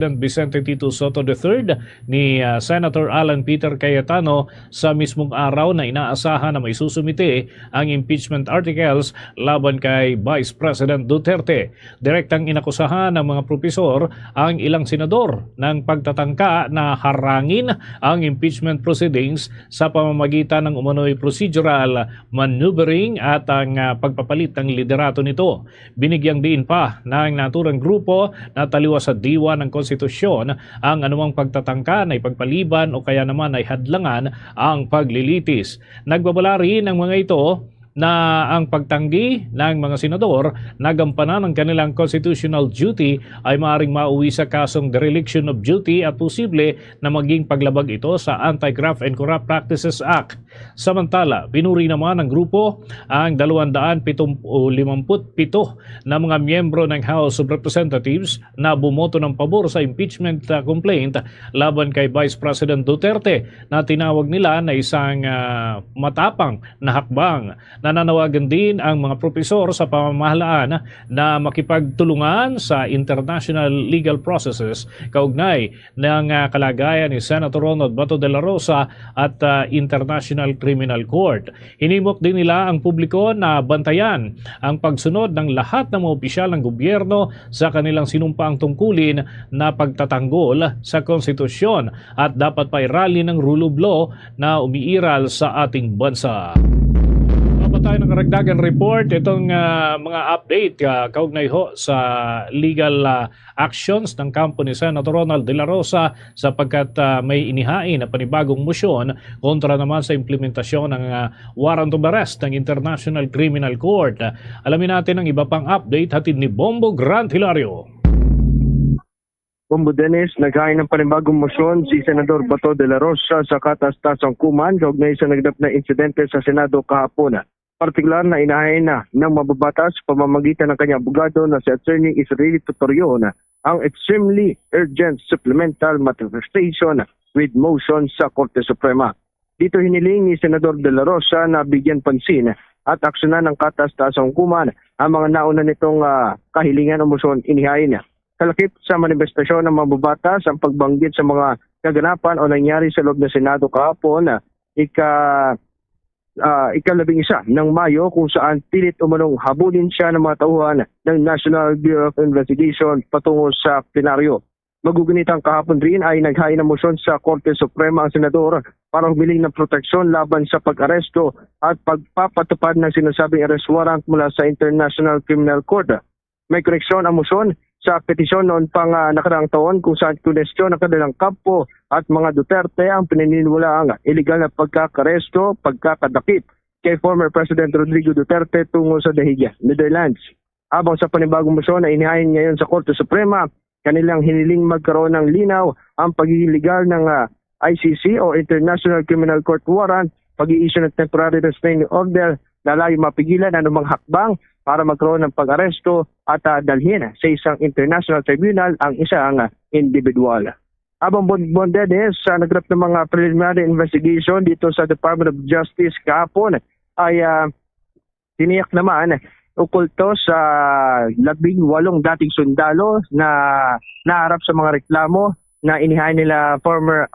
Vicente Tito Soto III ni Senator Alan Peter Cayetano sa mismong araw na inaasahan na may susumite ang impeachment articles laban kay Vice President Duterte. Direktang inakusahan ng mga propesor ang ilang senador ng pagtatangka na harangin ang impeachment proceedings sa pamamagitan ng umano'y procedural maneuvering at ang pagpapalit ng liderato nito. Binigyang diin pa ng naturang grupo na taliwas sa diwa ng konstitusyon ang anumang pagtatangka na ipagpaliban o kaya naman ay hadlangan ang paglilitis. Nagbabala rin ang mga ito na ang pagtanggi ng mga senador na gampanan ng kanilang constitutional duty ay maaaring mauwi sa kasong dereliction of duty at posible na maging paglabag ito sa Anti-Graft and Corrupt Practices Act. Samantala, pinuri naman ng grupo ang 257 na mga miyembro ng House of Representatives na bumoto ng pabor sa impeachment complaint laban kay Vice President Duterte na tinawag nila na isang matapang na hakbang. Nananawagan din ang mga propesor sa pamamahalaan na makipagtulungan sa international legal processes kaugnay ng kalagayan ni Senator Ronald Bato de la Rosa at International Criminal Court. Hinimok din nila ang publiko na bantayan ang pagsunod ng lahat ng mga opisyal ng gobyerno sa kanilang sinumpaang tungkulin na pagtatanggol sa konstitusyon at dapat pa irali ng rule of law na umiiral sa ating bansa. Tayo ng karagdagan report, itong mga update kaugnay ho sa legal actions ng kampo ni Senator Ronald de la Rosa sapagkat may inihain na panibagong motion kontra naman sa implementasyon ng warrant of arrest ng International Criminal Court. Alamin natin ang iba pang update hatid ni Bombo Grant Hilario. Bombo Dennis, naghain ng panibagong motion si Senador Bato de la Rosa sa katas-tasang kuman kaugnay sa nagdap na insidente sa Senado kahapon. Partikular na inahain na ng mababatas pamamagitan ng kanyang abogado na si Attorney Israeli Tutorion ang extremely urgent supplemental manifestation with motion sa Korte Suprema. Dito hiniling ni Senador de la Rosa na bigyan pansin at aksyonan ng katas-tasang hukuman ang mga nauna nitong kahilingan o motion inihain. Kalakip sa manifestasyon ng mababatas ang pagbanggit sa mga kaganapan o nangyari sa loob ng Senado kahapon ika-11 ng Mayo kung saan pilit umanong habulin siya ng mga tauhan ng National Bureau of Investigation patungo sa plenaryo. Magugunitang kahapon rin ay naghain ng motion sa Korte Suprema ang senador para humiling ng proteksyon laban sa pag-aresto at pagpapatupad ng sinasabing arrest warrant mula sa International Criminal Court. May koreksyon ang motion sa petisyon noon pang nakaraang taon kung saan kunestyon ng kanilang kampo at mga Duterte ang pinaniniwalaang illegal na pagkakaresto, pagkakadakip kay former President Rodrigo Duterte tungo sa The Hague, Netherlands. Habang sa panibagong motion na inihain ngayon sa Korte Suprema, kanilang hiniling magkaroon ng linaw ang pagiging legal ng ICC o International Criminal Court warrant, pag-i-issue ng temporary restraining order na layo mapigilan anumang hakbang para magkaroon ng pag-aresto at dalhin sa isang international tribunal ang isang individual. Habang Bondedes, nagrap ng mga preliminary investigation dito sa Department of Justice kahapon ay tiniyak naman ukulto sa 18 dating sundalo na naharap sa mga reklamo na inihain nila former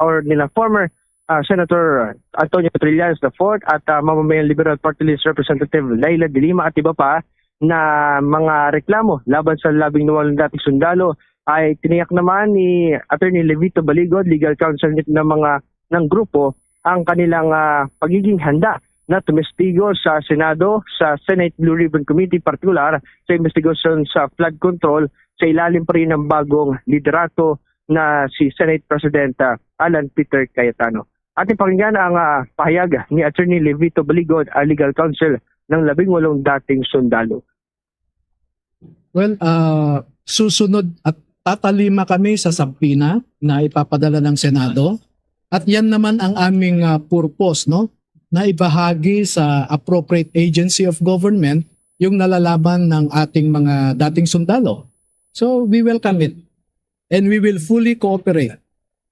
Senator Antonio Trillanes IV at mamamayang Liberal Party List Representative Laila de Lima at iba pa na mga reklamo laban sa 18 dating sundalo ay tiniyak naman ni Attorney Levito Baligod, legal counsel ng grupo, ang kanilang pagiging handa na tumestigo sa Senado, sa Senate Blue Ribbon Committee, partikular sa investigation sa flood control sa ilalim pa rin ng bagong liderato na si Senate President Alan Peter Cayetano. Ating pakinggan ang pahayag ni Attorney Levito Baligod, legal counsel ng 18 dating sundalo. Well, susunod at tatalima kami sa subpoena na ipapadala ng Senado. At yan naman ang aming purpose, no? Na ibahagi sa appropriate agency of government yung nalalaman ng ating mga dating sundalo. So we welcome it. And we will fully cooperate.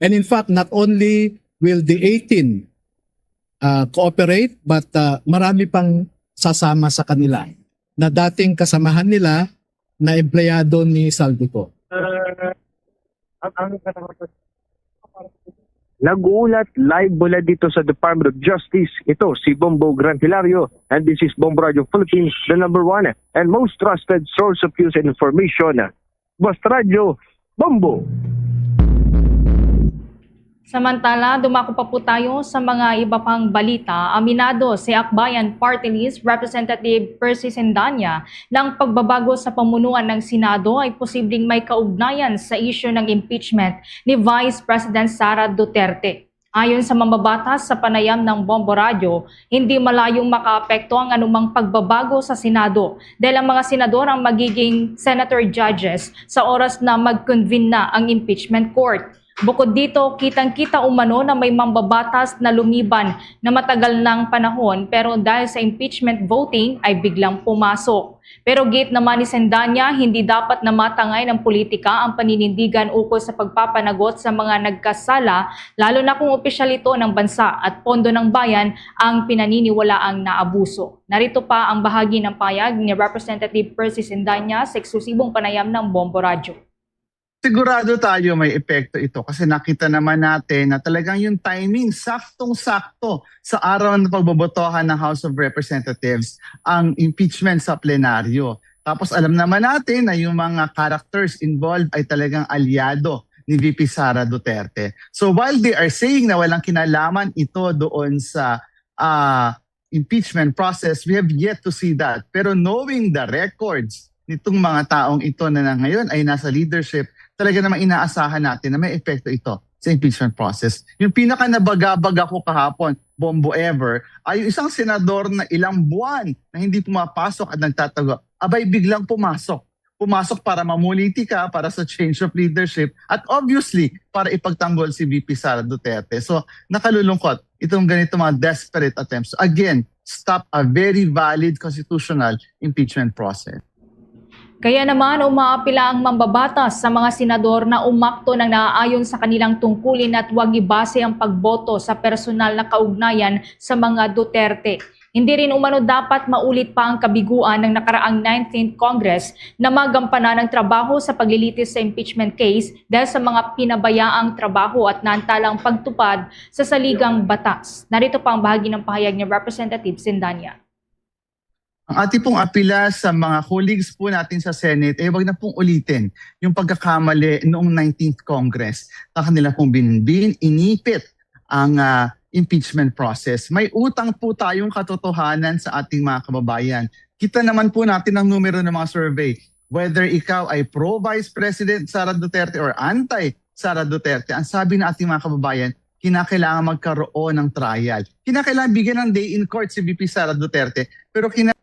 And in fact, not only will the 18 cooperate, but marami pang sasama sa kanila na dating kasamahan nila na empleyado ni Saldico. Nag-uulat live mula dito sa Department of Justice. Ito si Bombo Gran Hilario, and this is Bombo Radio Philippines, the #1 and most trusted source of news and information. Basta Radio, Bombo! Samantala, dumako pa po tayo sa mga iba pang balita. Aminado si Akbayan Party List Representative Percy Sendanya ng pagbabago sa pamunuan ng Senado ay posibleng may kaugnayan sa isyu ng impeachment ni Vice President Sara Duterte. Ayon sa mambabatas sa panayam ng Bombo Radio, hindi malayong makaapekto ang anumang pagbabago sa Senado dahil ang mga senador ang magiging senator judges sa oras na mag-convene na ang impeachment court. Bukod dito, kitang-kita umano na may mambabatas na lumiban na matagal ng panahon pero dahil sa impeachment voting ay biglang pumasok. Pero gate naman ni Sendanya, hindi dapat na matangay ng politika ang paninindigan ukol sa pagpapanagot sa mga nagkasala, lalo na kung opisyal ito ng bansa at pondo ng bayan ang pinaniniwalaang naabuso. Narito pa ang bahagi ng payag ni Representative Percy Sendanya sa eksklusibong panayam ng Bombo Radio. Sigurado tayo may epekto ito kasi nakita naman natin na talagang yung timing saktong-sakto sa araw ng pagbobotohan ng House of Representatives ang impeachment sa plenaryo. Tapos alam naman natin na yung mga characters involved ay talagang aliado ni VP Sara Duterte. So while they are saying na walang kinalaman ito doon sa impeachment process, we have yet to see that. Pero knowing the records nitong mga taong ito na ngayon ay nasa leadership, talaga namang inaasahan natin na may epekto ito sa impeachment process. Yung pinaka nabaga-baga ko kahapon, Bombo ever, ay yung isang senador na ilang buwan na hindi pumapasok at nagtatago, abay biglang pumasok. Pumasok para mamulitika, para sa change of leadership, at obviously, para ipagtanggol si VP Sara Duterte. So, nakalulungkot itong ganito mga desperate attempts to, again, stop a very valid constitutional impeachment process. Kaya naman umaapila ang mambabatas sa mga senador na umakto ng naaayon sa kanilang tungkulin at huwag ibase ang pagboto sa personal na kaugnayan sa mga Duterte. Hindi rin umano dapat maulit pa ang kabiguan ng nakaraang 19th Congress na magampanan ng trabaho sa paglilitis sa impeachment case dahil sa mga pinabayaang trabaho at naantalang pagtupad sa saligang batas. Narito pa ang bahagi ng pahayag ni Representative Sendanya. Ang ating pong apila sa mga colleagues po natin sa Senate, wag na pong ulitin yung pagkakamali noong 19th Congress na kanila pong binbin, inipit ang impeachment process. May utang po tayong katotohanan sa ating mga kababayan. Kita naman po natin ang numero ng mga survey. Whether ikaw ay pro-Vice President Sara Duterte or anti-Sara Duterte, ang sabi ng ating mga kababayan, kinakailangan magkaroon ng trial. Kinakailangan bigyan ng day in court si VP Sara Duterte, pero kinakailangan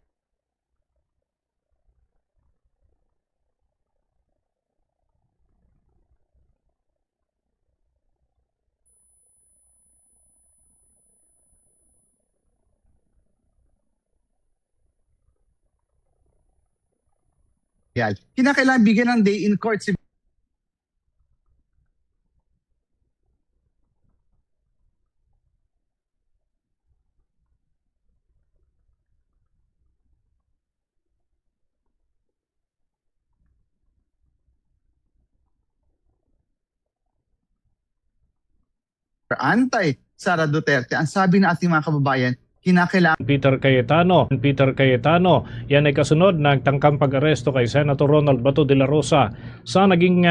bigyan ng day in court si anti-Sara Duterte. Ang sabi ng ating mga kababayan, kinakailangan Peter Cayetano, yan ay kasunod ng tangkang pag-aresto kay Senator Ronald Bato de la Rosa. Sa naging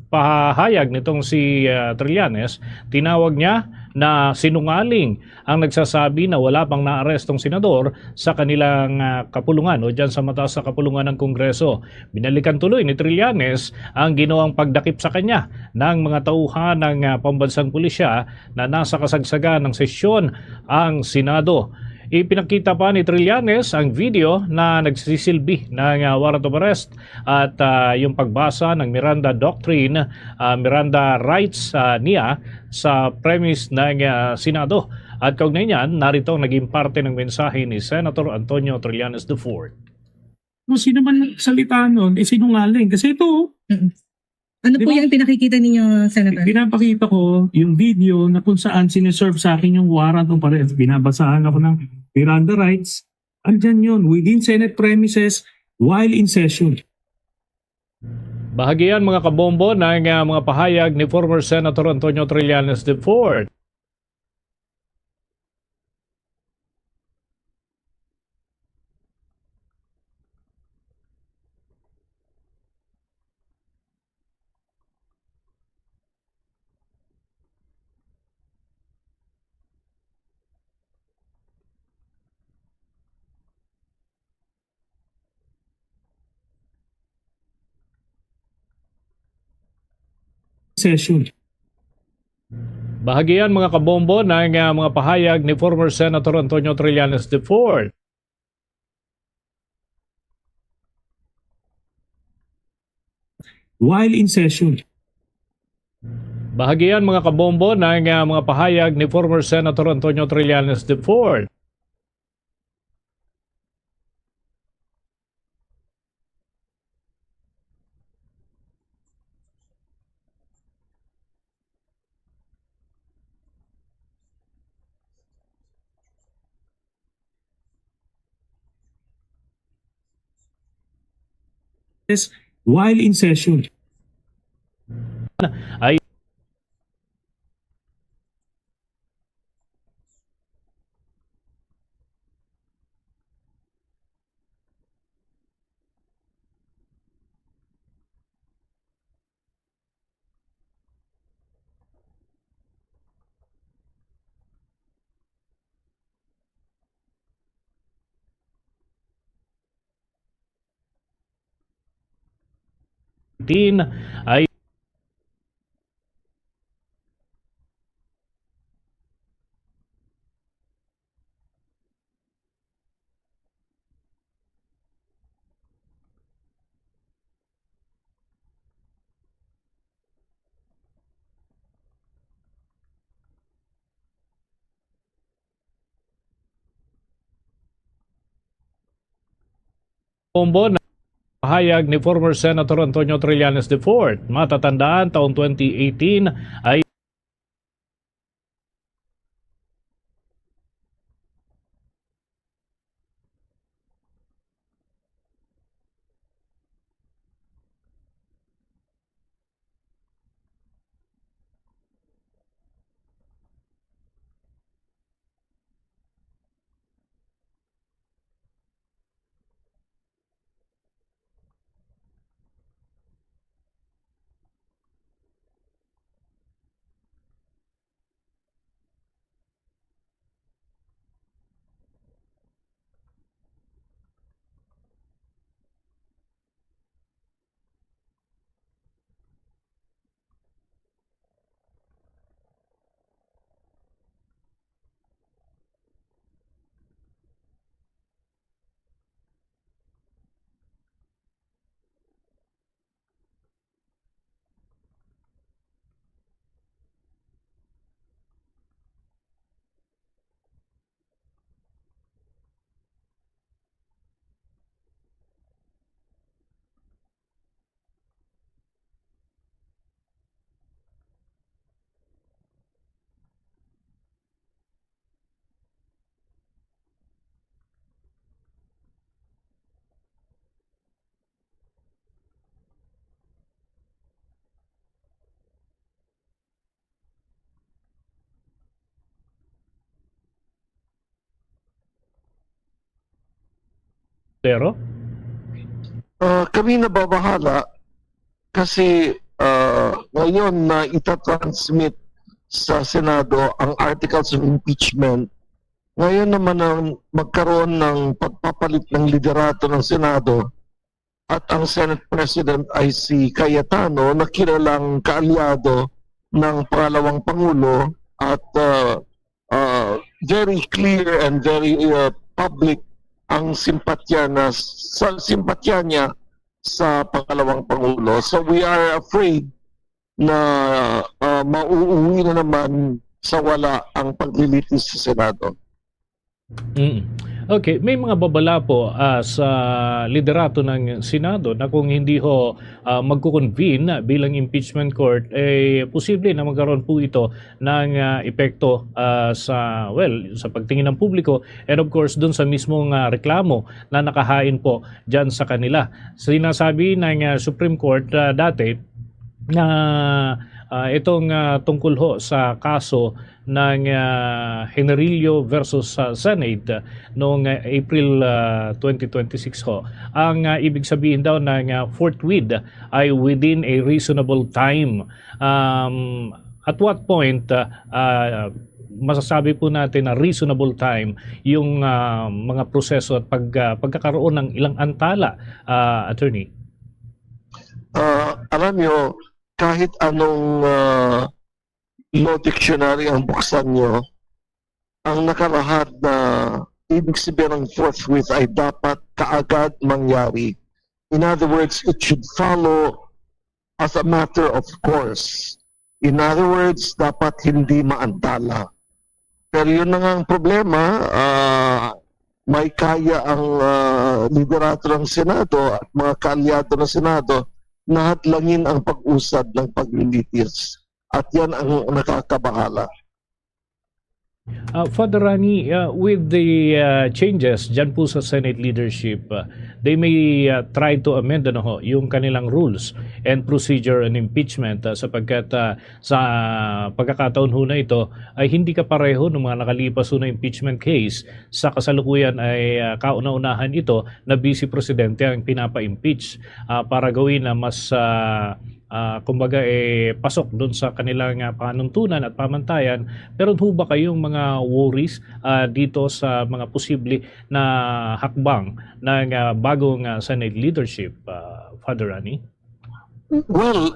pahayag nitong si Trillanes, tinawag niya na sinungaling ang nagsasabi na wala pang naarestong senador sa kanilang kapulungan o dyan sa mataas sa kapulungan ng Kongreso. Binalikan tuloy ni Trillanes ang ginawang pagdakip sa kanya ng mga tauhan ng pambansang pulisya na nasa kasagsagan ng sesyon ang Senado. Ipinakita pa ni Trillanes ang video na nagsisilbi ng warrant of arrest at yung pagbasa ng Miranda Doctrine, Miranda Rights niya sa premise ng Senado. At kaugnay niyan, narito ang naging parte ng mensahe ni Senator Antonio Trillanes IV. Kung sino man nagsalita nun, sinungaling. Kasi ito, Ano po yung pinakikita ninyo, Senator? pinapakita ko yung video na kung saan sineserve sa akin yung warrant of arrest. Binabasahan ako ng Miranda rights. Andyan yun, within Senate premises while in session. Bahagian mga kabombo ng mga pahayag ni former Senator Antonio Trillanes IV. Session. Bahagian mga kabombo ng mga pahayag ni former Senator Antonio Trillanes IV. While in session. Bahagian mga kabombo ng mga pahayag ni former Senator Antonio Trillanes IV. While in session. Ay ay bombo na pahayag ni former Senator Antonio Trillanes IV. Matatandaan taong 2018 ay pero Kami nababahala kasi ngayon na itatransmit sa Senado ang articles of impeachment. Ngayon naman ang magkaroon ng pagpapalit ng liderato ng Senado at ang Senate President ay si Cayetano na kilalang kaalyado ng pangalawang Pangulo at very clear and very public ang simpatya niya sa pangalawang Pangulo. So we are afraid na mauuwi na naman sa wala ang paglilitis sa Senado. Okay, may mga babala po sa liderato ng Senado na kung hindi ho magko-convene bilang impeachment court, posible na magkaroon po ito ng epekto sa pagtingin ng publiko and of course doon sa mismong reklamo na nakahain po dyan sa kanila. Sinasabi ng Supreme Court dati na itong tungkol ho sa kaso ng Generillo versus Senate noong April 2026 ho. Ang ibig sabihin daw ng forthwith ay within a reasonable time. At what point masasabi po natin na reasonable time yung mga proseso at pagkakaroon ng ilang antala, attorney? Alam nyo, kahit anong law dictionary ang buksan nyo, ang nakalahad na ibig sabihin ng forthwith ay dapat kaagad mangyari. In other words, it should follow as a matter of course. In other words, dapat hindi maantala. Pero yun na nga ang problema, may kaya ang liderato ng Senado at mga kaalyado ng Senado na hadlangin ang pag-usad ng paglilitis. At yan ang nakakabahala. Father Rani, with the changes dyan po sa Senate leadership, they may try to amend yung kanilang rules and procedure and impeachment sapagkat sa pagkakataon ho na ito ay hindi kapareho ng mga nakalipas na impeachment case. Sa kasalukuyan ay kauna-unahan ito na Vice Presidente ang pinapa-impeach para gawin na mas kumbaga pasok doon sa kanilang panuntunan at pamantayan. Pero ho ba kayong mga worries dito sa mga posible na hakbang ng bagong Senate leadership, Father Rani? Well,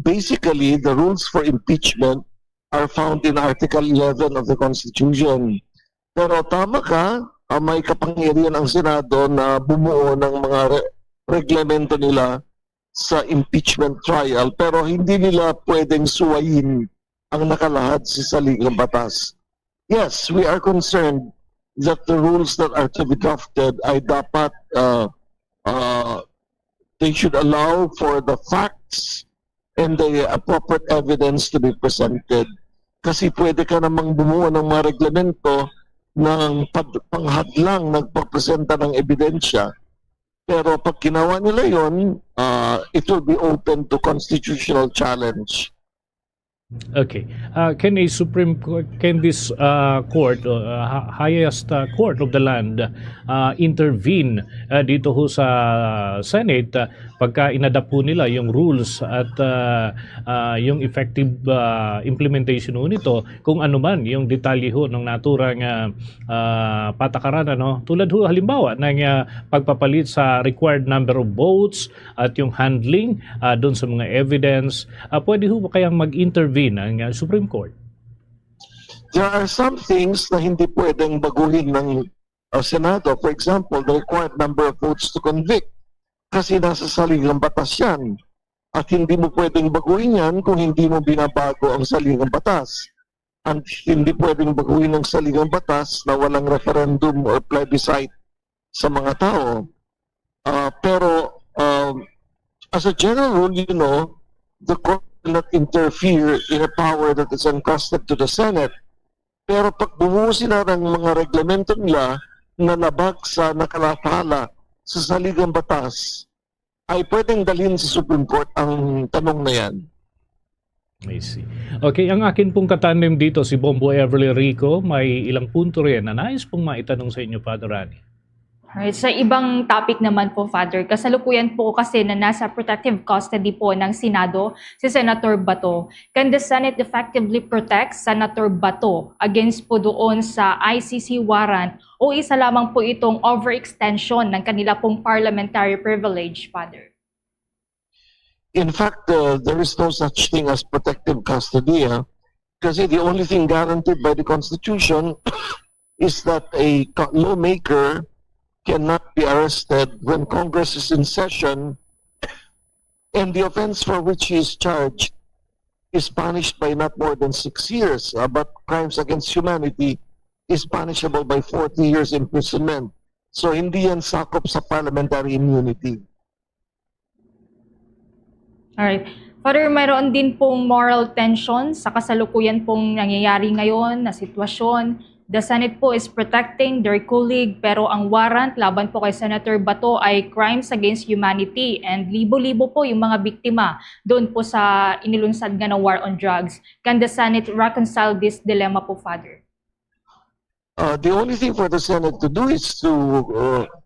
basically the rules for impeachment are found in Article 11 of the Constitution. Pero tama ka, may kapangyarihan ang Senado na bumuo ng mga reglamento nila sa impeachment trial, pero hindi nila pwedeng suwayin ang nakalahad sa saligang batas. Yes, we are concerned that the rules that are to be drafted ay dapat they should allow for the facts and the appropriate evidence to be presented. Kasi pwede ka namang bumuo ng mga reglamento ng panghadlang nagpapresenta ng ebidensya. Pero pag ginawa nila yun, it will be open to constitutional challenge. Okay. Can this court, highest court of the land, intervene dito ho sa Senate pagka inadapt po nila yung rules at yung effective implementation ho nito kung ano man yung detalye ho ng naturang patakaran, tulad ho halimbawa ng pagpapalit sa required number of votes at yung handling doon sa mga evidence, pwede ho ba kayang mag-intervene ang Supreme Court? There are some things na hindi pwedeng baguhin ng Senado. For example, the required number of votes to convict. Kasi nasa saligang batas yan. At hindi mo pwedeng baguhin yan kung hindi mo binabago ang saligang batas. At hindi pwedeng baguhin ang saligang batas na walang referendum or plebiscite sa mga tao. Pero as a general rule, the court will not interfere in a power that is entrusted to the Senate. Pero pag bumuo sila ng mga reglamento nila na labag sa nakalathala sa saligang batas, ay pwedeng dalhin sa Supreme Court ang tanong na yan. I see. Okay, ang akin pong katanim dito si Bombo Everly Rico, may ilang punto rin na nais pong maitanong sa inyo, Father Rani. Alright, sa ibang topic naman po, Father, kasalukuyan po kasi na nasa protective custody po ng Senado si Senator Bato. Can the Senate effectively protect Senator Bato against po doon sa ICC warrant o isa lamang po itong overextension ng kanila pong parliamentary privilege, Father? In fact, there is no such thing as protective custody. Kasi the only thing guaranteed by the Constitution is that a lawmaker cannot be arrested when Congress is in session and the offense for which he is charged is punished by not more than 6 years. But crimes against humanity is punishable by 40 years imprisonment. So hindi yan sakop sa parliamentary immunity. Alright. Father, mayroon din pong moral tension sa kasalukuyan pong nangyayari ngayon na sitwasyon. The Senate po is protecting their colleague pero ang warrant laban po kay Senator Bato ay crimes against humanity and libo-libo po yung mga biktima doon po sa inilunsad nga na war on drugs. Can the Senate reconcile this dilemma po, Father? The only thing for the Senate to do is to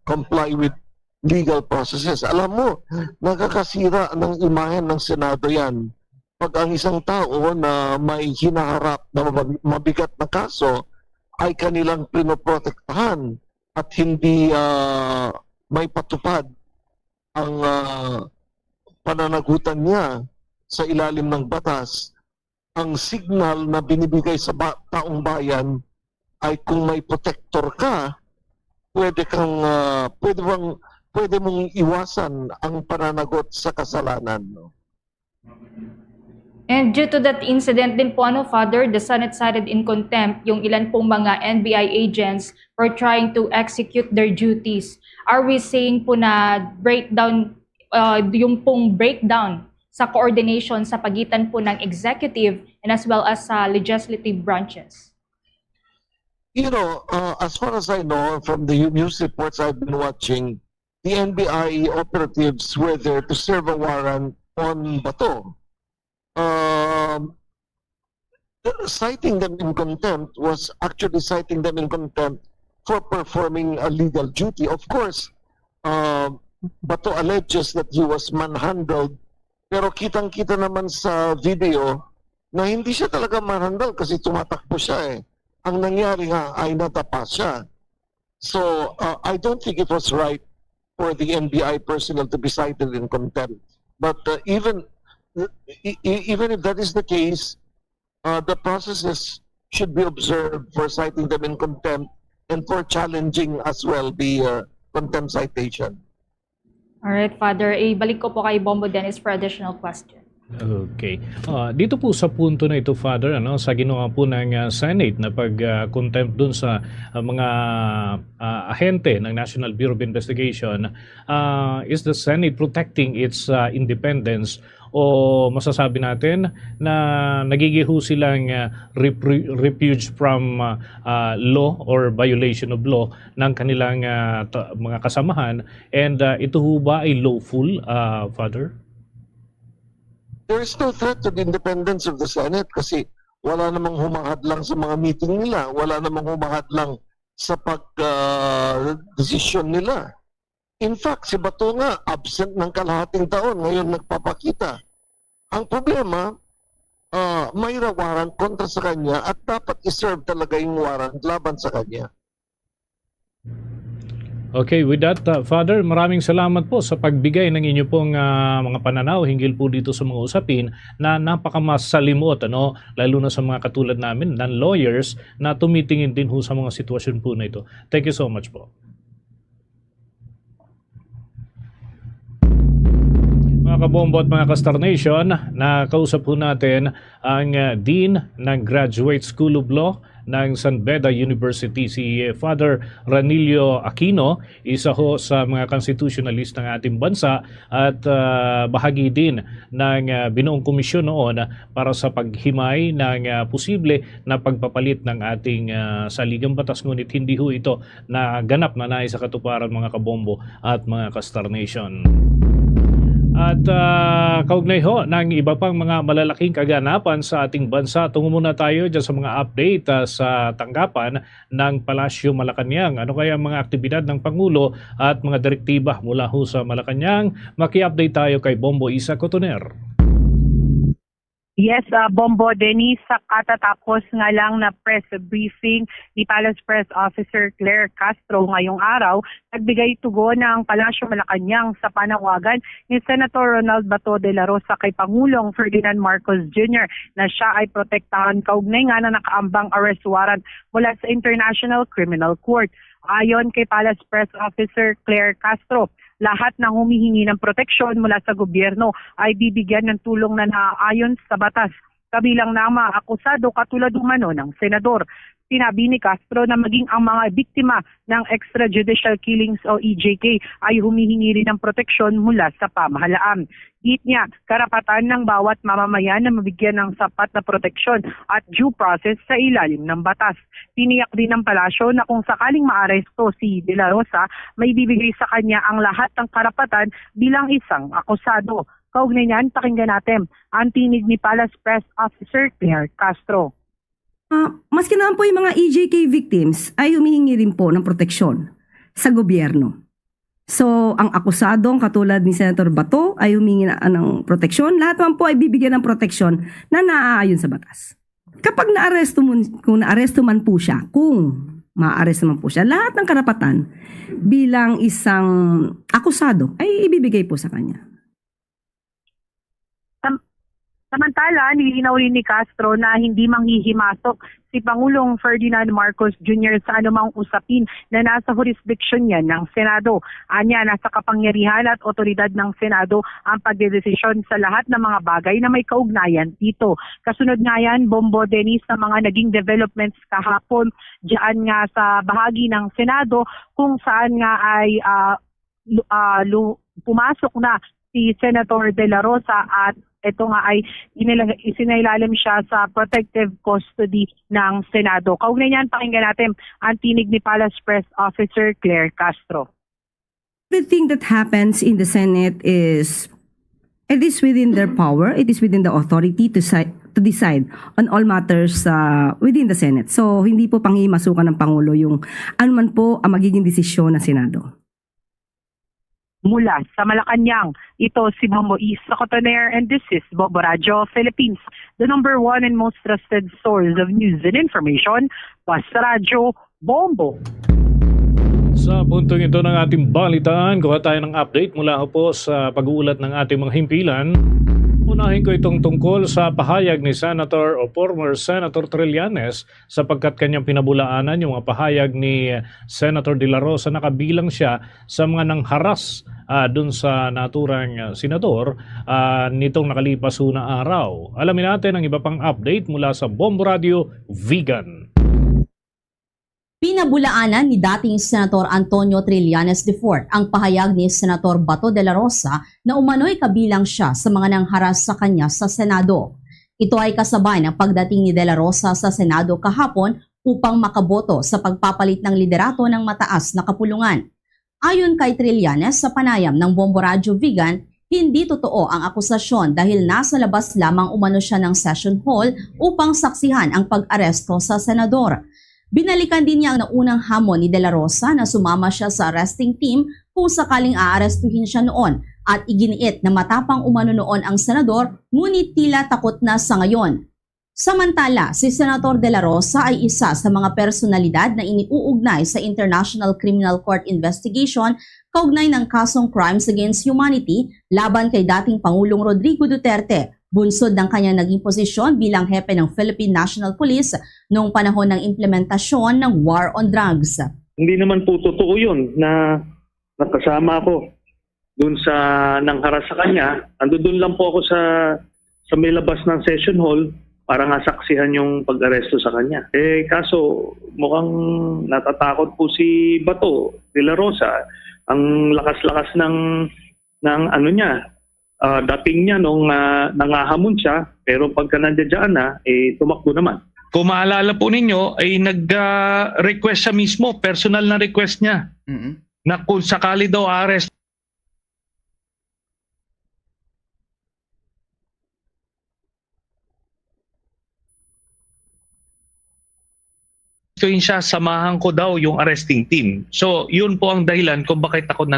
comply with legal processes. Alam mo, nakakasira ng imahen ng Senado yan. Pag ang isang tao na may hinaharap na mabigat na kaso ay kanilang pinoprotektahan at hindi may patupad ang pananagutan niya sa ilalim ng batas, ang signal na binibigay sa taong bayan ay kung may protector ka, pwede mong iwasan ang pananagot sa kasalanan. No? And due to that incident din po, Father, the Senate cited in contempt yung ilan pong mga NBI agents for trying to execute their duties. Are we saying po na yung pong breakdown sa coordination sa pagitan po ng executive and as well as sa legislative branches? You know, as far as I know from the news reports I've been watching, the NBI operatives were there to serve a warrant on Bato. Citing them in contempt was actually citing them in contempt for performing a legal duty. Of course, Bato alleges that he was manhandled, pero kitang-kita naman sa video na hindi siya talaga manhandled kasi tumatakbo siya eh. Ang nangyari nga ay natapa siya. So, I don't think it was right for the NBI personnel to be cited in contempt. But even if that is the case, the processes should be observed for citing them in contempt and for challenging as well the contempt citation. All right, Father. Ibalik ko po kay Bombo Dennis for additional question. Okay. Dito po sa punto na ito, Father, sa ginawa po ng Senate na pag-contempt dun sa mga ahente ng National Bureau of Investigation, is the Senate protecting its independence o masasabi natin na nagigiho silang refuge from law or violation of law ng kanilang mga kasamahan, and ito ho ba ay lawful, Father? There is no threat to the independence of the Senate kasi wala namang humahadlang sa mga meeting nila, wala namang humahadlang sa pag-desisyon nila. In fact, si Bato nga absent ng kalahating taon, ngayon nagpapakita. Ang problema, may warrant kontra sa kanya at dapat iserve talaga yung warrant laban sa kanya. Okay, with that, Father, maraming salamat po sa pagbigay ng inyo pong mga pananaw hinggil po dito sa mga usapin na napakamasalimot, lalo na sa mga katulad namin, non-lawyers, na tumitingin din ho sa mga sitwasyon po na ito. Thank you so much po. Mga kabombo at mga ka-Star Nation, nakausap po natin ang Dean ng Graduate School of Law ng San Beda University, si Father Ranilio Aquino, isa ho sa mga constitutionalist ng ating bansa at bahagi din ng binuong komisyon noon para sa paghimay ng posible na pagpapalit ng ating saligang batas, ngunit hindi ho ito naganap na nais sa katuparan, mga kabombo at mga ka-Star Nation. At kaugnay ho ng iba pang mga malalaking kaganapan sa ating bansa, tungo muna tayo dyan sa mga update sa tanggapan ng Palasyo Malacanang. Ano kaya mga aktibidad ng Pangulo at mga direktiba mula ho sa Malacanang? Maki-update tayo kay Bombo Isa Cotoner. Yes, Bombo Dennis, sa katatapos nga lang na press briefing ni Palace Press Officer Claire Castro ngayong araw, nagbigay tugon ng Palasyo Malacanang sa panawagan ni Senator Ronald Bato de la Rosa kay Pangulong Ferdinand Marcos Jr. na siya ay protektahan kaugnay nga na nakaambang arrest warrant mula sa International Criminal Court. Ayon kay Palace Press Officer Claire Castro, lahat ng humihingi ng proteksyon mula sa gobyerno ay bibigyan ng tulong na naaayon sa batas. kabilang na ang mga akusado katulad umano ng senador. Sinabi ni Castro na maging ang mga biktima ng extrajudicial killings o EJK ay humihingi rin ng proteksyon mula sa pamahalaan. Git niya, karapatan ng bawat mamamayan na mabigyan ng sapat na proteksyon at due process sa ilalim ng batas. Tiniyak din ng palasyo na kung sakaling maaresto si De La Rosa, may bibigay sa kanya ang lahat ng karapatan bilang isang akusado. Kaugnay niyan, pakinggan natin ang tinig ni Palace Press Officer Claire Castro. Maski naman po yung mga EJK victims ay humihingi rin po ng proteksyon sa gobyerno. So, ang akusadong katulad ni Senator Bato ay humingi ng proteksyon. Lahat naman po ay bibigyan ng proteksyon na naaayon sa batas. Kapag kung naaresto man po siya, lahat ng karapatan bilang isang akusado ay ibibigay po sa kanya. Samantala, nilinaw rin ni Castro na hindi manghihimasok si Pangulong Ferdinand Marcos Jr. sa anumang usapin na nasa jurisdiction niya ng Senado. Anya, nasa kapangyarihan at otoridad ng Senado ang pagdedesisyon sa lahat ng mga bagay na may kaugnayan dito. Kasunod nga yan, Bombo Dennis, sa mga naging developments kahapon diyan nga sa bahagi ng Senado kung saan nga ay pumasok na si Senator De La Rosa at ito nga ay isinailalim siya sa protective custody ng Senado. Kaugnay niyan, pakinggan natin ang tinig ni Palace Press Officer Claire Castro. Everything that happens in the Senate it is within their power, it is within the authority to decide on all matters within the Senate. So, hindi po panghimasukan ng Pangulo yung anuman po ang magiging desisyon ng Senado. Mula sa Malacanang, ito si Bombo East sa Cotoner, and this is Bombo Radio Philippines, the number one and most trusted source of news and information. Basta Radio, Bombo. Sa puntong ito ng ating balitaan, kuha tayo ng update mula po sa pag-uulat ng ating mga himpilan. Unahin ko itong tungkol sa pahayag ni Senator o former Senator Trillanes sapagkat kanyang pinabulaanan yung mga pahayag ni Senator De La Rosa na kabilang siya sa mga nangharas dun sa naturang senador nitong nakalipas na araw. Alamin natin ang iba pang update mula sa Bombo Radio Vegan. Pinabulaanan ni dating Senator Antonio Trillanes IV ang pahayag ni Senator Bato de la Rosa na umano'y kabilang siya sa mga nangharas sa kanya sa Senado. Ito ay kasabay ng pagdating ni De La Rosa sa Senado kahapon upang makaboto sa pagpapalit ng liderato ng mataas na kapulungan. Ayon kay Trillanes sa panayam ng Bombo Radio Vegan, hindi totoo ang akusasyon dahil nasa labas lamang umano siya ng session hall upang saksihan ang pag-aresto sa senador. Binalikan din niya ang naunang hamon ni De La Rosa na sumama siya sa arresting team kung sakaling aarestuhin siya noon at iginiit na matapang umano noon ang senador ngunit tila takot na sa ngayon. Samantala, si Senator De La Rosa ay isa sa mga personalidad na iniuugnay sa International Criminal Court investigation kaugnay ng kasong Crimes Against Humanity laban kay dating Pangulong Rodrigo Duterte, bunsod ng kanyang naging posisyon bilang hepe ng Philippine National Police noong panahon ng implementasyon ng War on Drugs. Hindi naman po totoo yun na nakasama ako dun sa nangharas sa kanya. Andun lang po ako sa may labas ng session hall para nga saksihan yung pag-aresto sa kanya. Kaso mukhang natatakot po si Bato de la Rosa. Ang lakas-lakas ng ano niya, dating niya nung nangahamon siya, pero pagka nandiyan na, tumakbo naman. Kung maalala po ninyo, ay nag-request siya mismo, personal na request niya, na kung sakali daw arrest siya, samahan ko daw yung arresting team. So, yun po ang dahilan kung bakit ako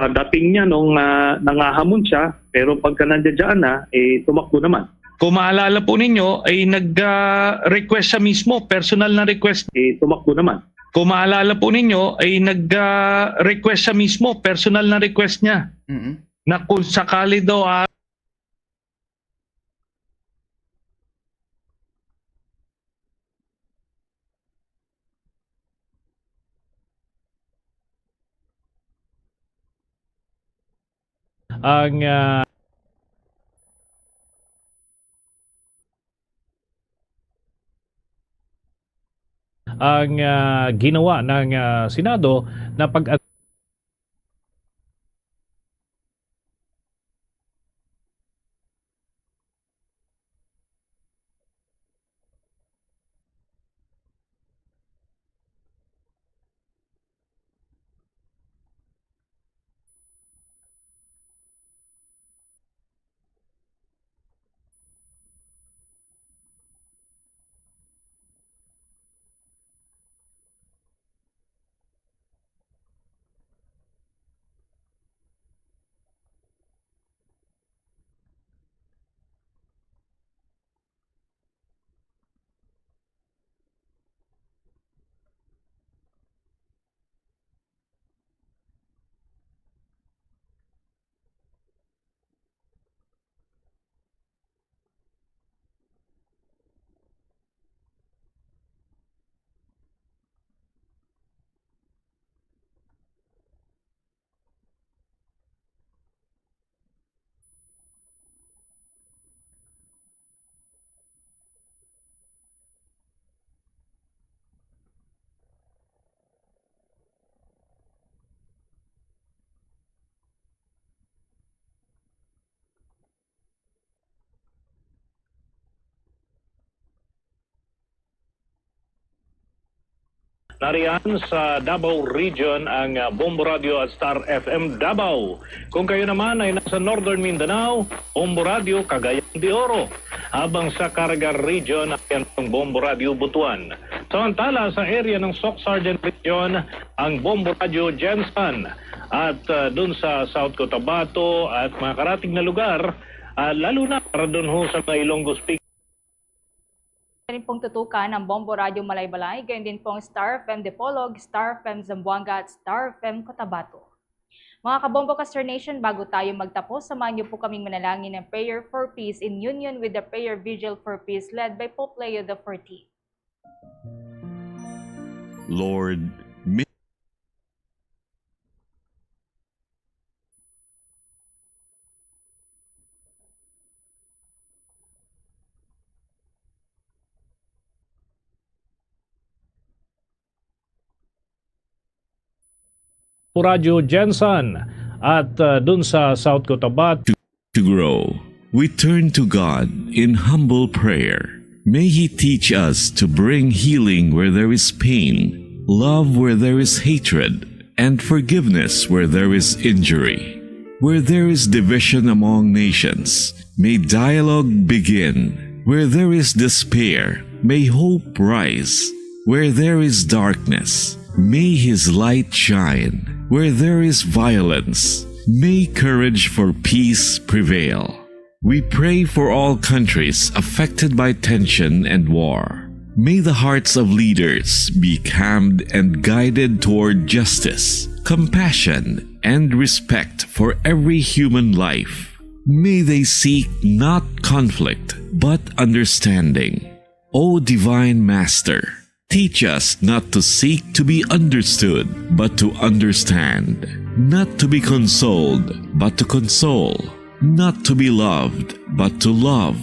dating niya nung nangahamon siya, pero pagka nandiyan na, tumakbo naman. Kung maalala po ninyo, ay nag-request siya mismo, personal na request. Tumakbo naman. Kung maalala po ninyo, ay nag-request siya mismo, personal na request niya, na kung sakali daw ang ginawa ng Senado na pag nariyan sa Davao Region ang Bombo Radio at Star FM Davao. Kung kayo naman ay nasa Northern Mindanao, Bombo Radio Cagayan de Oro. Habang sa Caraga Region ay ang Bombo Radio Butuan. Samantala sa area ng Soc Sargent Region, ang Bombo Radio Jensen. At dun sa South Cotabato at mga karating na lugar, lalo na para dun ho sa Ilonggo Speak. Rin pong tutukan ng Bombo Radio Malaybalay, gayon din pong Star FM Dipolog, Star FM Zamboanga at Star FM Cotabato. Mga kabombo Caster Nation, bago tayo magtapos, samahan niyo po kaming manalangin ng Prayer for Peace in union with the Prayer Vigil for Peace led by Pope Leo XIV. Lord, Radio Jensen at dun sa South Cotabato. to grow, we turn to God in humble prayer. May He teach us to bring healing where there is pain, love where there is hatred, and forgiveness where there is injury. Where there is division among nations, may dialogue begin. Where there is despair, may hope rise. Where there is darkness, may His light shine. Where there is violence, may courage for peace prevail. We pray for all countries affected by tension and war. May the hearts of leaders be calmed and guided toward justice, compassion, and respect for every human life. May they seek not conflict, but understanding. O Divine Master, teach us not to seek to be understood, but to understand. Not to be consoled, but to console. Not to be loved, but to love.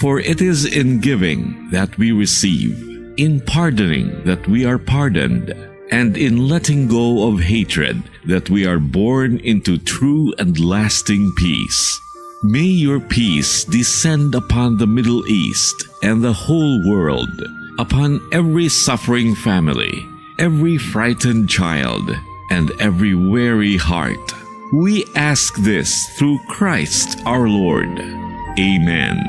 For it is in giving that we receive, in pardoning that we are pardoned, and in letting go of hatred that we are born into true and lasting peace. May your peace descend upon the Middle East and the whole world, upon every suffering family, every frightened child, and every weary heart. We ask this through Christ our Lord. Amen.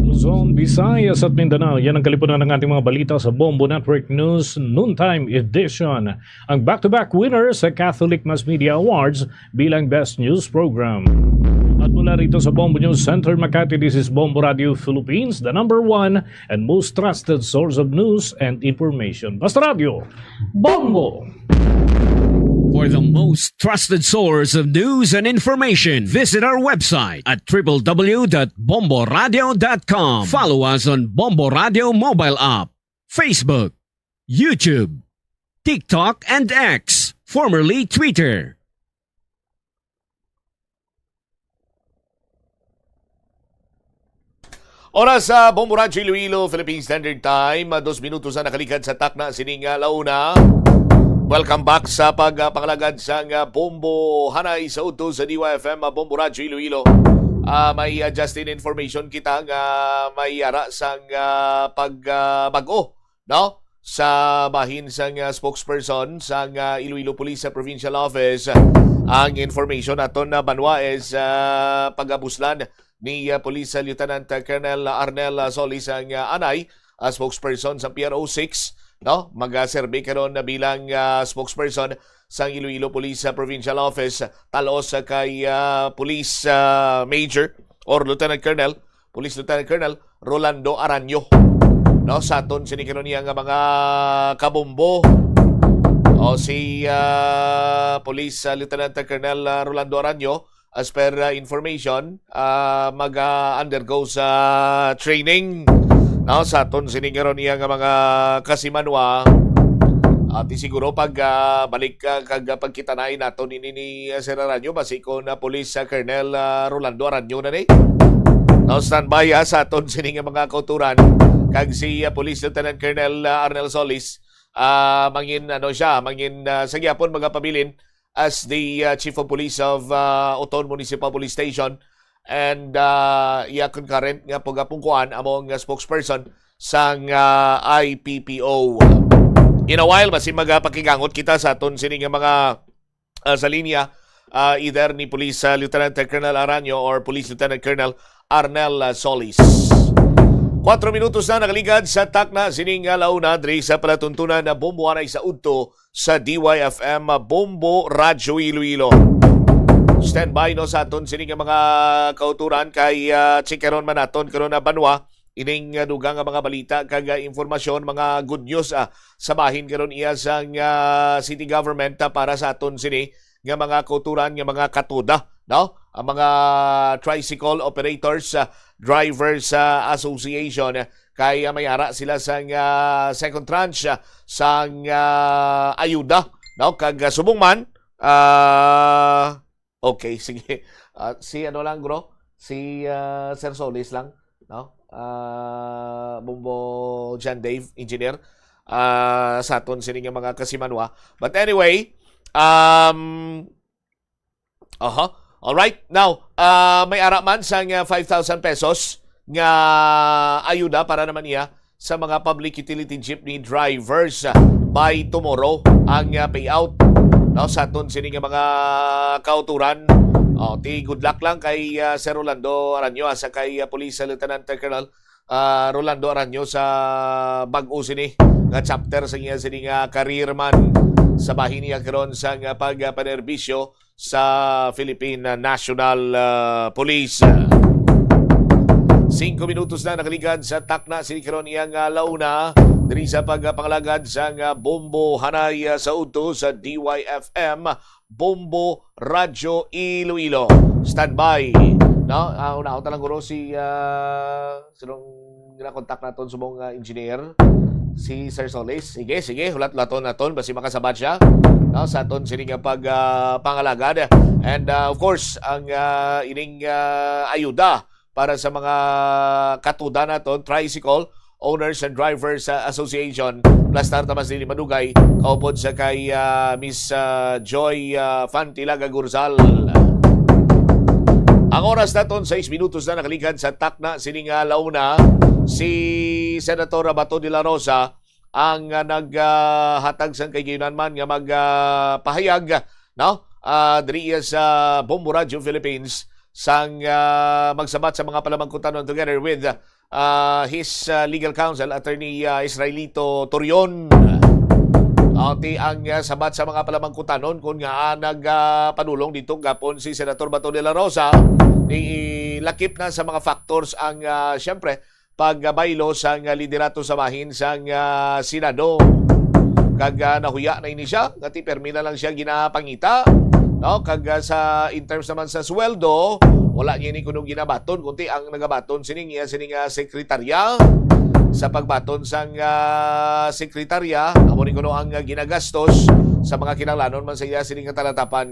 Luzon, Visayas at Mindanao, yan ang kalipunan ng ating mga balita sa Bombo Network News Noontime Edition. Ang back-to-back winner sa Catholic Mass Media Awards bilang Best News Program. At mula rito sa Bombo News Center, Makati, this is Bombo Radio Philippines, the #1 and most trusted source of news and information. Basta Radio, Bombo! For the most trusted source of news and information, visit our website at www.bomboradio.com. Follow us on Bombo Radio mobile app, Facebook, YouTube, TikTok, and X, formerly Twitter. Oras sa Bombo Rancho Iloilo, Philippine Standard Time. 2 minutos na nakalikad sa takna sining launa. Welcome back sa pagpangalagad sa Bombo Hanay sa uto sa DYFM Bombo Rancho Iloilo. May Justin information kita nga may ara sang pagbago, no? Sa bahin sang spokesperson sang Iloilo Police Provincial Office. Ang information aton na banwa is pagabuslan ni Police Lieutenant Colonel Arnel Solis ang anay, spokesperson sa PRO6, no? Mag-survey karon na bilang spokesperson sa Iloilo Police Provincial Office talos kay Police Major or Lieutenant Colonel, Police Lieutenant Colonel Rolando Aranyo, no? Sa aton sinikaron niya nga mga kabombo o si Police Lieutenant Colonel Rolando Aranyo. As per information, mag-undergo sa training, no? Sa aton siningaro niya nga mga kasimanwa. At siguro pag balik kag pagkitanain nato ni Sir Aranyo, basi ko na Police Colonel Rolando Aranyo na ni. No, standby sa aton sining mga kauturan kag si Police Lieutenant Colonel Arnel Solis mangin sa gyapon magapabilin as the Chief of Police of Oton Municipal Police Station and iya concurrent nga pagapungkuan among spokesperson sang IPPO. In a while, basi magapakigangot kita sa aton sining mga sa linya either ni Police Lieutenant Colonel Aranyo or Police Lieutenant Colonel Arnel Solis. 4 minutos na nakaligad sa takna sining launa diri sa palatuntunan na Bombo Hanay sa udto sa DYFM Bombo Radyo Iloilo. Stand by no sa aton sining mga kauturan kay chikaron man aton karon na banwa ining dugang nga mga balita kag informasyon, mga good news sa bahin karon iya sang city government para sa aton sini nga mga kauturan nga mga katuda, no? Ang mga tricycle operators Drivers Association kay may ara sila sang second tranche sang ayuda, no? Kag subong man okay, sige. Si ano lang bro, si Sir Solis lang, no? Bumbo John Dave, engineer sa aton sining mga kasimanwa. But anyway, alright, now, may ara man sang 5,000 pesos nga ayuda para naman iya sa mga public utility jeepney drivers by tomorrow ang payout, no? Sa aton sining mga kauturan. Good luck lang kay Sir Rolando Aranyo sa kay Police Lieutenant Colonel Rolando Aranyo sa bag-o sini nga chapter sa iya sini nga career man sa bahin niya karon sa pagpanerbisyo sa Philippine National Police. 5 minutos na nakaligad sa takna sini karon iyang launa diri sa pagpangalagad sa Bombo Hanay sa udto sa DYFM Bombo Radyo Iloilo. Standby, no? Una talang guro si sinong gina-contact naton sumong engineer, si Sir Solis. Sige, hulat-laton naton basi makasabat siya, no? Sa aton sining pangalagad. And of course, ang ining ayuda para sa mga katuda naton, Tricycle Owners and Drivers Association, plus tartamas din madugay kaupod sa kay Miss Joy Fantilaga Gurzal. Ang oras naton 6 minutos na nakaligad sa takna sining launa. Si Senator Bato de la Rosa ang naghatag sang kayunan man nga magpahayag, no? Diri sa Bombo Radio Philippines sang magsabat sa mga palamangkutan together with his legal counsel, Attorney Israelito Torion. Ang sabat sa mga palamangkutanon kung nga nagpadulong dito gapon si Senator Bato de la Rosa ni lakip na sa mga factors ang siyempre pagbaylo sa liderato sa bahin sa Senado. Kag nahuya na ini siya, ngati permi na lang siya ginapangita, no? Kag sa in terms naman sa sweldo, wala niya ni kuno ginabaton kundi ang nagabaton sining sekretarya sa pagbaton sang sekretarya amo ni kuno ang ginagastos sa mga kinahanglanon man sa iya sining talatapan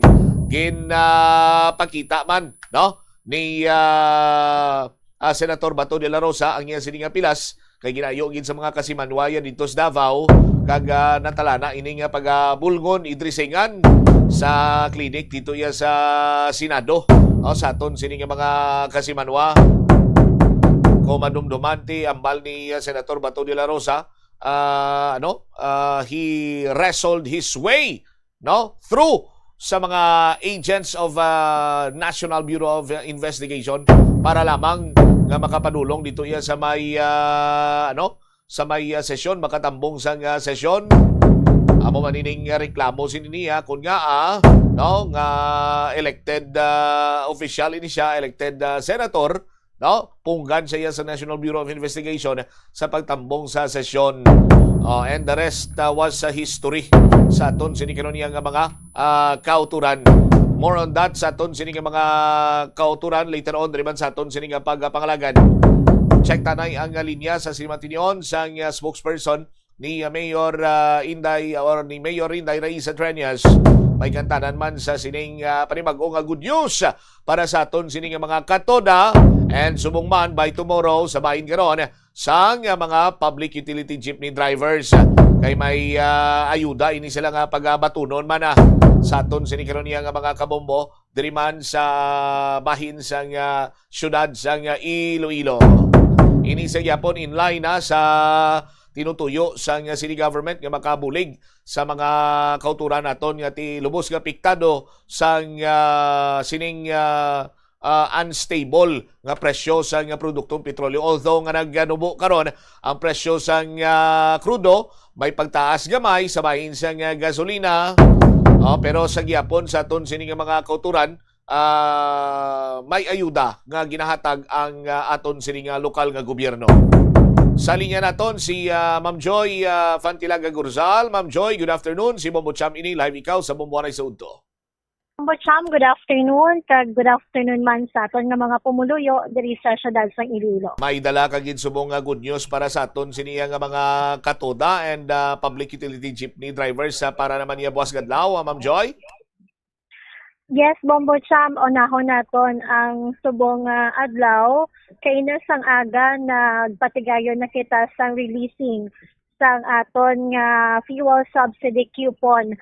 ginapakita man no ni Senator Bato de la Rosa ang iya sining pilas kay ginayo gid sa mga kasimanwayan dito sa Davao kag natalana ining pagabulngon idrisingan sa klinik dito iya sa Senado sa aton sining mga kasimanwa ko madumdumanti ambal ni Senator Bato de la Rosa he wrestled his way through sa mga agents of National Bureau of Investigation para lamang nga makapadulong dito iya sa may sesyon makatambong sang sesyon amo manining reklamo sininiya kun nga nga elected official ini siya elected senator punggan siya sa National Bureau of Investigation sa pagtambong sa sesyon. And the rest was history sa aton sinikanon niya nga mga kauturan. More on that sa aton sining mga kauturan later on riban sa aton sining pagpangalagan. Check tanay ang linya sa Simatinion sang spokesperson ni Mayor Inday or ni Mayor Inday Raiza Treñas. May kantanan man sa sining panibag-o nga good news para sa aton sining mga katoda and subong man by tomorrow sa bahin karon sang mga public utility jeepney drivers kay may ayuda ini sila nga pagbatunon man sa aton sining karon nga mga kabombo diri man sa bahin sang syudad sang Iloilo. Ini sa Yapon in line sa tinutuyo sa city government nga makabulig sa mga kauturan naton nga ti lubos nga piktado sang sining unstable nga presyo sa nga produktong petrolyo. Although nga nagnubo karon ang presyo sa krudo may pagtaas gamay sa bahin sa gasolina pero sa gyapon sa aton sining mga kauturan may ayuda nga ginahatag ang aton sining lokal nga gobyerno. Sa linya naton si Ma'am Joy Fantilaga Gurzal. Ma'am Joy, good afternoon. Si Bombo Cham ini live ikaw sa Bomboanay sa Udto. Bombo Cham, good afternoon. Kag good afternoon man sa aton nga mga pumuluyo diri sa syudad sang Iloilo. May dala ka gid subong nga good news para sa aton siniya nga mga katoda and public utility jeepney drivers para naman iya buwas gadlaw, Ma'am Joy. Yes, Bombo Cham, onahon naton ang subong adlaw kay sang aga nagpatigayon na kita sang releasing sang aton nga fuel subsidy coupon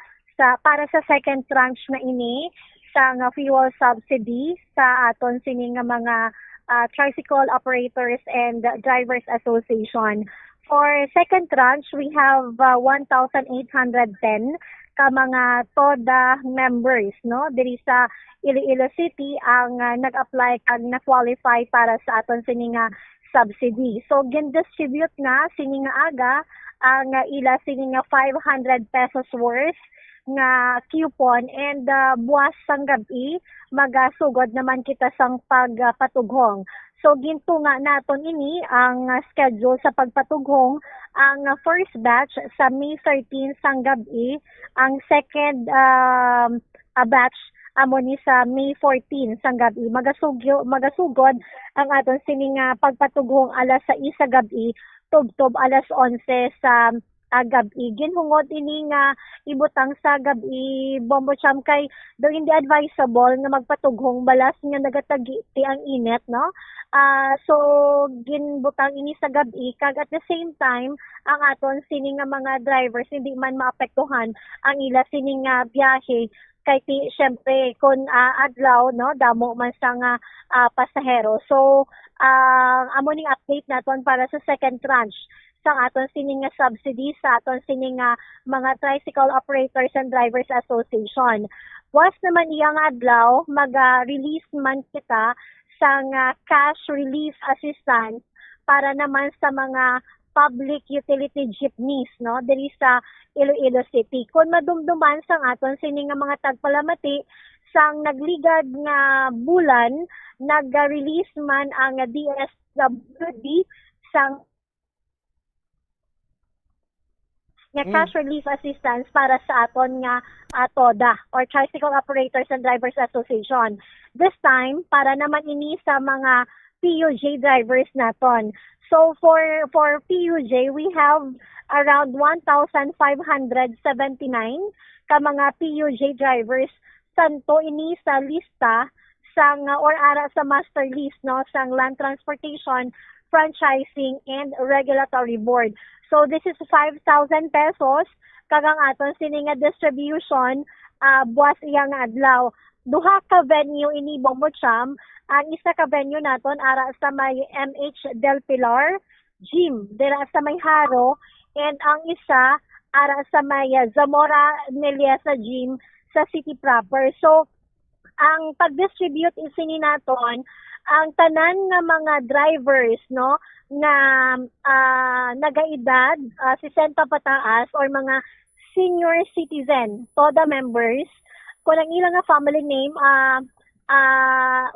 para sa second tranche na ini sang fuel subsidy sa aton sining mga tricycle operators and drivers association. For second tranche, we have 1,810 ka mga TODA members diri sa Iloilo City ang nag-apply kag na-qualify para sa aton sininga subsidy. So gin-distribute na sininga aga ang ila sininga 500 pesos worth nga coupon and buwas sang gabi magasugod naman kita sang pagpatughong. So gintunga naton ini ang schedule sa pagpatughong. Ang first batch sa May 13 sang gabi, ang second batch amo ni sa May 14 sang gabi. Magasugod ang aton sining pagpatughong alas 6 sa gabi, tubtob alas 11 sa gabi. Ginhungod ini nga ibutang sa gabi, Bombo Cham, kay do hindi advisable nga magpatughong balas nga nagatagi ti ang init, no? So ginbutang ini sa gabi kag at the same time ang aton sining nga mga drivers hindi man maapektuhan ang ila sining biyahe kay ti syempre kun adlaw damo man sa nga pasahero. So amo ning update naton para sa second tranche sa aton sining nga subsidy sa aton sining mga tricycle operators and drivers association. Was naman iyang adlaw mag-release man kita sang cash relief assistance para naman sa mga public utility jeepneys diri sa Iloilo City. Kung madumduman sang aton sining nga mga tagpalamati sang nagligad nga bulan nag-release man ang DSWD sang nga cash relief assistance para sa aton nga TODA or Tricycle Operators and Drivers Association. This time, para naman ini sa mga PUJ drivers naton. So for PUJ, we have around 1,579 ka mga PUJ drivers santo ini sa lista sang or ara sa master list no sang Land Transportation Franchising and Regulatory Board. So this is 5,000 pesos kagang aton sininga distribution buwas iyang adlaw. Duha ka venue ini Bombocham. Ang isa ka venue naton ara sa may MH Del Pilar Gym dira sa may Haro, and ang isa ara sa may Zamora Meliesa Gym sa city proper. So ang pag-distribute isini naton ang tanan nga mga drivers no na nagaedad 60 pataas or mga senior citizen, TODA members, kung ang ilang nga family name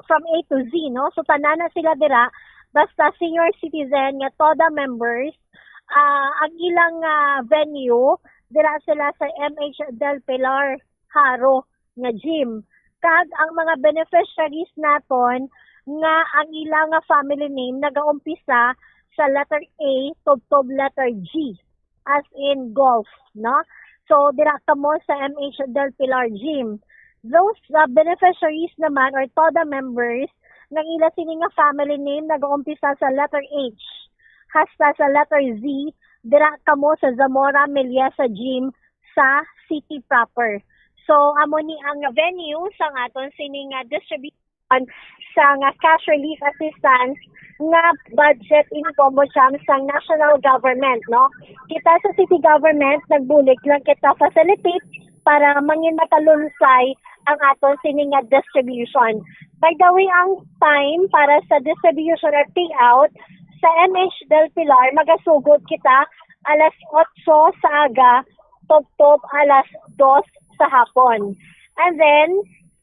from A to Z, no? So tanan na sila dira basta senior citizen nga TODA members, ang ilang venue dira sila sa MH Del Pilar Haro nga gym. Kag ang mga beneficiaries naton nga ang ilang family name nagaumpisa sa letter A tubtob letter G as in golf, no? So dira kamo sa MH Del Pilar Gym. Those beneficiaries naman or TODA members ng ila sini nga family name nag-uumpisa sa letter H hasta sa letter Z dira kamo sa Zamora Meliesa Gym sa city proper. So amo ni ang venue sa aton sini nga distribution sa nga cash relief assistance nga budget in Bombocham sa national government, no? Kita sa city government nagbulig lang kita facilitate para mangin makalunsay ang aton sini nga distribution. By the way, ang time para sa distribution or payout sa MH Del Pilar magasugod kita alas 8 sa aga, tubtob alas 2 sa hapon. And then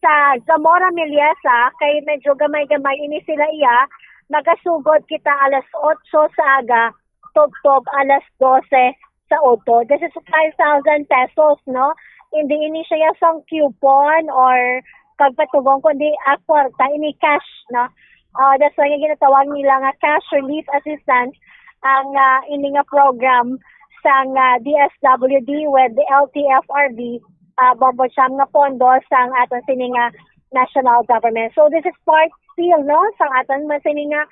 sa Zamora Meliesa kay medyo gamay-gamay ini sila iya, magasugod kita alas 8 sa aga, tubtob alas 12 sa auto. This is 5,000 pesos, no? Hindi ini siya sang coupon or pagpatubong kundi kwarta ini cash, no? That's why ginatawag nila nga cash relief assistance ang ini nga program sang DSWD with the LTFRB Bombocham nga pondo sang aton sini nga national government. So this is part still, no, sang aton sini nga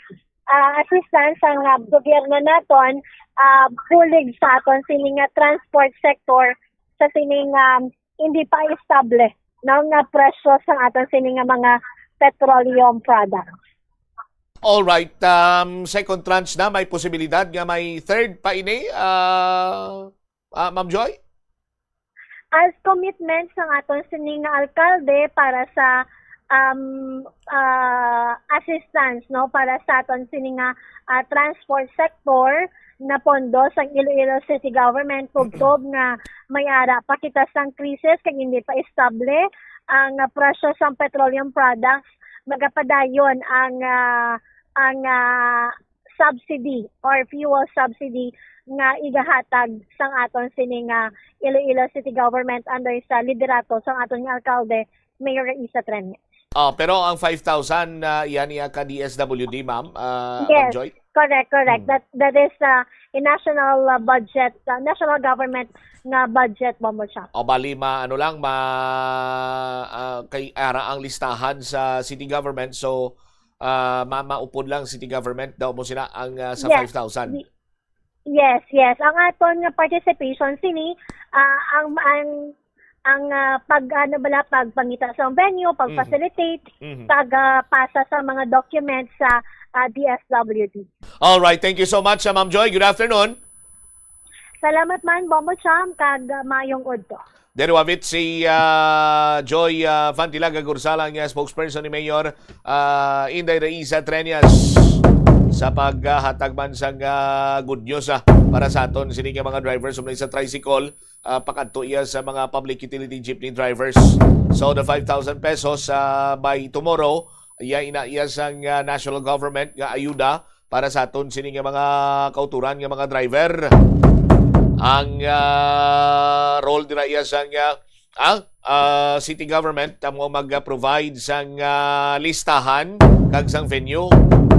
assistance sang gobyerno naton bulig sa aton sini nga transport sector sa sining hindi pa estable ng presyo sa aton sining mga petroleum products. All right, second tranche na may posibilidad nga may third pa ini, Ma'am Joy? As commitment sa aton sining alkalde para sa assistance, no, para sa aton sining transport sector na pondo sa Iloilo City Government tubtob nga may ara pa kita sang krisis kag hindi pa estable ang presyo sa petroleum products, magapadayon ang subsidy or fuel subsidy nga igahatag sang aton sining Iloilo City Government under sa liderato sang aton nga alkalde Mayor Isa Trenes. Pero ang 5,000 yan niya ka DSWD, ma'am, yes, Ma'am Joy? Correct. That is a national budget, national government na budget Bombocham. O bali kay ara ang listahan sa city government, so maupod lang city government daw mo sila ang sa 5,000. Yes. Ang aton nga participation sini ang pagpangita sa venue, pag-facilitate, pagpasa sa mga documents sa DSWD. All right, thank you so much, Ma'am Joy. Good afternoon. Salamat man, Bombocham, kag mayong udto. Derwavit si Joy Fantilaga Gursalang, spokesperson ni Mayor Inday Raiza Trenes sa paghatag man sang good news para sa aton sining mga drivers umlay sa tricycle, pakadto iya sa mga public utility jeepney drivers. So the 5,000 pesos by tomorrow iya sang national government nga ayuda para sa aton sining mga kauturan nga mga driver. Ang role dira iya sang city government mo mag-provide sang listahan kag sang venue.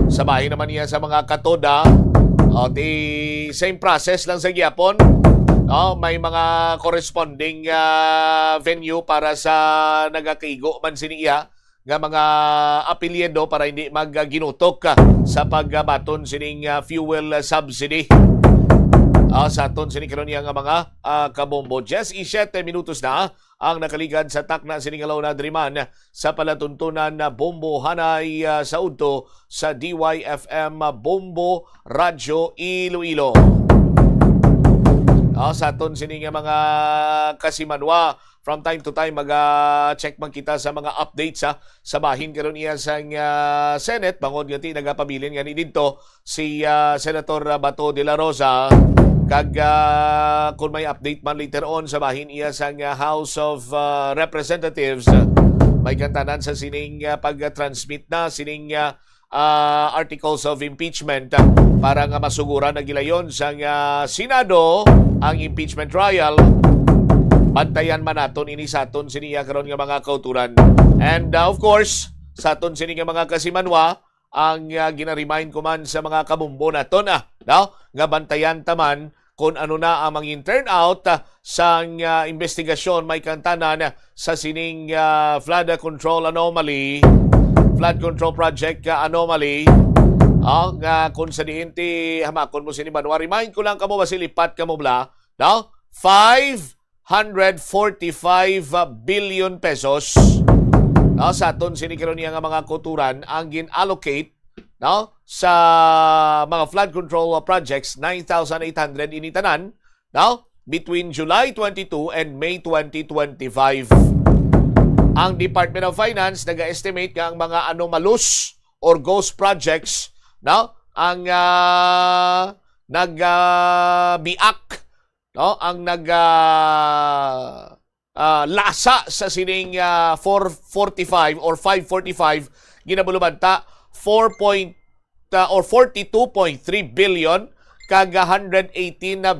Sabahin naman niya sa mga katoda. The same process lang sa gyapon. May mga corresponding venue para sa nagakigo man siniya nga mga apelyido para hindi magginutok sa pagbaton sining fuel subsidy. Sa aton sining karon niya nga mga kabombo. 10:07 minutos na ang nakaligad sa takna sining alaw na driman sa palatuntunan na Bombo Hanay sa udto sa DYFM Bombo Radyo Iloilo. Sa aton sining mga kasimanwa, from time to time mag-check man kita sa mga updates sa bahin karon iya sa Senate bangod nga ti nagapabilin nga ni didto si Senator Bato de la Rosa. Kag kung may update man later on sa bahin iya sa House of Representatives, may kantanan sa sining pag-transmit na sining articles of impeachment para nga masuguran na gilayon sa Senado ang impeachment trial. Bantayan man naton ini saton siniya karon nga mga kauturan. And of course, saton sini nga mga kasimanwa, ang gina-remind ko man sa mga kabumbo naton nga bantayan taman kung ano na ang mangin turnout sa investigasyon may kantanan sa sining flood control project anomaly. Nga kung sa diinti hamakon mo sinimanwa, remind ko lang kamo basilipat kamo bla, 545 billion pesos sa aton sinikaron niya nga mga kuturan ang gin-allocate sa mga flood control projects, 9,800 initanan between July 22 and May 2025. Ang Department of Finance nag-estimate nga ang mga anomalous or ghost projects ang nag-biak ang lasa sa sining 445 or 545 ginabulubanta 42.3 billion kag 118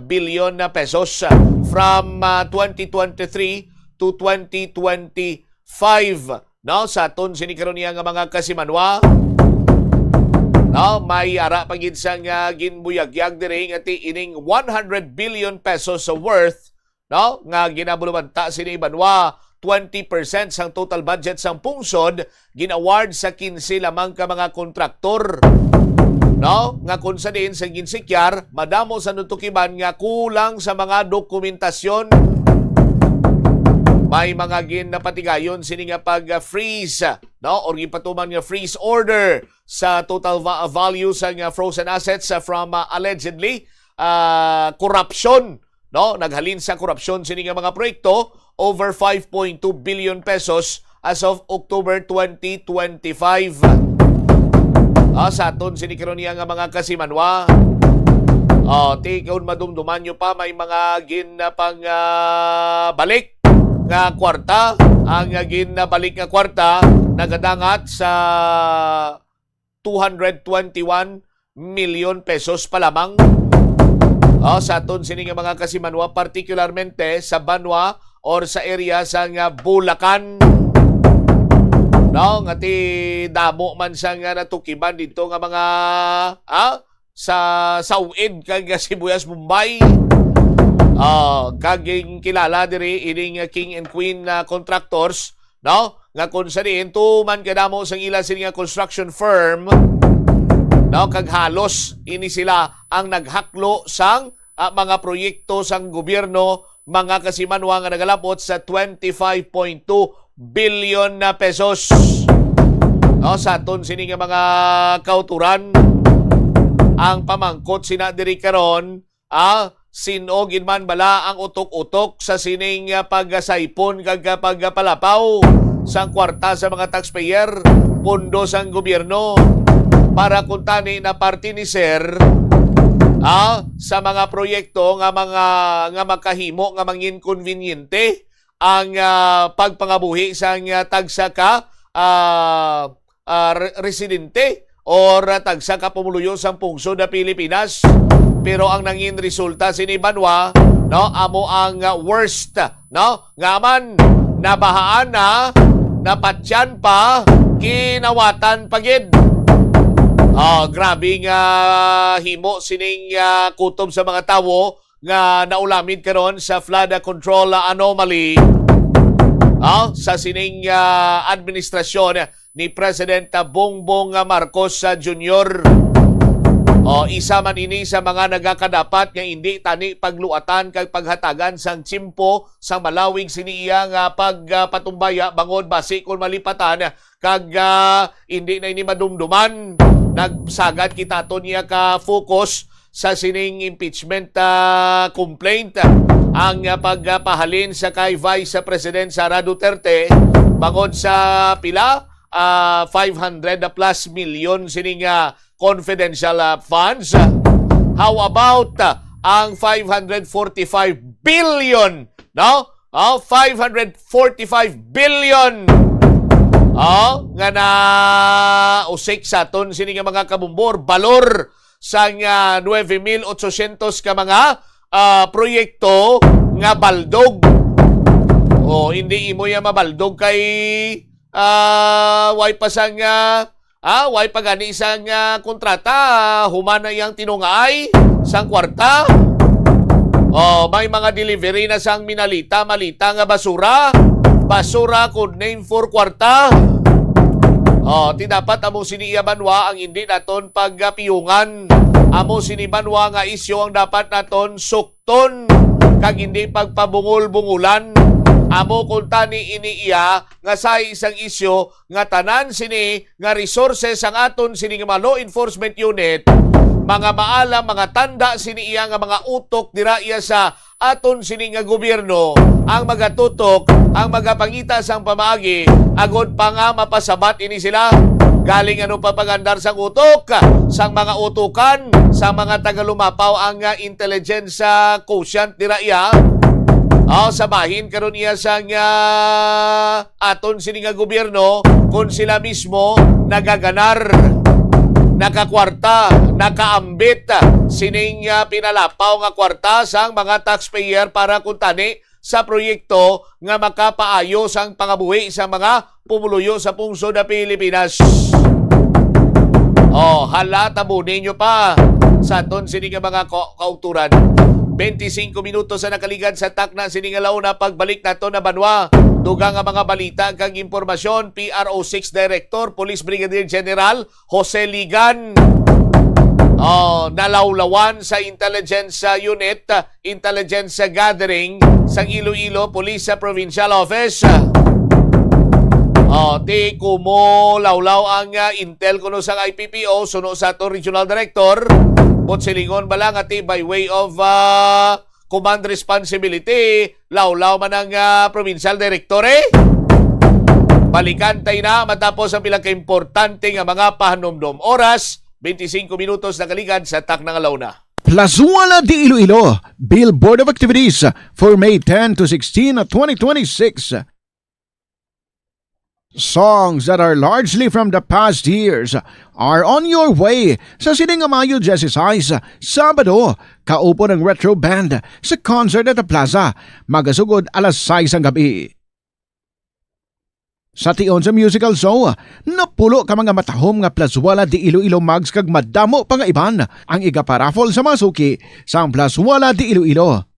billion na pesos from 2023 to 2025 sa aton sinikaron niya nga mga kasimanwa. May ara pagid sang ginbuyagyag diri nga ining 100 billion pesos worth nga ginabulubanta sini banwa 20% sang total budget sang pungsod gin-award sa 15 lamang ka mga kontraktor. Nga kung sa din sa ginsikyar madamo sa nutukiban nga kulang sa mga dokumentasyon. May mga ginapatigayon sini nga pag-freeze or gipatuman nga freeze order sa total value sa frozen assets from allegedly corruption. Naghalin sa korupsyon sini nga mga proyekto over 5.2 billion pesos as of October 2025. Sa aton sini karon niya nga mga kasimanwa. Kaun madumduman nyo pa may mga ginapang balik nga kwarta. Ang ginabalik nga kwarta nagadangat sa 221 million pesos pa lamang. Sa aton sini nga mga kasimanwa, particularmente sa Banwa or sa area sa Bulacan. Nga ti damo man sa nga natukiban dito nga mga sa Sauid kag Sibuyas, Mumbai. Kaging kilala diri ining king and queen contractors nga kung sa diin tuman kadamo sang ila sini nga construction firm kag halos ini sila ang naghaklo sang mga proyekto sang gobyerno mga kasimanwa nga nagalabot sa 25.2 billion na pesos. Sa aton sini nga mga kauturan ang pamangkot sina diri karon sino ginman bala ang utok-utok sa sining pagsaipon kag pagpalapaw sang kwarta sa mga taxpayer, pondo sang gobyerno para kuntani na parte ni sir sa mga proyekto nga makahimo nga mangin konbinyente ang pagpangabuhi sang tagsa ka residente or tagsa ka pumuluyo sang pungsod na Pilipinas. Pero ang nangin resulta sini Banwa amo ang worst nga man nabahaan na napatyan pa kinawatan pagid. Grabe nga himo sining kutob sa mga tawo nga naulamid karon sa flood control anomaly sa sining administrasyon ni President Bongbong Marcos Jr. Isa man ini sa mga nagakadapat nga hindi tani pagluatan kag paghatagan sang tsimpo sang malawig siniya nga pagpatumbaya bangod basi kung malipatan kag hindi na ini madumduman. Nagsagad kita to niya ka focus sa sining impeachment complaint ang pagpahalin sa kay Vice President Sara Duterte bangod sa pila 500 plus million sining confidential funds. How about ang 545 billion, no? 545 billion nga na usik sa ton sini nga mga kabumbor balor sang 9,800 ka mga proyekto nga baldog. Hindi imo ya mabaldog kay way pa sang way pa gani isang kontrata humana yang tinungay sang kwarta. May mga delivery na sang malita nga basura could name for kwarta. Ti dapat amo sini Banwa ang hindi naton pagpiyungan. Amo sini Banwa nga isyo ang dapat naton sukton kag hindi pagpabungol-bungulan. Amo kung tani iniiya nga sa isang isyo nga tanan sini nga resources ang aton sini nga law enforcement unit, mga maalam, mga tanda sini iya nga mga utok dira iya sa aton sini nga gobyerno ang magatutok, ang magapangita sang pamaagi agod pa nga mapasabat ini sila. Galing ano papagandar sang utok, sang mga utukan, sang mga tagalumapaw ang intelligence quotient dira iya. Sabahin karon iya sang aton sini nga gobyerno kung sila mismo nagaganar, nakakwarta, nakaambit sining pinalapaw nga kwarta sang mga taxpayer para kuntani sa proyekto nga makapaayos ang pangabuhi sa mga pumuluyo sa pungsod na Pilipinas. Hala, tabunin nyo pa sa aton sini nga mga kauturan. 25 minutos sa nakaligad sa takna sini nga launa pagbalik nato na Banwa. Dugang nga mga balita kang impormasyon, PRO6 Director, Police Brigadier General Jose Ligan. Nalawlawan sa intelligence unit, intelligence gathering sa Iloilo Police Provincial Office. Ti kumo lawlaw ang intel kuno sa IPPO suno sa ato Regional Director. Silingon ba lang ati by way of command responsibility, lawlaw man ang provincial director Balikan tayo na matapos ang pilang kaimportante nga mga pahanomdom. Oras, 25 minutos na kaligad sa takna nga launa. Plazuela de Iloilo, Billboard of Activities for May 10 to 16, 2026. Songs that are largely from the past years are on your way sa sining Mayo 16, Sabado, kaupo ng Retro Band sa concert at the Plaza, magasugod alas 6 ang gabi. Sa tion sa musical show, napulo ka mga matahom nga Plazuela de Iloilo mags kag madamo pa nga iban ang igaparafol sa masuki sa Plazuela de Iloilo.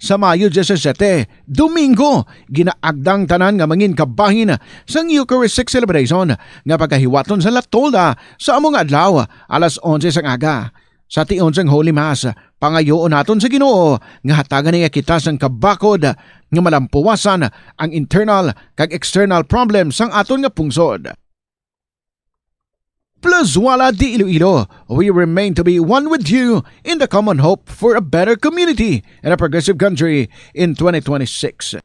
Sa Mayo 17, Domingo, ginaagdang tanan nga mangin kabahin sang Eucharistic celebration nga pagkahiwaton sa Latola sa among adlaw alas 11 sang aga. Sa tion sang Holy Mass, pangayoon naton sa Ginoo nga hatagan niya kita sang kabakod nga malampuwasan ang internal kag external problems sang aton nga pungsod. Plazuela de Iloilo, we remain to be one with you in the common hope for a better community and a progressive country in 2026.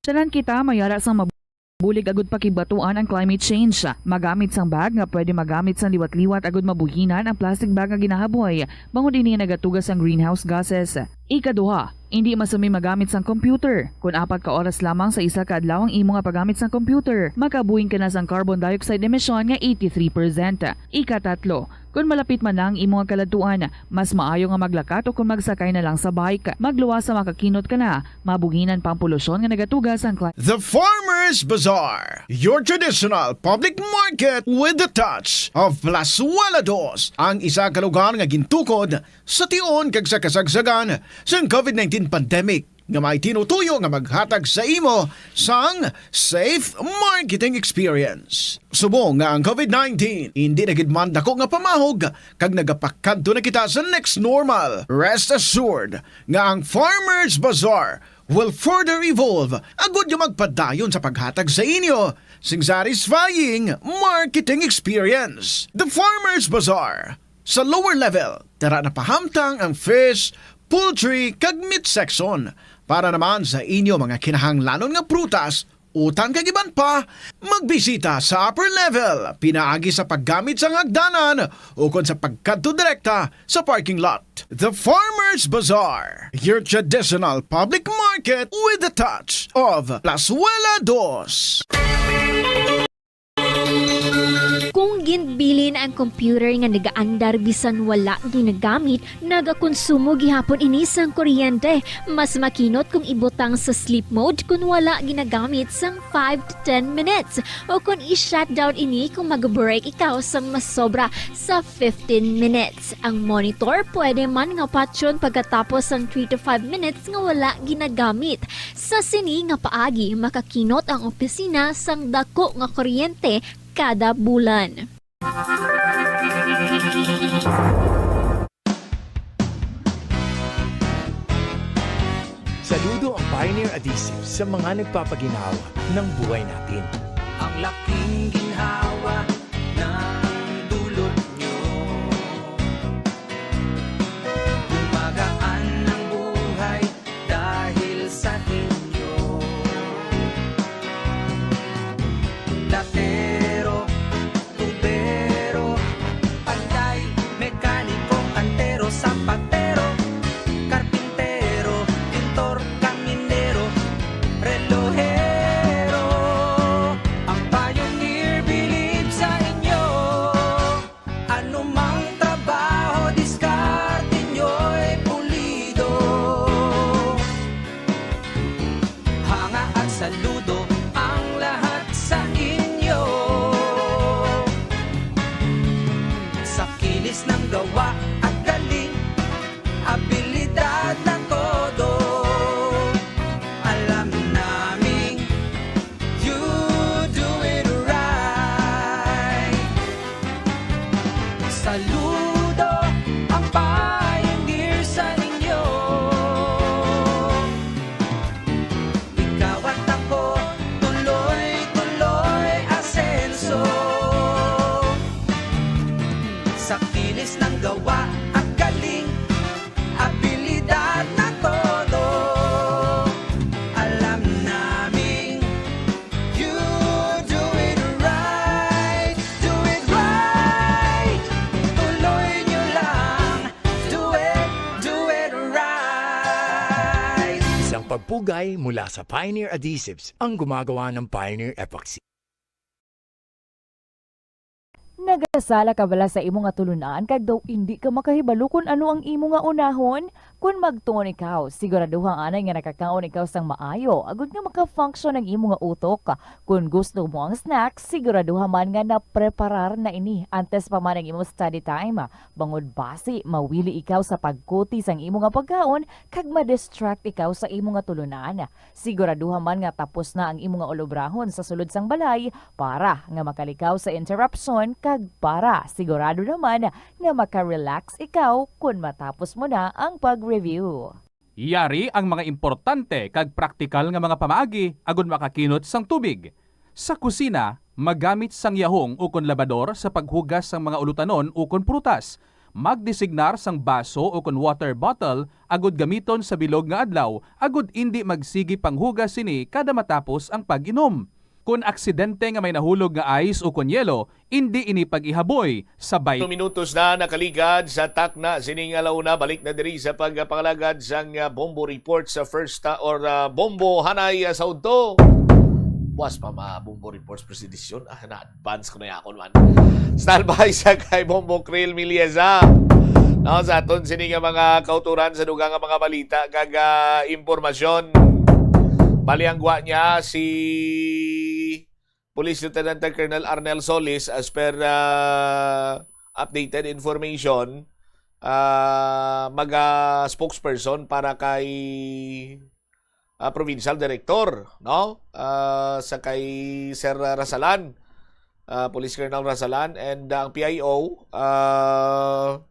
Salan kita mayara sang mabulig agud pakibatuan ang climate change. Magamit sang bag nga pwede magamit sang liwat-liwat agud mabuhinan ang plastic bag nga ginahaboy. Bangod ini nagatugas ang greenhouse gases. Ikaduha, hindi masumi magamit sang computer. Kung 4 ka oras lamang sa isa ka adlaw ang imo nga paggamit sang computer, makabuhing ka na sang carbon dioxide emission nga 83%. Ikatatlo, kung malapit man lang imo nga kaladtuan, mas maayo nga maglakat o kung magsakay na lang sa bike. Magluwas sa makakinot ka na, mabuginan pang polusyon nga nagatuga sang The Farmers Bazaar, your traditional public market with the touch of Plazuela Dos, ang isa ka lugar nga gintukod sa tion kag sa kasagsagan sa COVID-19 pandemic nga may tinutuyo nga maghatag sa imo sang safe marketing experience. Subong nga ang COVID-19 hindi na gid man dako nga pamahog kag nagapakadto na kita sa next normal. Rest assured nga ang Farmers Bazaar will further evolve agud nga magpadayon sa paghatag sa inyo sing satisfying marketing experience. The Farmers Bazaar sa lower level, tara na pahamtang ang fish, poultry kag meat section. Para naman sa inyo mga kinahanglanon nga prutas, utang kag iban pa, magbisita sa upper level, pinaagi sa paggamit sa hagdanan o kon sa pagkadto direkta sa parking lot. The Farmers Bazaar, your traditional public market with the touch of Plazuela Dos. Kung ginbilin ang computer nga nagaandar bisan wala ginagamit, nagakonsumo gihapon ini sang kuryente. Mas makinot kung ibutang sa sleep mode kung wala ginagamit sang 5 to 10 minutes. O kung i-shutdown ini kung mag-break ikaw sang mas sobra sa 15 minutes. Ang monitor pwede man nga patyon pagkatapos sang 3 to 5 minutes nga wala ginagamit. Sa sini nga paagi, makakinot ang opisina sang dako nga kuryente kada bulan. Saludo ang Pioneer Adhesive sa mga nagpapaginawa ng buhay natin. Ang laking ginhawa ng dulot nyo. Gumagaan ng buhay dahil sa inyo. Latero, tubero, panday, mekaniko, kantero, sapatero, karpintero, pintor, kaminero, relohero. Ang Pioneer bilib sa inyo. Anumang trabaho, diskarte nyo'y pulido. Hanga at saludo ang lahat sa inyo. Sa kinis ng gawa at galing, abilidad na todo. Alam naming you do it right. Saludo ang Pioneer sa inyo. Ikaw at ako, tuloy-tuloy asenso. Sa kinis ng gawa at galing, abilidad na todo. Alam naming you do it right. Do it right. Tuloy nyo lang. Do it right. Isang pagpugay mula sa Pioneer Adhesives ang gumagawa ng Pioneer Epoxy. Nagasala ka bala sa imo nga tulunan kag daw hindi ka makahibalo kung ano ang imo nga unahon? Kung magtuon ikaw, siguraduhang anay nga nakakaon ikaw sang maayo, agud nga maka-function ang imo nga utok. Kung gusto mo ang snacks, siguraduhan man nga na-preparar na ini antes pa man ang imo study time. Bangod basi, mawili ikaw sa pagkuti sang imo nga pagkaon kag ma-distract ikaw sa imo nga tulunan. Siguraduhan man nga tapos na ang imo nga olobrahon sa sulod sang balay para nga makalikaw sa interruption kag para sigurado naman nga maka-relax ikaw kung matapos mo na ang pag-review. Yari ang mga importante kag praktikal nga mga pamaagi agon makakinot sang tubig. Sa kusina, magamit sang yahong o kon labador sa paghugas sang mga ulutanon o kon prutas. Magdesignar sang baso o kon water bottle agod gamiton sa bilog nga adlaw agod indi magsigi panghugas sini kada matapos ang pag-inom. Kung aksidente nga may nahulog nga ice o kunyelo, hindi ini pag-ihaboy sabay. 2 minutos na nakaligad sa takna sining alauna. Balik na diri sa pagpangalagad sang Bombo Report sa first Bombo Hanay sa Udto. Buwas pa Bombo Reports presidisyon. Na-advance ko na yakon man. Standby sa kay Bombo Krill Milieza. No, sa aton sining mga kauturan sa dugang mga balita kag impormasyon. Baliangwa niya si Police Lieutenant Colonel Arnel Solis as per updated information spokesperson para kay Provincial Director, no? Sa kay Sir Rasalan, Police Colonel Rasalan, and ang PIO,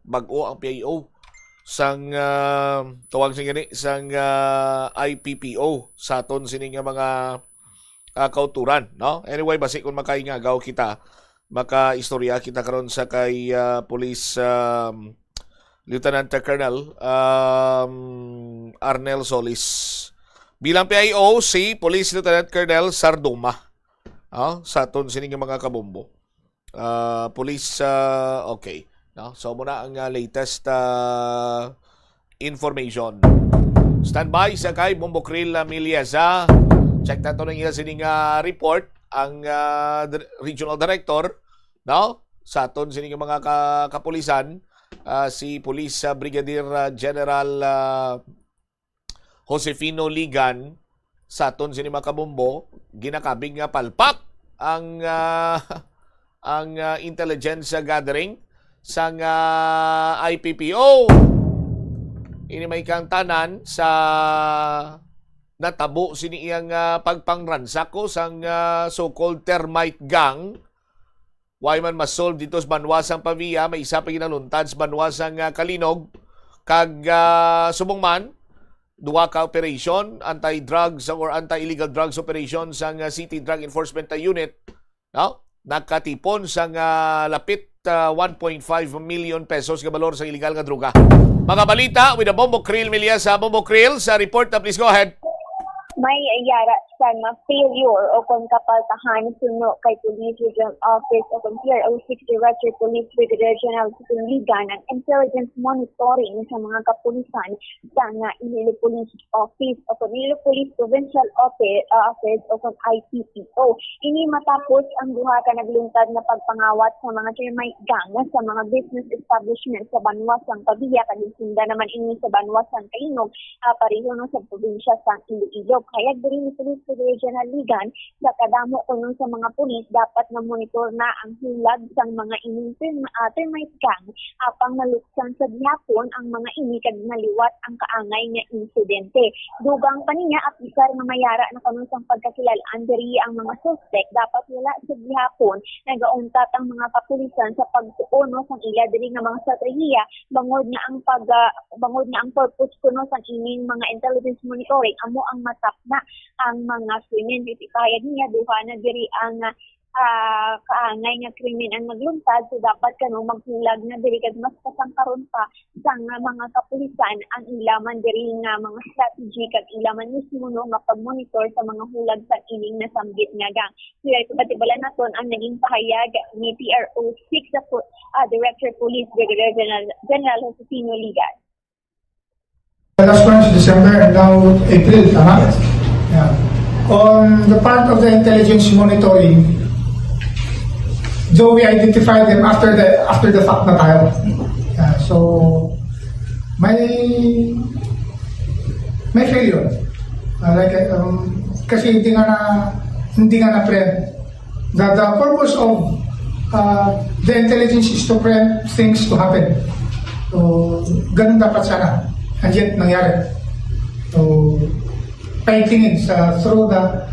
bag-o ang PIO sang tawag sa gani sang IPPO sa aton sining mga kauturan, no? Anyway, basi kung makaingagaw kita, makaistorya kita karon sa kay Police Lieutenant Colonel Arnel Solis. Bilang PIO si Police Lieutenant Colonel Sarduma, sa aton sining mga kabombo. Police okay. No? So muna ang latest information. Standby sa kay Bombo Krill Milieza. Check nato ng iya sining report ang Regional Director, no? Sa aton sining mga kapulisan, si Police Brigadier General Josefino Ligan sa aton sining mga kabombo, ginakabing palpak ang intelligence gathering sang IPPO. Ini may kang tanan sa natabo sini iyang pagpangransak ko sang so-called termite gang. Why man masolve dito sa Banwasang Pavia, may isa pa ginaluntad sa Banwasang Kalinog, kag subong man duwa ka operation, anti-drugs or anti-illegal drugs operation sang City Drug Enforcement Unit, no? Nakatipon sang lapit 1.5 million pesos nga balor sa illegal nga droga. Mga balita with the Bombo Krill Milieza. Bombo Krill sa report na, please go ahead. May yara sa failure o kung kapaltahan suno kay Police Regional Office o kung PRO6 Director Police Brigadier General Ligan ang intelligence monitoring sa mga kapulisan sa Iloilo Police Office o kung Iloilo Police Provincial Office o kung IPPO. Ini matapos ang duha ka nagluntad na pagpangawat sa mga termite gang sa mga business establishment sa Banwasang Pavia, kagisinda naman ini sa Banwasang Kalinog, pareho no sa probinsya sa Iloilo. Kaya diri ni Police Regional Ligan sa kadamo kuno sa mga pulis dapat na monitor na ang hulag sang mga ining termite gang apang naluksan sa gihapon ang mga ini kag naliwat ang kaangay nga insidente. Dugang pa niya apisar nga mayara na kuno sang pagkakilalaan diri ang mga suspect dapat wala sa gihapon nagauntat ang mga kapulisan sa pagtuon no sang ila diri nga mga strategiya bangod nga ang purpose kuno sang ining mga intelligence monitoring amo ang matap na ang mga krimen. Kaya niya duha na diri ang kaangay nga krimen ang nagluntad, so dapat kano maghulag na diri kag mas kasangkaron pa sa mga kapulisan ang ilaman diri nga mga strategy kag ilaman mismo no nga pag-monitor sa mga hulag sa ining nasamgit nga gang. Kaya ipatibalan naton ang naging pahayag ni PRO6 Director Police Brigadier General Josefino Ligan. Last month, December, and now April, tama? Yeah. On the part of the intelligence monitoring, though we identified them after the fact na tayo. So, may failure. Kasi hindi nga na-prevent. The purpose of the intelligence is to prevent things to happen. So, ganun dapat sana. And yet, nangyari. So, paintingin through the,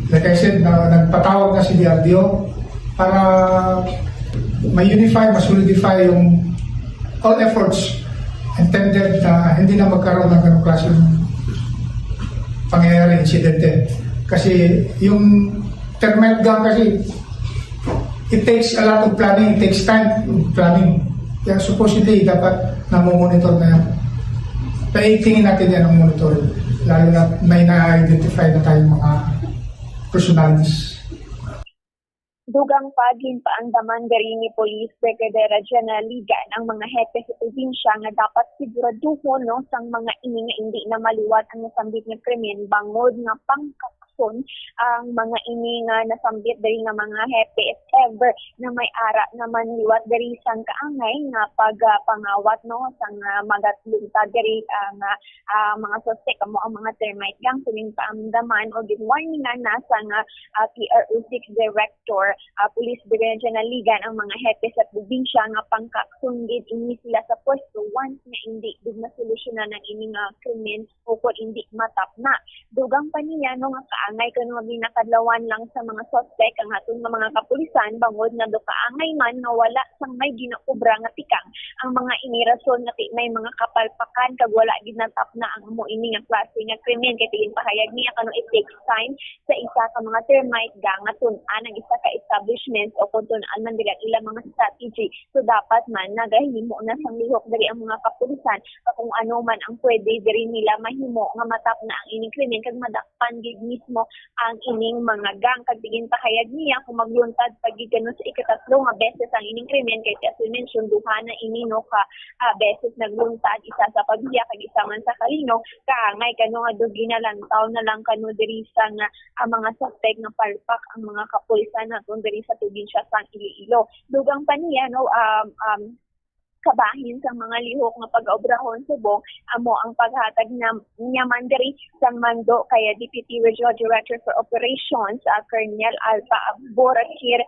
like I said, nagpatawag na si DRDO para ma-unify, ma-solidify yung all efforts intended na hindi na magkaroon ng ganong klaseng pangyayari, insidente. Kasi yung termite gang kasi, it takes a lot of planning, it takes time planning. Kaya supposedly, dapat namomonitor na yan. Paigtingin natin yan ang monitoring. Lalo na may na-identify na tayong mga personalities. Dugang pagin paandaman diri ni Police Brigadier General Ligan ang mga hepe sa probinsya nga dapat siguraduhon no sang mga ini nga hindi na maliwat ang nasambit nga krimen bangod nga pangkakson ang mga ini nga nasambit diri nga mga hepe if ever na may ara na manliwat diri sang kaangay nga pagpangawat no sang magatluntad diri ang mga suspect amo ang mga termite gang suling paamdaman o ginwarningan na sang PRO 6 Director Police Brigadier General Ligan ang mga hepe sa probinsya nga pangkaksundid ini sila sa pwesto once na hindi na solusyonan ng ini nga krimen o kung hindi matap na. Dugang pa niya no nga kaangay kano nga binakadlawan lang sa mga suspect ang atong mga kapulisan bangod nga do kaangay man nga wala sang may ginakubra nga tikang ang mga ini rason nga may mga kapalpakan kag wala gid natap na ang mo ini nga klase nga krimen kay tingin pahayag niya kano it takes time sa isa ka mga termite gang nga tun-an ang isa ka establishments o kung tun-an man dila ilang mga strategy. So dapat man nagahimo na sang lihok diri ang mga kapulisan kung ano man ang pwede diri nila mahimo nga matap na ang ining krimen kag madakpan gid mismo ang ining mga gang kag tingin pahayag niya kung magluntad pag gigano sa ikatatlo nga beses ang ining krimen kay as we mentioned duha na ini no ka beses nagluntad isa sa pagbiya kag isa man sa kalino kaangay kano nga do ginalantaw na lang kano diri sa nga mga suspect nga palpak ang mga kapulisan na diri sa probinsya sang Iloilo. Dugang pa niya no kabahin sa mga lihok nga pag-obrahon subong amo ang paghatag na nyaman diri sang mando kaya Deputy Regional Director for Operations Colonel Alpha Borakir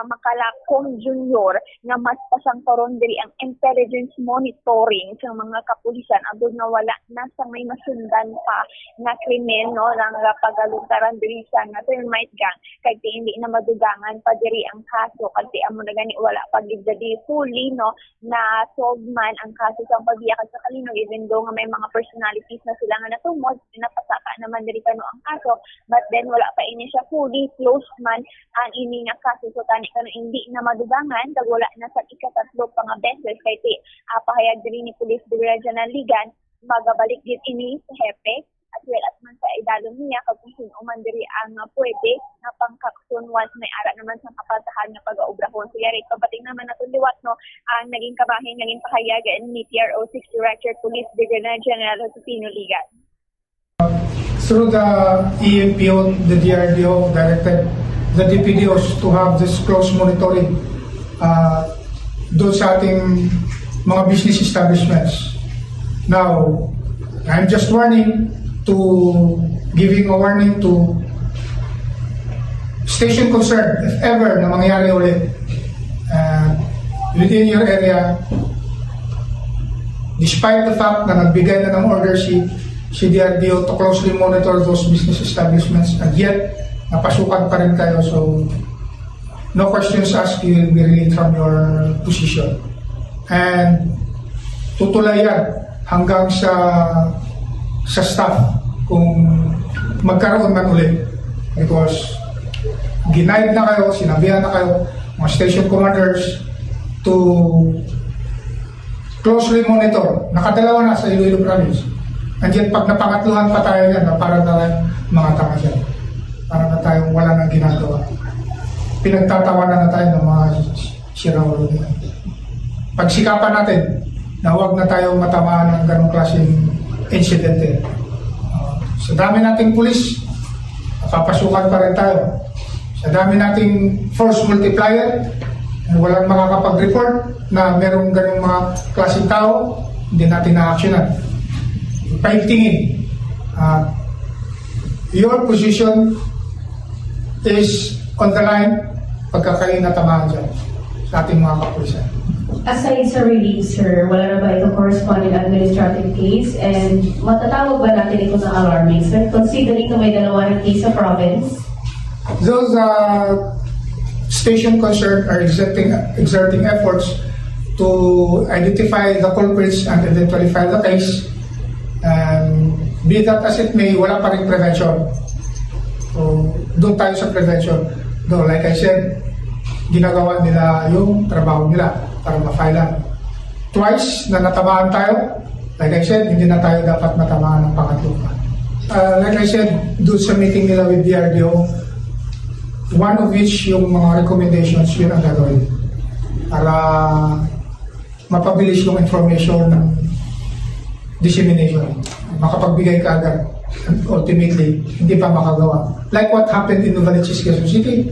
Makalakong Jr. nga mas pasangkaron diri ang intelligence monitoring sa mga kapulisan abot nga wala na sa may masundan pa nga krimen no lang pagalutaran diri sa nga termite gang kay hindi na madugangan pa diri ang kaso kasi amo na gani wala pa gid diri fully no na solve man ang kaso sa pagbiya sa kalino even though nga may mga personalities na sila nga natumod napasaka naman diri kano ang kaso but then wala pa ini siya fully closed man ang ini nga kaso so tani kano hindi na madugangan kag wala na sa ikatatlo pa nga beses kay pahayag diri ni Police Brigadier General Ligan magabalik gid ini sa hepe as well as man sa idalom niya kag kung sino man diri ang pwede nga pangkakson once may ara naman sa kapatahan nga pag-aubrahon. So yari kabating naman naton liwat no ang naging kabahin naging pahayagan ni PRO 6 Director Police Brigadier General Josefino Ligan. Through the EMPO, the DRDO directed the DPDOs to have this close monitoring doon sa ating mga business establishments. Now, I'm just giving a warning to station concerned if ever na mangyari ulit within your area, despite the fact na nagbigay na ng order si DRDO to closely monitor those business establishments and yet napasukan pa rin kayo, so no questions asked, you will be relieved from your position and tutulayan hanggang sa staff kung magkaroon man ulit because ginaid na kayo, sinabihan na kayo mga station commanders to closely monitor. Nakadalawa na sa Iloilo Province and yet pag napangatluhan pa tayo yan na para na mga tanga siya, para na tayong wala nang ginagawa, pinagtatawanan na tayo ng mga siraulo nila. Pagsikapan natin na huwag na tayong matamaan ng ganong klaseng insidente. Sa dami nating pulis, papasukan pa rin tayo. Sa dami nating force multiplier, walang makakapag-report na merong ganong mga klaseng tao, hindi natin na-actionan. Paigtingin. Your position is on the line pagka kayo natamaan dyan sa ating mga kapulisan. Aside sa release, sir, wala na ba ito corresponding administrative case and matatawag ba natin ito na alarming, sir? Considering na may dalawa ng case sa province? Those station concerned are exerting efforts to identify the culprits and eventually file the case. Be that as it may, wala pa rin prevention. So, doon tayo sa prevention. Though, like I said, ginagawa nila yung trabaho nila para ma-filean. Twice na natamaan tayo, like I said, hindi na tayo dapat matamaan ng pangatlo. Like I said, doon sa meeting nila with DRDO, One of which yung mga recommendations, yun ang gagawin para mapabilis yung information dissemination. Makapagbigay ka agad. Ultimately, hindi pa makagawa. Like what happened in Novaliches, Quezon City,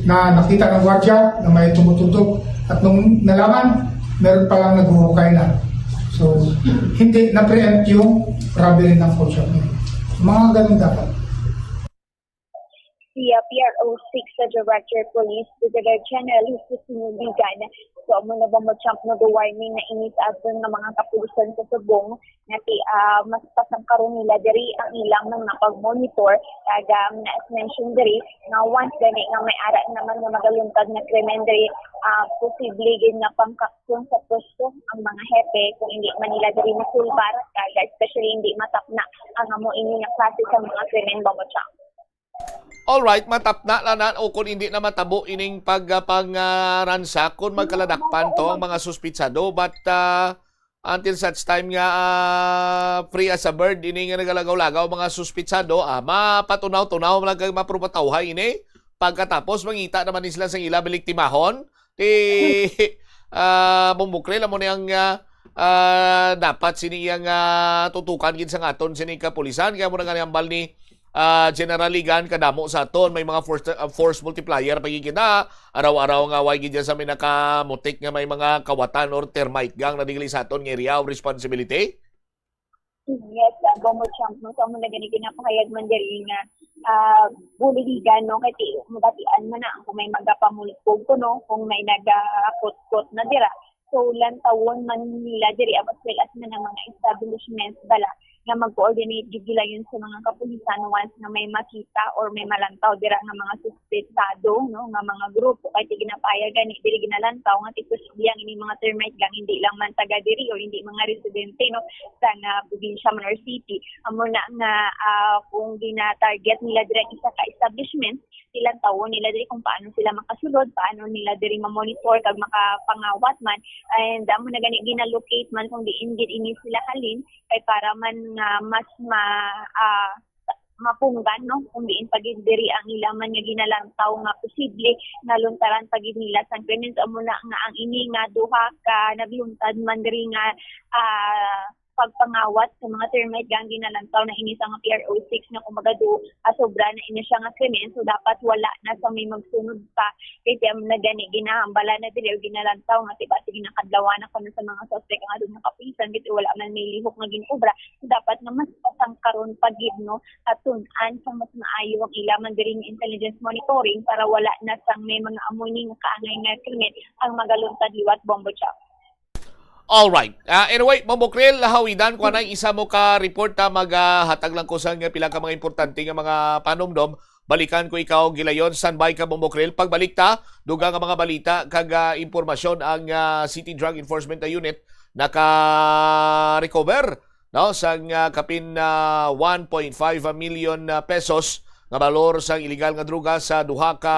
na nakita ng gwardiya na may tumututok at nung nalaman, meron palang naghuhukay na. So, hindi na-preempt yung robbery ng food shop. Mga ganun dapat. Si PRO6 sa Director Police, Brigadier General Jesus Nubigan. So, mo na ba mo champ no the warning na inis aton ng mga kapulisan sa Subong na mas pasangkaron nila diri ang ilang mga pag-monitor kaga na as mentioned diri nga once gani nga may ara naman nga magaluntad na krimen diri posible gid na pangkakson sa pwesto ang mga hepe kung hindi man nila diri masulbar kaga especially hindi matapna ang amo ini nga klase sa mga krimen ba mo champ. Alright, matapna na o kung hindi na matabo ining pagpanransak kung magkaladakpan to ang mga suspitsado but until such time nga free as a bird ini nga nagalagaw-lagaw mga suspitsado mapatunaw-tunaw lang maprumatawhay ini pagkatapos mangita naman ni sila sa ila biliktimahon bumukre mo niyang dapat siniyang tutukan gid sa ngaton sini kapulisan kaya mo na ganihambal ni General Ligan kadamo sa aton may mga force multiplier pagigina araw-araw nga way gid sa may nakamutik nga may mga kawatan or termite gang na digli sa aton nga area of responsibility. Yes, gomo champ no sa mo na gani kinapahayag man diri nga buligan no kay mabatian man na kung may magapamulkog ko no kung may nagakot-kot na dira. So lantawon man nila diri as well as man ang mga establishments bala nga mag-coordinate gila yun sa mga kapulisan once na may makita or may malantaw dira nga mga suspetsado no nga mga grupo kay ginapayag gani diri ginalantaw nga tipos biyang ini mga termite gang hindi lang man taga diri or hindi mga residente no sa probinsya man or city amo na nga kung gina-target nila dira isa ka establishment ilang taon nila diri kung paano sila makasulod paano nila diri ma-monitor kag makapangawat man and amo na gani gina-locate man kung diin gid ini sila halin kay para man mas mapunggan no kung diin pagid diri ang ilaman nga ginalantaw nga posible naluntaran pagid nila sa krimen amo na nga ang ini nga duha ka nagluntad man diri nga pagpangawat sa mga termite gang ginalantaw na ini sa nga PRO6 na kumbaga sobra na ini siya nga krimen so dapat wala na sa may magsunod pa kay tiyam na gani ginahambala na dili o ginalantaw nga tiba sige nakadlawan na kuno sa mga suspect nga adun nakapisan bit wala man may lihok nga ginobra so dapat na mas pasangkaron pagid no atun-an sa mas maayo ang ilaman diri nga intelligence monitoring para wala na sang may mga amoy nga kaangay nga krimen ang magaluntad liwat bombo chop. Alright. Anyway, Mamokrel, hawidan ko na isa mo ka report maghatag lang ko sa pila ka mga importante nga mga panumdom. Balikan ko ikaw gilayon standby ka Mamokrel. Pagbalik ta, duga nga mga balita kag impormasyon ang City Drug Enforcement Unit naka-recover no sang kapin 1.5 million pesos nga balor sang illegal nga droga sa duha ka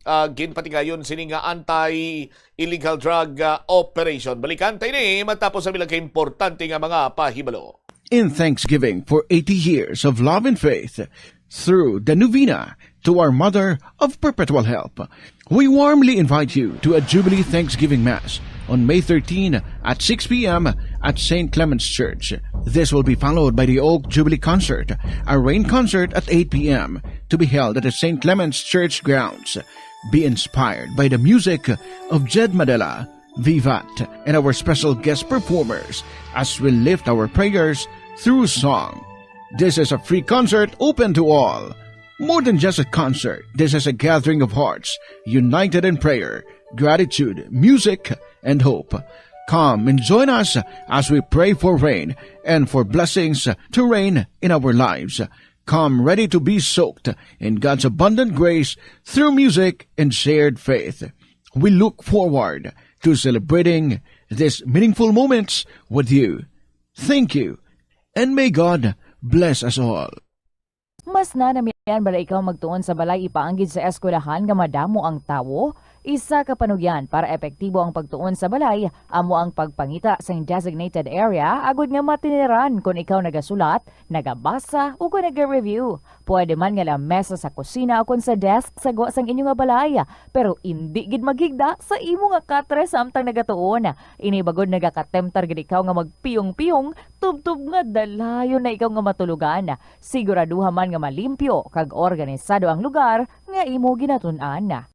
ginpatigayon sini nga anti-illegal drug operation. Balikan tayo ni matapos sa bilang ka-importante nga mga pahibalo. In thanksgiving for 80 years of love and faith through the Novena to our Mother of Perpetual Help, we warmly invite you to a Jubilee Thanksgiving Mass on May 13 at 6 p.m. at St. Clement's Church. This will be followed by the Oak Jubilee Concert, a rain concert at 8 p.m. to be held at the St. Clement's Church grounds. Be inspired by the music of Jed Madela, Vivat, and our special guest performers as we lift our prayers through song. This is a free concert open to all. More than just a concert, this is a gathering of hearts, united in prayer, gratitude, music, and hope. Come and join us as we pray for rain and for blessings to reign in our lives. Come ready to be soaked in God's abundant grace through music and shared faith. We look forward to celebrating these meaningful moments with you. Thank you, and may God bless us all. Mas nanamian bala ikaw magtuon sa balay ipaanggid sa eskwelahan nga madamo ang tawo? Isa ka panugyan para epektibo ang pagtuon sa balay, amo ang pagpangita sa designated area agud nga matiniran kung ikaw nagasulat, nagabasa o kung nag-review. Pwede man nga lamesa sa kusina o kung sa desk sa guwa sang inyo nga balay, pero hindi gid maghigda sa imo nga katre samtang nagatuon. Ini bagod nagakatemptar gid ikaw nga magpiyong-piyong, tubtub nga dalayon na ikaw nga matulugan. Siguraduha man nga malimpyo kag organisado ang lugar nga imo ginatun-an.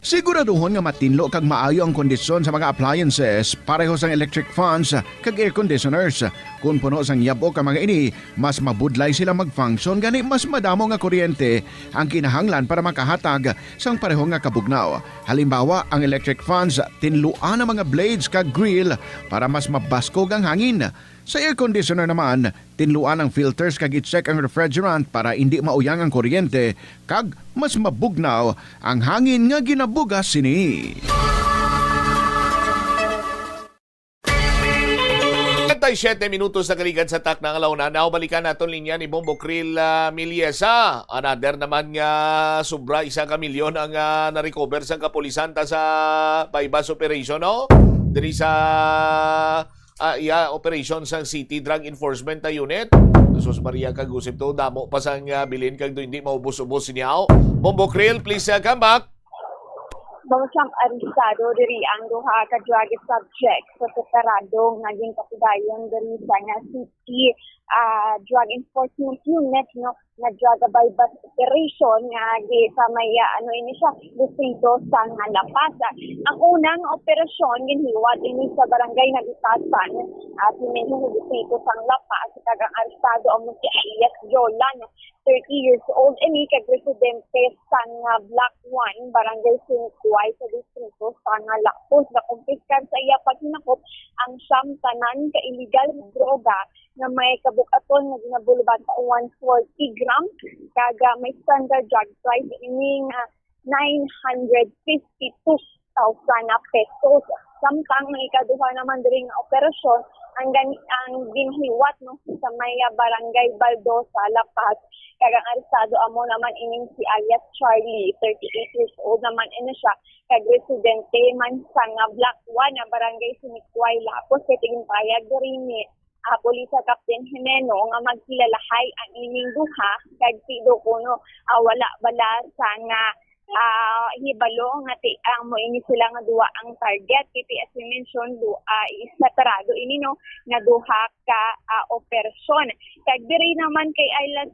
Siguraduhon nga matinlo kag maayo ang kondisyon sa mga appliances, pareho sang electric fans kag air conditioners. Kung puno sang yabok ang mga ini, mas mabudlay sila mag-function gani mas madamo nga kuryente ang kinahanglan para makahatag sang pareho nga kabugnaw. Halimbawa, ang electric fans tinluan ang mga blades kag grill para mas mabaskog ang hangin. Sa air conditioner naman, tinluan ang filters kag i-check ang refrigerant para hindi mauyang ang kuryente kag mas mabugnaw ang hangin nga ginabugas sini. 37 minutos na kaligan sa tak ng alauna. Naubalikan natin linya ni Bombo Krill Miliesa. Another naman nga sobra 1 milyon ang na-recover sa kapulisan ta sa bypass operation, no? Diri sa operation sa City Drug Enforcement Unit. Sus Maria kag usip to damo pa sang bilin kag do hindi maubos-ubos sinyaw. Bombo Krill, please come back. Bawasang arestado diri ang duha ka drug subject sa separado naging kapidayon diri sa nga City Drug Enforcement Unit no na drug bypass operation nga di sa may ini siya distrito sa Lapas. Ang unang operasyon ginhiwat ini sa barangay Nagitasan at minsan sa distrito sa Lapas kag ang arestado ang si Elias Jolan 30 years old ini kag residente sa Block 1 barangay Sinquay sa distrito sa Lapos na kumpiskan sa iya paghinakop ang siyam tanan ka illegal na droga na may kabukaton na ginabuluban sa 140 grams kaga may standard drug price ining 952,000 pesos. Samtang may ikaduha naman diri nga operasyon ang ginhiwat no sa may barangay Baldosa, Lapas. Kagang arestado amo naman ining si alias Charlie, 38 years old naman ini siya. Kag residente man sa Block 1 na barangay Sinikway, Lapos. Kaya tingin payag diri ni Polisa Captain Jimeno nga magkilalahay ang ining duha kag sido kuno wala bala sa nga hibalo nga ang mo ini sila nga duha ang target kiti as we mentioned separado ini no nga duha ka operasyon kag diri naman kay Ayla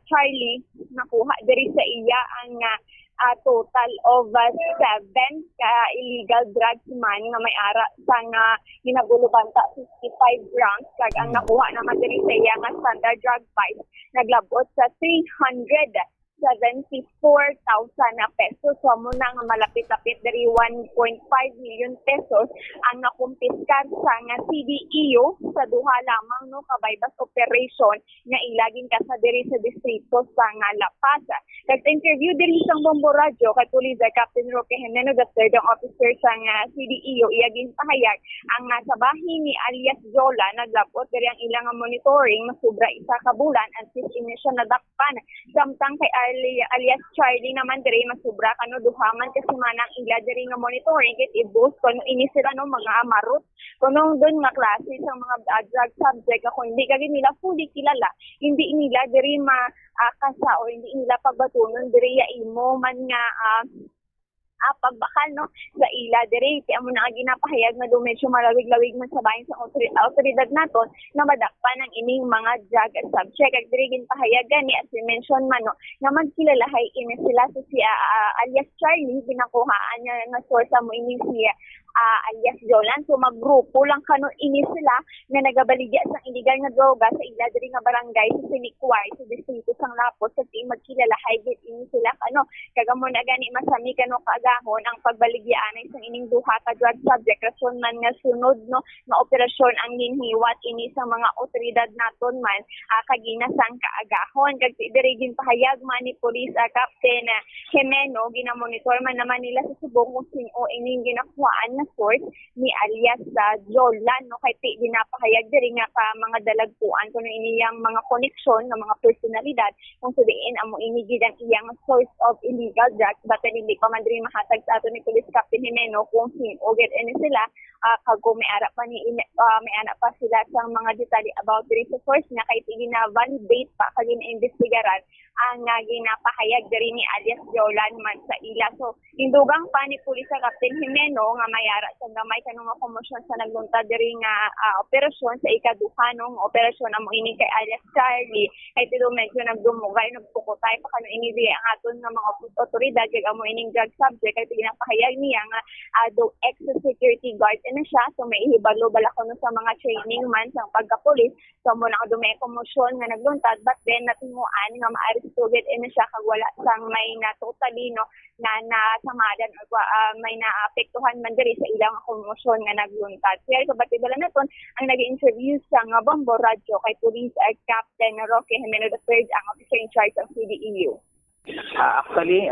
Charlie nakuha diri sa iya ang total of 7 ka illegal drugs man nga may ara sa nga ginaguluban ta 55 grams kag ang nakuha naman diri sa iya nga standard drug price naglabot sa 374,000 na pesos. So muna nga malapit-lapit dari 1.5 million pesos ang nakumpiskan sa nga CDEO sa duha lamang no kabaybas operation nga ilaging ka sa diri sa distrito sa nga Lapas. Nag-interview diri sa Bombo Radio kay Police Captain Roque Jimeno III ang officer sa nga CDEO iyaging pahayag ang sa bahin ni alias Jola naglabot diri ang ilang monitoring masubra isa ka bulan at sis siya nadakpan samtang kay alias Charlie naman diri masubra kano duhaman kasi manang ila diri nga monitoring kit i-boost kuno ini sila no mga marut kuno doon nga klase sa mga drug subject kung hindi ka nila fully kilala hindi nila diri kasa o hindi nila pagbatunon diri ya imo man nga pagbakal no sa ila diri kaya mo na ginapahayag na medyo malawig-lawig man sa bahin sa autoridad naton na madakpan ang ining mga drug subject kag diri ginpahayag gani as we mention man no na magkilalahay ini sila sa si alias Charlie binakuhaan niya nga source mo ini si alias Jolan so maggrupo lang kano ini sila nga nagabaligya sa illegal nga droga sa ila diri nga barangay sa Sinikway sa distrito sang Lapos sa magkilalahay gid ini sila kano kagamo na gani masami kano kaagahon ang pagbaligyaan sa ining duha ka drug subject rason man nga sunod no nga operasyon ang ginhiwat ini sa mga otoridad naton man kagina sang kaagahon kag diri ginpahayag man ni Police Captain Jimeno ginamonitor man naman nila sa subong kung sino ining ginakuhaan nga source ni alias sa Jolan, no, kay ginapahayag diri nga ka mga dalagpuan kuno iniyang mga koneksyon ng mga personalidad kung sabihin amo ini gid ang iyang source of illegal drugs, but hindi pa man diri mahatag sa ato ni Police Captain Jimeno kung sino gid ini sila, kago may ara pa ni may ana pa sila sa mga detalye about diri sa source nga kay gina-validate pa kag gina-investigaran ang ginapahayag diri ni alias Jolan man sa ila. So indugang pa ni Police Captain Jimeno nga mayara sa gamay kanong nga komosyon sa nagluntad diri nga operasyon sa ikaduha nung operasyon amo ini kay alias Charlie, ay tilo medyo nagdumugay nagpukutay pa kanu ini di ang aton nga mga otoridad kay amo ining drug subject kay ginapahayag niya nga do ex-security guard na siya, so may ihibalo bala kuno sa mga training man sa pagka-police, so mo na dumay komosyon nga nagluntad, but then natunguan nga ma-arrested na siya kag wala sang may na totally no na nasamadan o may naapektuhan man diri sa ilang komosyon nga nagluntad. Kaya kabatibala naton ang nag-interview sa nga Bombo Radio kay Police Captain Roque Jimeno III, ang officer in charge ng CDEU. Actually,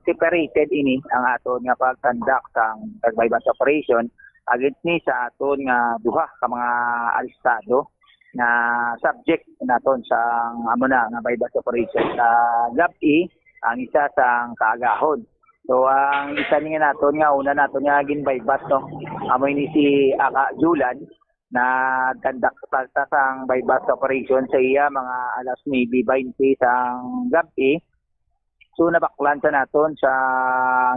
separated ini ang aton nga pag-conduct sang pagbaybas operation against ni sa aton nga duha ka mga arestado na subject naton sa amo na nga baybas operation sa GAP-E, ang isa sang kaagahon. So ang isa ni naton nga una naton nga ginbaybas no, amo ini si Aka Julan na conduct sa sang baybas operation sa iya mga alas 9:20 sang GAP-E. So nabaklan sa naton sa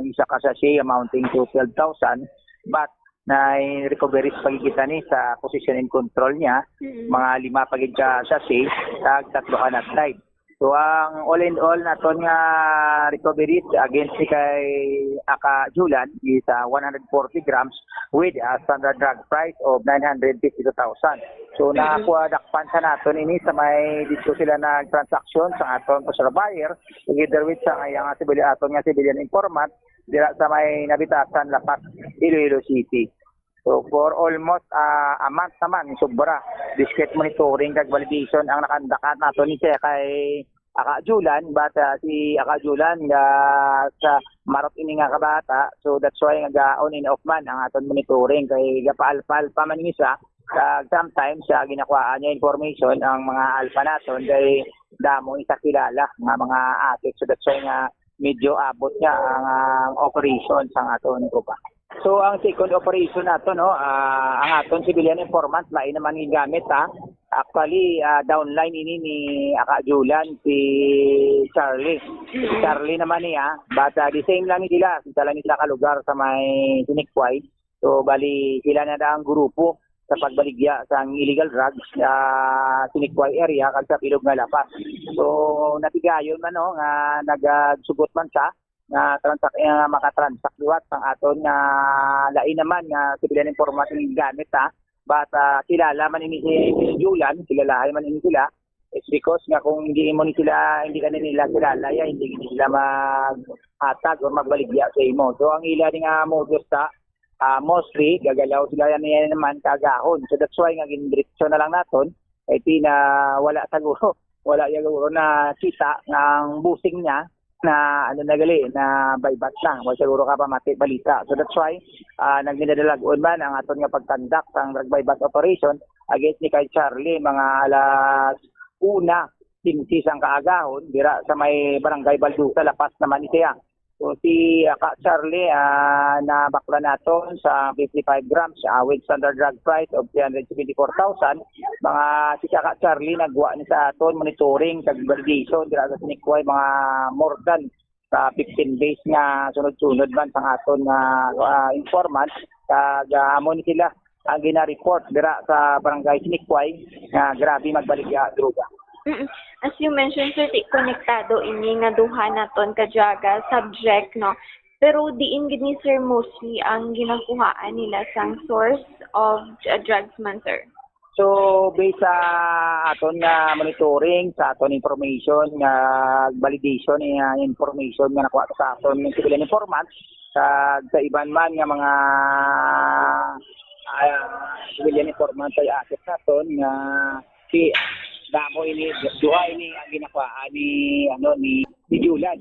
isa ka sachet amounting to 12,000, but na recovery pagkikita ni sa position and control niya, mga 5 pagid ka sachet tag 3 ka na type. So ang all in all naton nga recovery against ni kay Aka Julan is 140 grams with a standard drug price of 952,000. So nakakuha dakpan sa naton ini sa may dito sila nag-transaction sa aton sa buyer together with sa nga civilian aton nga civilian informant dira sa may nabitasan Lapas, Iloilo City. So for almost a month naman sobra discrete monitoring kag validation ang nakandakat nato ni siya kay Aka Julan, bata si Aka Julan nga sa marot ini nga kabata, so that's why nga on and off man ang aton monitoring kay gapaal-pal pa man isa kag sometimes sa ginakuhaan niya information ang mga alpha naton kay damo isa kilala nga mga atik, so that's why nga medyo abot niya ang operation sa aton ko pa. So ang second operation nato no, ang aton civilian informant lain naman gigamit actually downline ini ni Aka Julan si Charlie. Charlie naman niya, but the same lang nila, sila nila ka lugar sa may Sinikway. So bali sila na ang grupo sa pagbaligya sa illegal drugs sa Sinikway area kag sa Pilog nga Lapas. So natigayon man no nga nagsugot man sa nga makatransact liwat ang aton nga lain naman nga civilian information gamit but kilala man ini si Julan, kilala man ini sila. It's because nga kung hindi mo ni sila, hindi ka nila kilala, hindi sila maghatag o magbaligya sa imo. So ang ila nga modus mostly gagalaw sila yan naman kagahon. So that's why nga gindireksyon na lang naton ay wala siguro na kita ng busing niya na nagali na baybat lang o siguro ka pa mati balita. So that's why nagdadalagon man ang aton nga pagkandak sang drug baybat operation against ni kay Charlie mga alas 1:15 ang kaagahon dira sa may barangay Baldusa Lapas naman siya. So si Aka Charlie na bakla naton sa 55 grams with standard drug price of 374,000. Mga si Aka Charlie nagwa ni sa aton monitoring kag validation dira sa Sinikway mga more than 15 days nga sunod-sunod man sa aton informant kag amo ni sila ang gina-report dira sa barangay Sinikway nga grabe magbaligya droga. As you mentioned, sir, konektado ini nga duha naton ka drug subject, no? Pero diin gid ni sir mostly ang ginakuhaan nila sang source of drugs man, sir. So based sa aton nga monitoring, sa aton information nga validation information nga nakuha sa aton ng civilian informant sa iban man nga mga civilian informant ay asset naton nga si damo ini duha ini ang ginakuha ni Julan.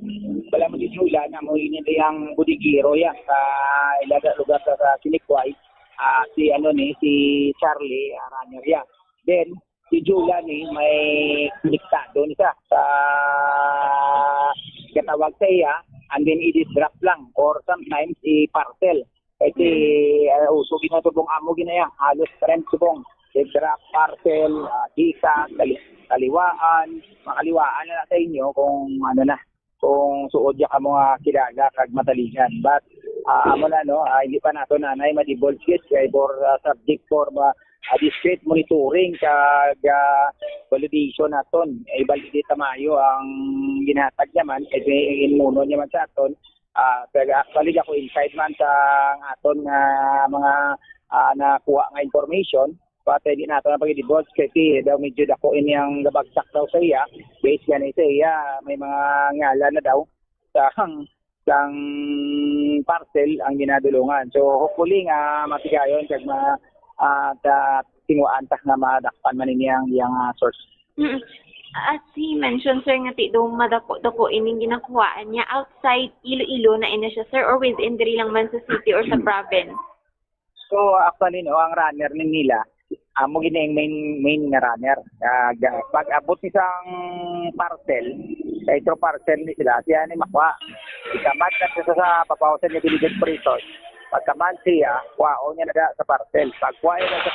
Wala mo si Julan na mo ini yang budigiro ya sa ilaga lugar sa Sinikway. Si Charlie Aranya ya. Then si Julan ni may konektado niya sa katawag sa iya, and then i-drop lang or sometimes i-parcel. Kasi uso ginatubong amo ginaya halos friends subong i-drop parcel, disa, makaliwaan na sa inyo kung kung suod ya ka mga kilala kag mataligan. But amo na hindi pa nato nanay ma-divulge kay for subject for discrete monitoring kag validation naton. Validate mayo ang ginhatag naman kay inuno niya man sa aton. Actually ako inside man sa aton nga mga nakuha nga information. Pati di nato na pag-divulge kasi daw medyo dako ini ang gabagsak daw sa iya. Based yan sa iya, may mga ngalan na daw sang parcel ang ginadulungan. So hopefully nga matigayon kag tinguan ta nga madakpan man ini ang iyang source. As he mentioned, sir, nga daw madako ining ginakuhaan niya outside Iloilo na ina siya, sir, or within diri lang man sa city or sa province? So actually ang runner nila amo gini ang main nga runner. Pag abot ni sang parcel, ito parcel ni sila, siya ni makuha. Ikamat na siya sa papawsan niya diligent prison. Pagkaman siya, kuwao niya na sa parcel. Pagkuha niya sa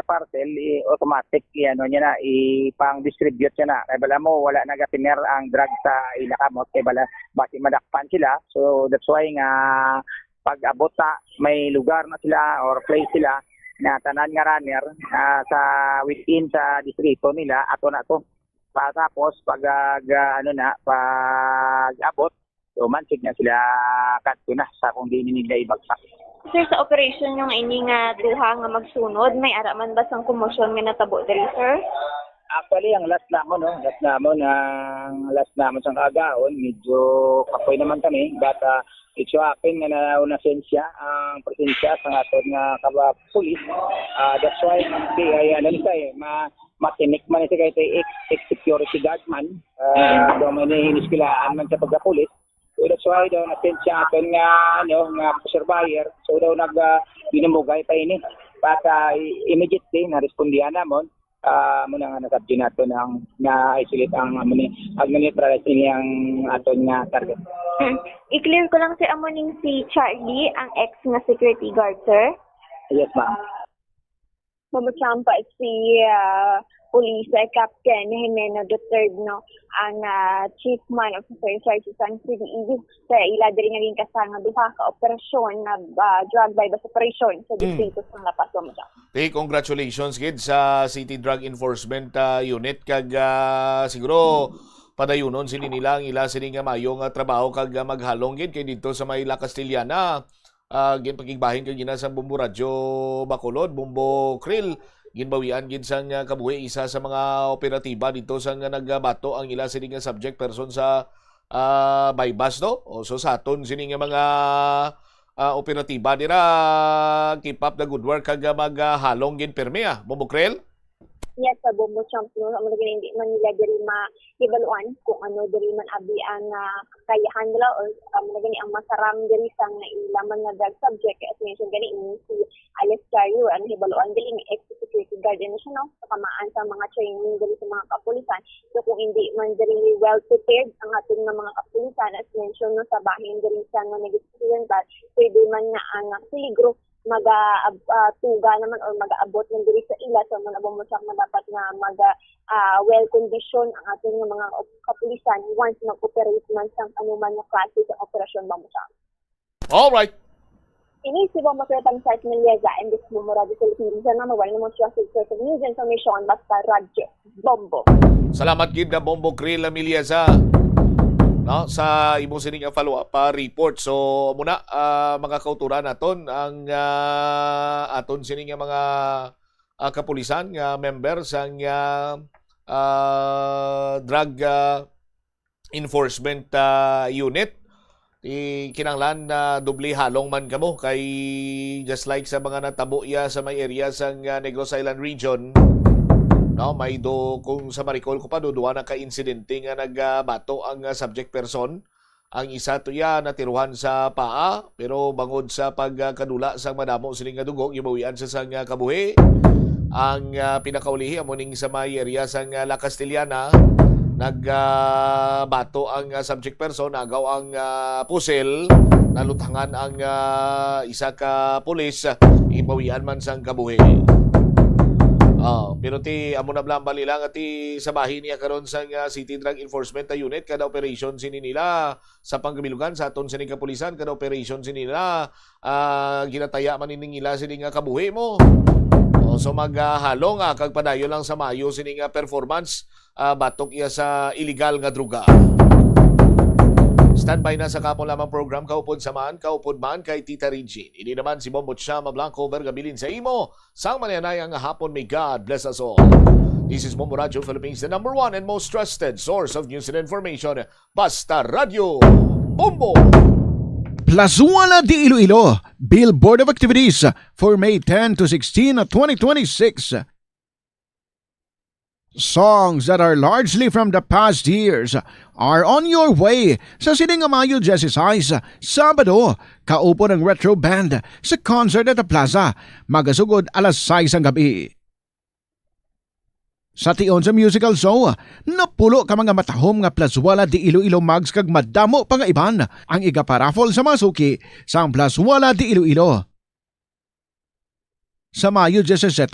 parcel, automatic niya na, ipang-distribute niya na. Kaya bala mo, wala nagatiner ang drug sa ilakamot. Kaya bala, basi madakpan sila. So that's why nga, pag abot may lugar na sila or place sila na tanan nga runner sa within sa distrito nila ato na to. Tapos pag abot so mansig na sila kadto na sa kung di nila ibagsak. Sir, sa operation yung ini nga duha nga magsunod, may ara man ba sang komosyon nga natabo diri, sir? Actually, ang last namon sa kagaon, medyo kapoy naman kami. But it's happen nga nauna sensya ang presensya sa aton nga pulis. That's why makinik man siya kay ex-security guard man. Daw man hiniskilaan man sa pagkapulis. So that's why daw nasensya aton nga surveyor. So daw binumugay pa ini. But immediately na-respondihan namon. Muna nga nasabdi nato ng na-isolate ang neutralize niyang aton nga target. I-clear ko lang si amuning si Charlie, ang ex nga security guard, sir. Yes, ma'am. Mamachampa si Police Captain Jimeno III, ang Chief Man of Officer sa San City sa ila diri nga rin kasanga duha ka operasyon na drug bypass operation sa distrito sa La Paz. Congratulations kid sa City Drug Enforcement Unit kag siguro padayunon sini nila ang ila sini nga mayo nga trabaho kag maghalong gid kay dito sa Mayla Castillana. Ginpagigbahin kag gina sa Bombo Radyo Bacolod, Bombo Krill, ginbawian gid sang kabuhi isa sa mga operatiba dito sa nga nagbato ang ila sini nga subject person sa bypass o so sa aton sini nga mga operatiba dira keep up the good work kag maghalong gid perme Bombo Krill. Yes, sa Bombo Champion, hindi man nila diri ma-evaluan kung ano diri man abi ang kakayahan nila or ang masaram diri sang nailaman nga drug subject. As mentioned gani si Alex Cario, ang evaluan diri ng ex-security guard na siya, kamaan sa mga training diri sa mga kapulisan. So kung hindi man diri well prepared ang ating mga kapulisan, as mentioned sa bahin diri sa nga nag-experience, pwede man nga ang peligro tuga naman or mag-aabot ng diri sa ila. So manabong mo siya na dapat nga well condition ang ating mga kapulisan once nag-operate man sa anuman na klase sa operasyon ba mo siya. Alright. Ini si Bombo Cretan sa Milieza and this Bombo Radio Philippines na mawala naman siya sa news information basta radyo Bombo. Salamat gid na Bombo Krill Milieza. Sa imong sining follow-up report. So muna mga kauturan naton ang aton sining mga kapulisan nga member sang drug enforcement unit. Kinanglan na dubli halong man kamo kay just like sa mga natabo sa may area sang Negros Island region. No, may kung sa Maricol ko pa duwa na ka-insidente nga nagbato ang subject person. Ang isa to ya natiruhan sa paa pero bangod sa pagkadula sang madamo sining nga dugo gibawian sa sang kabuhi. Ang pinakaulihi amo ning sa may area sang La Castellana nagbato ang subject person, agaw ang pusil, nalutangan ang isa ka pulis, ibawian man sang kabuhi. Pero amo na blang bali lang at sa bahin niya karon sa City Drug Enforcement Unit kada operation sini nila sa panggabilugan sa aton sining kapulisan kada operation sini nila ginataya man ining ila sini nga kabuhi mo. So maghalo nga kag padayon lang sa mayo sini nga performance batok iya sa illegal nga droga. Standby na sa kapon lamang program kaupod samaan, kaupod man kay Tita Regine. Ini naman si Bombot Shama Blanco Bergabilin sa imo. Sang mananay ang hapon, may God bless us all. This is Bombo Radio Philippines, the #1 and most trusted source of news and information. Basta Radio Bombo! Plazuela de Iloilo, Billboard of Activities for May 10 to 16, 2026. Songs that are largely from the past years are on your way sa Sininga Mayo 16, Sabado, kaupo ng Retro Band sa concert at the Plaza, magasugod alas 6 ang gabi. Sa tion sa musical show, napulo ka mga matahom nga Plazuela de Iloilo mags kag madamo pa nga iban ang igaparafol sa masuki sa Plazuela de Iloilo. Sa Mayo 17,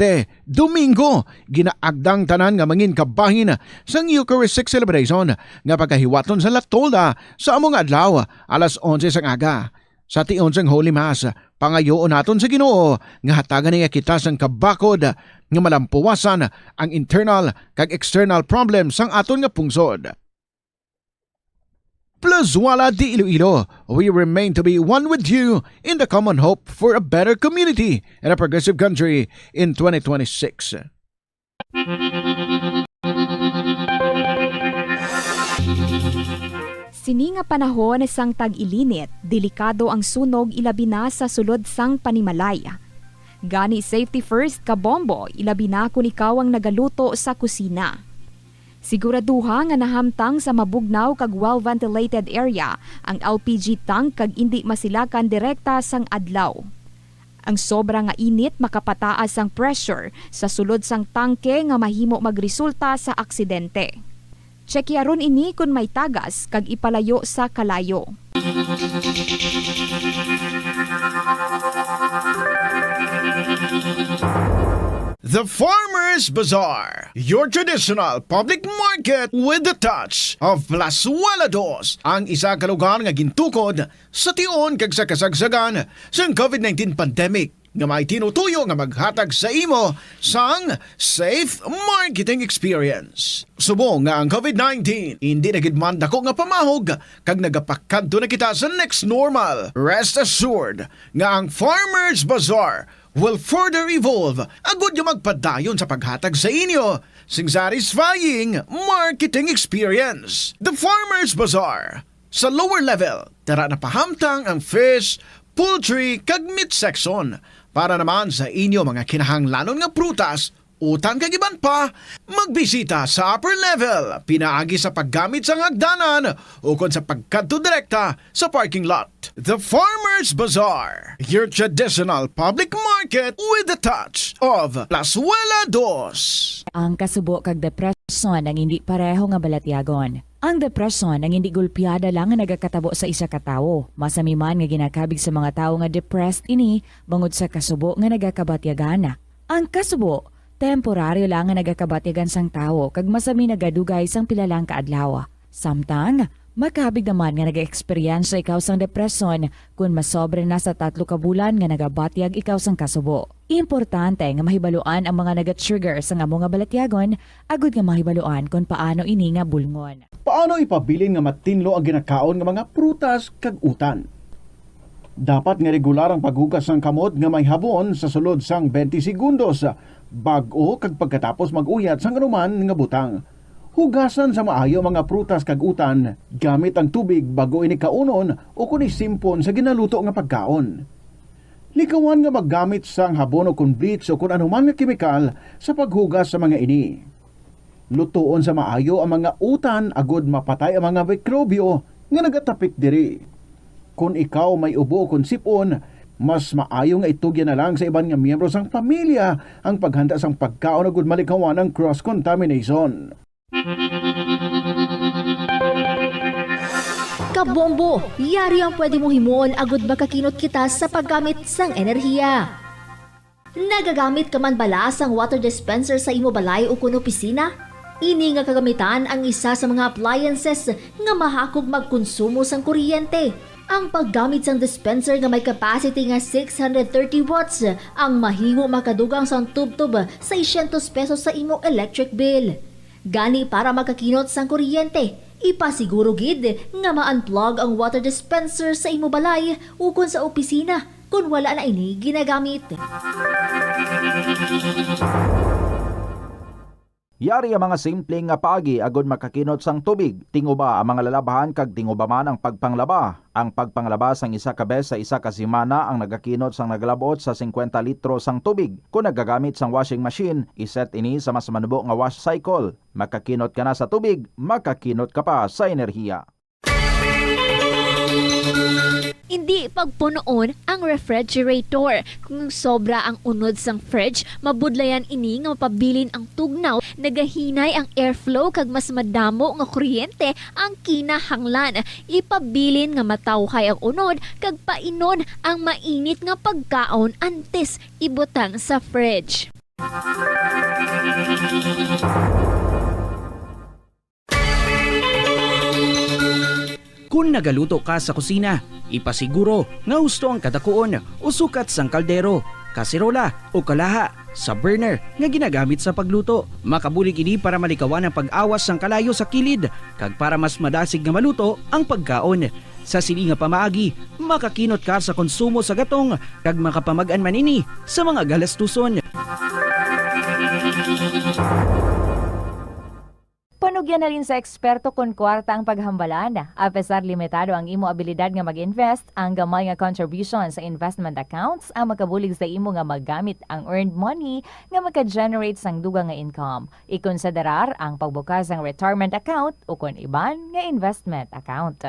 Domingo, ginaagdang tanan nga mangin kabahin sang Eucharistic celebration nga pagkahiwaton sa Latolda sa among adlaw alas 11 sang aga. Sa tion sang Holy Mass, pangayoon naton sa Ginoo nga hatagan niya kita sang kabakod nga malampuwasan ang internal kag external problems sang aton nga pungsod. Plazuela de Iloilo, we remain to be one with you in the common hope for a better community and a progressive country in 2026. Sini nga panahon sang tag-ilinit, delikado ang sunog ilabi na sa sulod sang panimalay. Gani safety first ka Bombo, ilabi na kung ikaw ang nagaluto sa kusina. Siguraduha nga nahamtang sa mabugnaw kag well-ventilated area ang LPG tank kag indi masilakan direkta sang adlaw. Ang sobra nga init makapataas ang pressure sa sulod sang tangke nga mahimo magresulta sa aksidente. Tsekyaron ini kung may tagas kag ipalayo sa kalayo. The Farmers Bazaar, your traditional public market with the touch of Plazuela Dos, ang isa ka lugar nga gintukod sa tion kag sa kasagsagan sa COVID-19 pandemic nga may tinutuyo nga maghatag sa imo sang safe marketing experience. Subong nga ang COVID-19 hindi na gid man dako nga pamahog kag nagapakadto na kita sa next normal. Rest assured nga ang Farmers Bazaar will further evolve agud yung magpadayon sa paghatag sa inyo sing satisfying marketing experience. The Farmers Bazaar. Sa lower level, tara na pahamtang ang fish, poultry, kag meat section para naman sa inyo mga kinahanglanon nga prutas, utang kag iban pa, magbisita sa upper level, pinaagi sa paggamit sa hagdanan o kon sa pagkadto direkta sa parking lot. The Farmers Bazaar, your traditional public market with the touch of Plazuela Dos. Ang kasubo kag depresyon ang hindi pareho nga balatyagon. Ang depresyon ang hindi gulpiyada lang nga nagakatabo sa isa ka tawo. Masami man nga ginakabig sa mga tawo nga depressed ini bangod sa kasubo nga nagakabatyagan. Ang kasubo temporaryo lang nga nagakabatyagan sang tawo kag masami nagadugay sang pilalang kaadlaw. Samtang makabig naman nga nag-experience ikaw sang depresyon kung masobre na sa 3 ka bulan nga nagabatyag ikaw sang kasubo. Importante nga mahibaluan ang mga naga-trigger sa amo nga balatyagon agud nga mahibaluan kung paano ini nga bulngon. Paano ipabilin nga matinlo ang ginakaon nga mga prutas kag utan? Dapat nga regular ang paghugas ng kamot nga may habon sa sulod sang 20 segundos bag-o kag pagkatapos mag-uyat sang anuman nga butang. Hugasan sa maayo mga prutas kag utan gamit ang tubig bago ini kaunon o kun isimpon sa ginaluto nga pagkaon. Likawan nga maggamit sang habon o kun bleach o kun anuman nga kemikal sa paghugas sa mga ini. Lutuon sa maayo ang mga utan agod mapatay ang mga mikrobyo nga nagatapik diri. Kung ikaw may ubo o kung sipon, mas maayo nga itugyan na lang sa iban nga miyembro sang pamilya ang paghanda sang pagkaon agud malikawan ng cross-contamination. Kabombo, yari ang pwede mong himuon agud makakinot kita sa paggamit sang enerhiya. Nagagamit ka man bala sang water dispenser sa imo balay o kun opisina? Ini nga kagamitan ang isa sa mga appliances nga mahakog magkonsumo sang kuryente. Ang paggamit sang dispenser nga may capacity nga 630 watts ang mahimo makadugang sang tubtub sa 600 pesos sa imo electric bill. Gani para makakinot sang kuryente, ipasiguro gid nga ma-unplug ang water dispenser sa imo balay ukon sa opisina kung wala na ini ginagamit. Yari ang mga simpleng nga paagi agud makakinot sang tubig. Tinguba ang mga lalabahan kag tinguba man ang pagpanglaba. Ang pagpanglaba sang isa ka bes sa isa ka semana ang nagakinot sang naglabot sa 50 litro sang tubig. Kung nagagamit sang washing machine, iset ini sa mas manubo nga wash cycle. Makakinot ka na sa tubig, makakinot ka pa sa enerhiya. Hindi pagpunoon ang refrigerator. Kung sobra ang unod sang fridge, mabudlayan ini nga mapabilin ang tugnaw, nagahinay ang airflow kag mas madamo nga kuryente ang kinahanglan. Ipabilin nga matawhay ang unod kag painon ang mainit nga pagkaon antes ibutang sa fridge. Kung nagaluto ka sa kusina, ipasiguro nga husto ang kadakuon o sukat sang kaldero, kaserola o kalaha sa burner nga ginagamit sa pagluto. Makabulig ini para malikawan ang pag-awas sang kalayo sa kilid kag para mas madasig nga maluto ang pagkaon. Sa sili nga pamaagi, makakinot ka sa konsumo sa gatong kag makapamagan man ini sa mga galastuson. Panugyan na rin sa eksperto kung kwarta ang paghambalan. Apesar limitado ang imo abilidad nga mag-invest, ang gamay nga contribution sa investment accounts ang makabulig sa imo nga maggamit ang earned money nga maka-generate sang dugang nga income. Ikonsiderar ang pagbukas ng retirement account o kung iban nga investment account.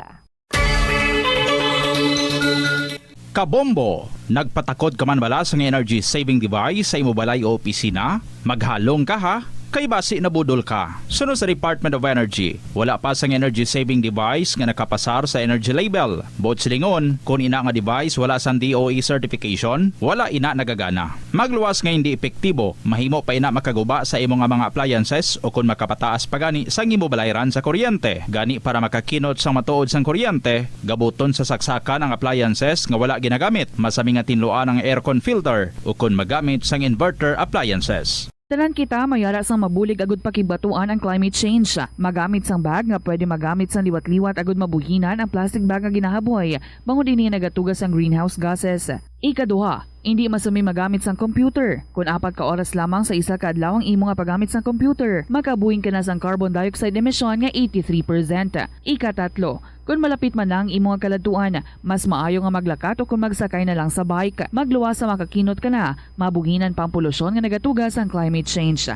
Kabombo, nagpatakod ka man bala sa energy saving device sa imo balay o opisina? Maghalong ka ha? Kay basi na budol ka. Sunod sa Department of Energy, wala pa sang energy saving device nga nakapasar sa energy label. Bot silingon, kung ina nga device wala sang DOE certification, wala ina nagagana. Magluwas nga hindi epektibo, mahimo pa ina makaguba sa imo nga mga appliances o kung makapataas pa gani sang imo balayran sa kuryente. Gani para makakinot sang matuod sang kuryente, gabuton sa saksakan ang appliances nga wala ginagamit. Masami nga tinluan ang aircon filter o kung magamit sang inverter appliances. Tanan kita mayara sang mabulig agud pakibatuan ang climate change. Magamit sang bag nga pwede magamit sang liwat-liwat agud mabuhinan ang plastic bag nga ginahaboy. Bangod ini nagatugas ang greenhouse gases. Ikaduha, hindi masumi magamit sang computer. Kung 4 ka oras lamang sa isa ka adlaw ang imo nga paggamit sang computer, makabuhing ka na sang carbon dioxide emission nga 83%. Ikatatlo, kung malapit man lang imo nga kaladuan, mas maayo nga maglakat o kung magsakay na lang sa bike. Magluwas sa makakinot ka na, mabuginan pang polusyon nga nagatugas ang climate change.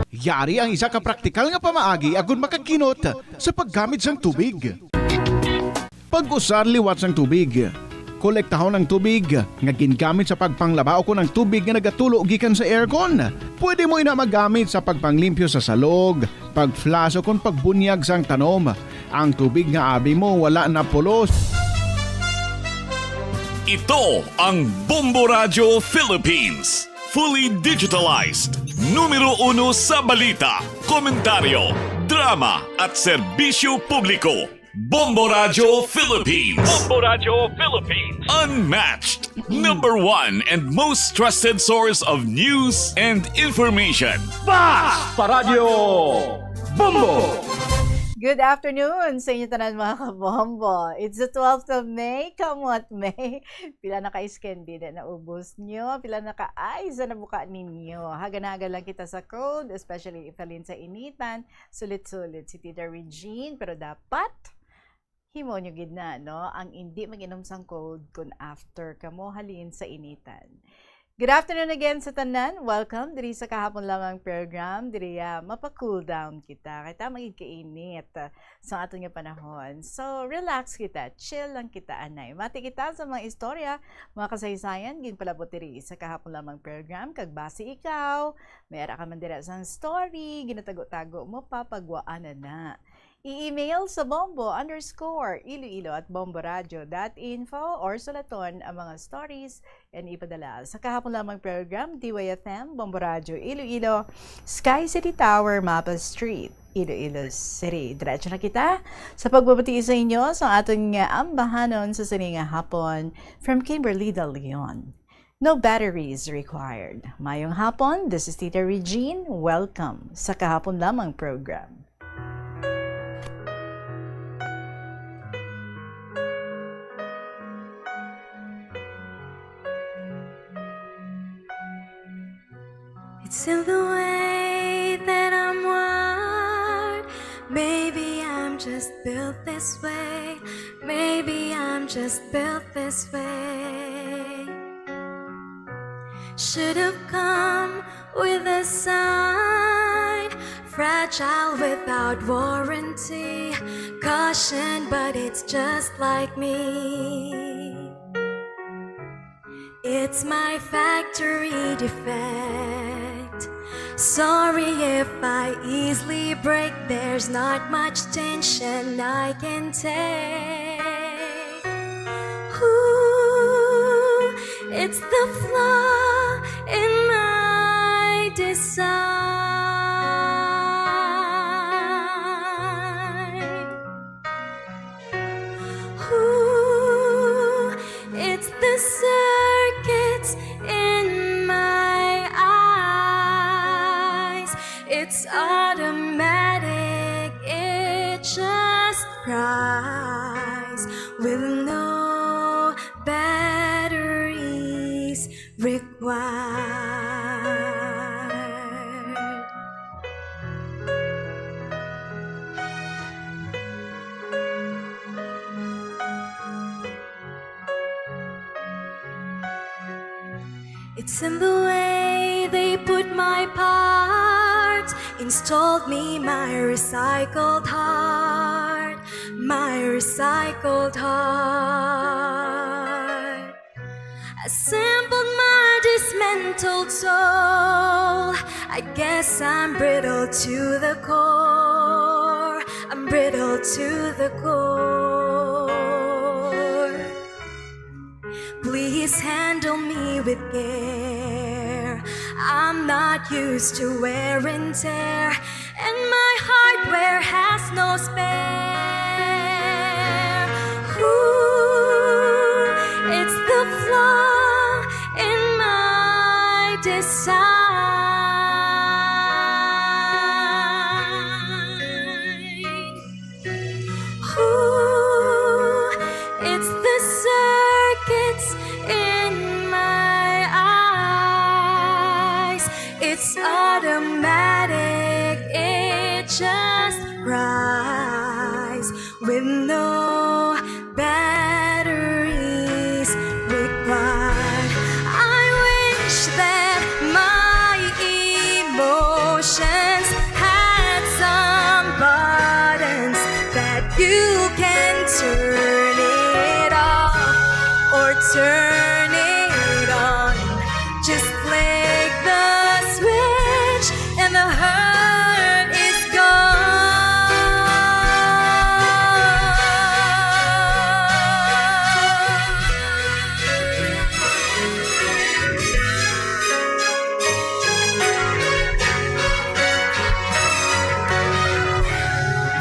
Yari ang isa ka praktikal nga pamaagi agud makakinot sa paggamit sang tubig. Pag-usar liwat sang tubig. Kolektahon ng tubig nga gingamit sa pagpanglaba o kung ang tubig nga nagatulo gikan sa aircon. Pwede mo ina magamit sa pagpanglimpyo sa salog, pagflash o kung pagbunyag sang tanom. Ang tubig nga abi mo wala na pulos. Ito ang Bombo Radio Philippines. Fully digitalized. Numero 1 sa balita, komentaryo, drama at serbisyo publiko. Bombo Radio Philippines. Bombo Radio Philippines. Unmatched. Number 1 and most trusted source of news and information. Basta Radio Bombo! Good afternoon sa inyo tanan mga kabombo. It's the 12th of May. Come what may. Pila na ka-iskendida na ubos nyo. Pila na ka-eyes na nabuka ninyo. Haga-haga lang kita sa code, especially if alin sa initan. Sulit-sulit si Tita Regine. Pero dapat, himo nyo gid na, no? Ang hindi mag-inom sang code kung after ka mo halin sa initan. Good afternoon again sa tanan. Welcome diri sa kahapon lamang program. Diri mapa-cool down kita. Kita magig kainit sa aton nga panahon. So relax kita, chill lang kita anay. Mati kita sa mga istorya, mga kasaysayan gin palabot diri sa kahapon lamang program kag base ikaw, mayara ka man dira sa story, ginatago-tago mo papagwaan na. I-email sa bombo_iloilo@bomboradio.info or sulaton ang mga stories and ipadala sa kahapon lamang program DYFM, Bombo Radio Iloilo, Sky City Tower, Mapa Street, Iloilo City. Diretso na kita sa pagbabati sa inyo sa ating ambahanon sa sininga hapon from Kimberly De Leon. No batteries required. Mayong hapon, this is Tita Regine. Welcome sa kahapon lamang program. It's in the way that I'm wired. Maybe I'm just built this way. Maybe I'm just built this way. Should have come with a sign. Fragile without warranty. Caution, but it's just like me. It's my factory defect. Sorry if I easily break. There's not much tension I can take. Ooh, it's the flaw in my design. Ooh, it's the circuits in my eyes. It's automatic, it just cries with no batteries required. It's in the way they put my parts, installed me my recycled heart, my recycled heart. Assembled my dismantled soul. I guess I'm brittle to the core. I'm brittle to the core. Please handle me with care. I'm not used to wear and tear, and my hardware has no spare. Ooh, it's the flaw in my design. Ooh, it's the circuits in my eyes. It's automatic, it just cries with no batteries required. I wish that my emotions had some buttons that you can turn it off or turn it on. Just flick the switch and the hurt is gone.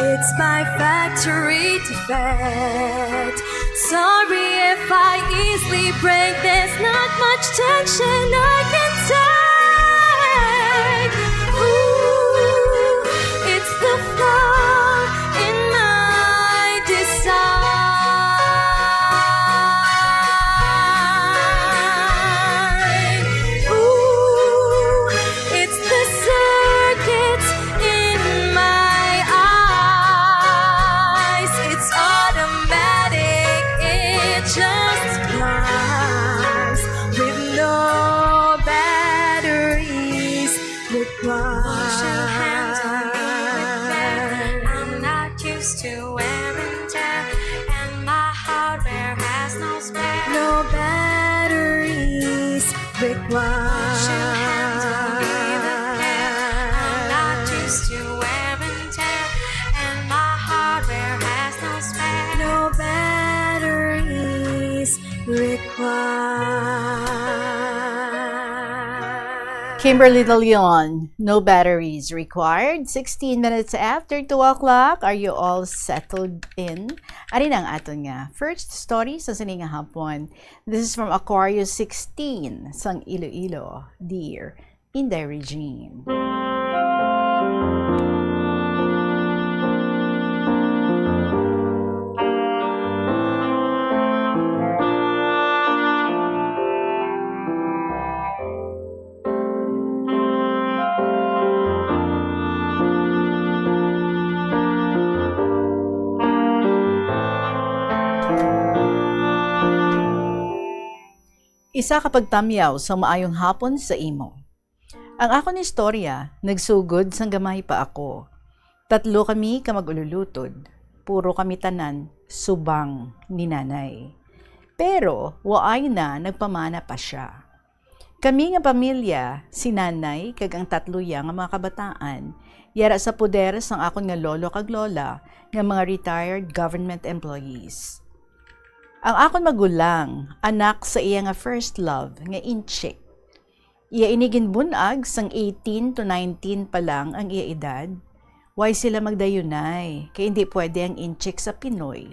It's my factory defect. Sorry if I easily break. There's not much tension I can take. Ooh, it's the flaw in my design. Ooh, it's the circuits in my eyes. It's automatic, it just flies with no Kimberly De Leon, no batteries required. 16 minutes after 2 o'clock, are you all settled in? Arin ang aton nga first story sa sininga hapon. This is from Aquarius 16, sang Iloilo, Dear Inday Regine. Isa kapag tamyaw sa maayong hapon sa imo. Ang akon istorya, nagsugod sang gamay pa ako. 3 kami ka mag-ululutod. Puro kami tanan, subang ni nanay. Pero, waay na, nagpamana pa siya. Kami nga pamilya, si nanay, kag ang 3 yang nga mga kabataan, yara sa poder sang akon nga lolo kag lola, nga mga retired government employees. Ang akon magulang, anak sa iya nga first love, nga inchik. Iya inigin bunag sang 18 to 19 pa lang ang iya edad. Why sila magdayunay, kaya hindi pwede ang inchik sa Pinoy.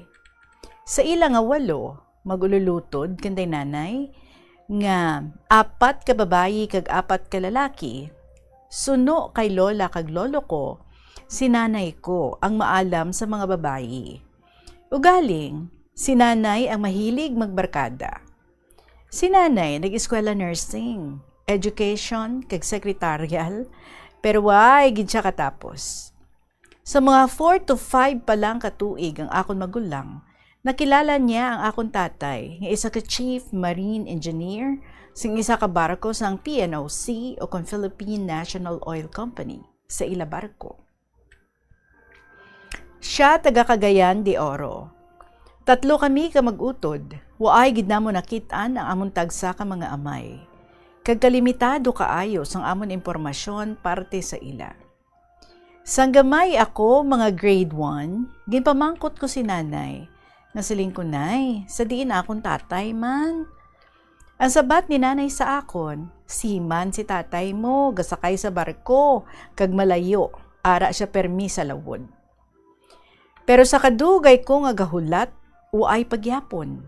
Sa ila nga 8, magululutod kanday nanay, nga 4 ka babayi kag 4 ka lalaki. Suno kay lola kag lolo ko, si nanay ko ang maalam sa mga babayi. Ugaling, si nanay ang mahilig magbarkada. Si nanay nag-eskwela nursing, education, kag sekretarial, pero why gid siya katapos. Sa mga 4 to 5 pa lang katuig ang akon magulang, nakilala niya ang akon tatay, nga isa ka chief marine engineer, sing isa ka barko sang PNOC o kung Philippine National Oil Company sa ila barko. Siya taga Cagayan de Oro. 3 kami ka mag-utod, waay gid namo nakitaan ang amon tagsa ka mga amay. Kag kalimitado kaayo sang amon impormasyon parte sa ila. Sang gamay ako mga grade 1, ginpamangkot ko si nanay. Nasiling ko nay, sa diin akon tatay man. Ang sabat ni nanay sa akon, siman si tatay mo, gasakay sa barko, kag malayo, ara siya permi sa lawod. Pero sa kadugay ko nga gahulat, uay pagyapon.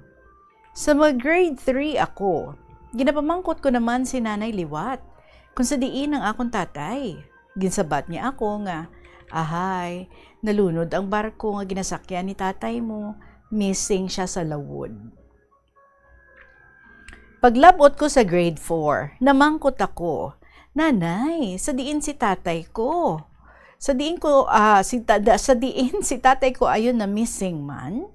Sa mga grade 3 ako, ginapamangkot ko naman si nanay liwat, kung sa diin ang akong tatay. Ginsabat niya ako nga, ahay, nalunod ang barko nga ginasakyan ni tatay mo, missing siya sa lawod. Paglabot ko sa grade 4, namangkot ako, nanay, sa diin si tatay ko. Sa diin si tatay ko ayon na missing man,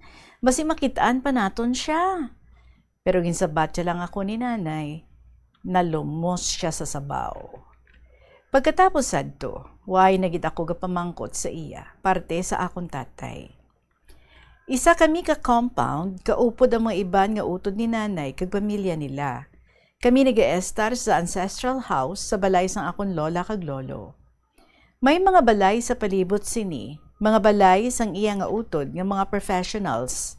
basi makitaan pa naton siya. Pero ginsabat siya lang ako ni nanay, nalumos siya sa sabaw. Pagkatapos sadto, why nagit ako gapamangkot sa iya, parte sa akong tatay. Isa kami ka compound, kaupod ang mga iban nga utod ni nanay kag pamilya nila. Kami nag-estar sa ancestral house sa balay sang akong lola kag lolo. May mga balay sa palibot sini, mga balay sang iya nga utod nga mga professionals.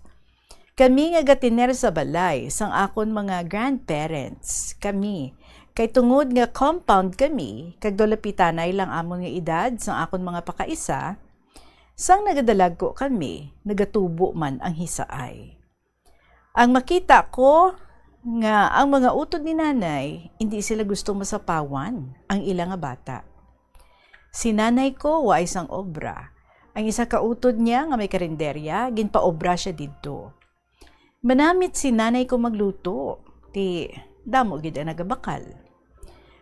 Kami nga gatiner sa balay sang akon mga grandparents. Kami, kay tungod nga compound kami, kag dolapitanay lang amon nga edad sang akon mga pakaisa, sang nagadalag ko kami, nagatubo man ang hisaay. Ang makita ko nga ang mga utod ni nanay, hindi sila gusto masapawan ang ilang nga bata. Si nanay ko wa isang obra. Ang isa ka utod niya nga may karinderya, ginpaobra siya didto. Manamit si nanay ko magluto, ti damo gid ang nagabakal.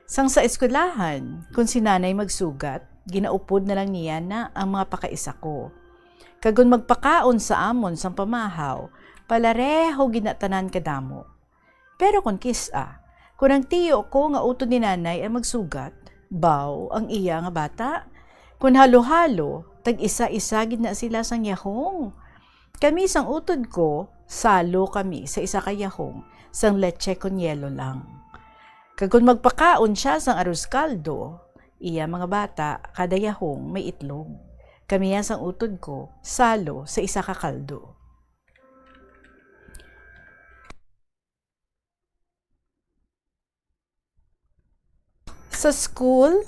Sang sa eskwelahan, kung si nanay magsugat, ginaupod na lang niya na ang mga pakaisa ko. Kagun magpakaon sa amon sang pamahaw, palareho ginatanan kadamo. Pero kung kisa, kung ang tiyo ko nga utod ni nanay ay magsugat, baw ang iya nga bata. Kung halo-halo, tag-isa-isa gid na sila sang yahong. Kami sang utod ko, salo kami sa isa ka yahong, sang leche con yelo lang. Kung magpakaon siya sang arroz caldo, iya mga bata, kada yahong may itlog. Kami yan sang utod ko, salo sa isa ka kaldo. Sa school,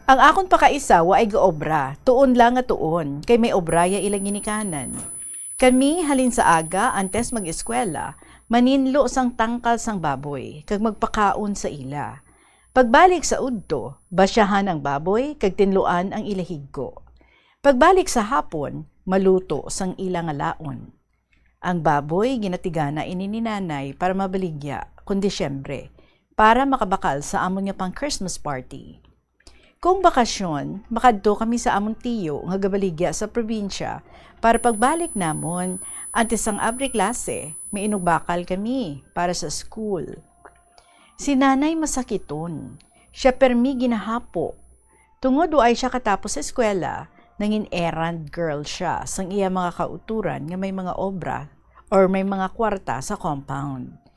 ang akon pakaisa wa ay gaobra, tuon lang nga tuon, kay may obraya ilang ginikanan. Kami halin sa aga, antes mag-eskwela, maninlo sang tangkal sang baboy, kag magpakaon sa ila. Pagbalik sa udto, basyahan ang baboy, kag tinluan ang ilahigko. Pagbalik sa hapon, maluto sang ilang laon. Ang baboy ginatigana ini ni nanay para mabaligya kun Disyembre, para makabakal sa amon nga pang Christmas party. Kung bakasyon, makadto kami sa amon tiyo nga gabaligya sa probinsya para pagbalik namon, antes ang abre klase, may inugbakal kami para sa school. Si nanay masakiton, siya permi ginahapo. Tungod ay siya katapos sa eskwela, nangin errand girl siya sang iya mga kauturan nga may mga obra or may mga kwarta sa compound.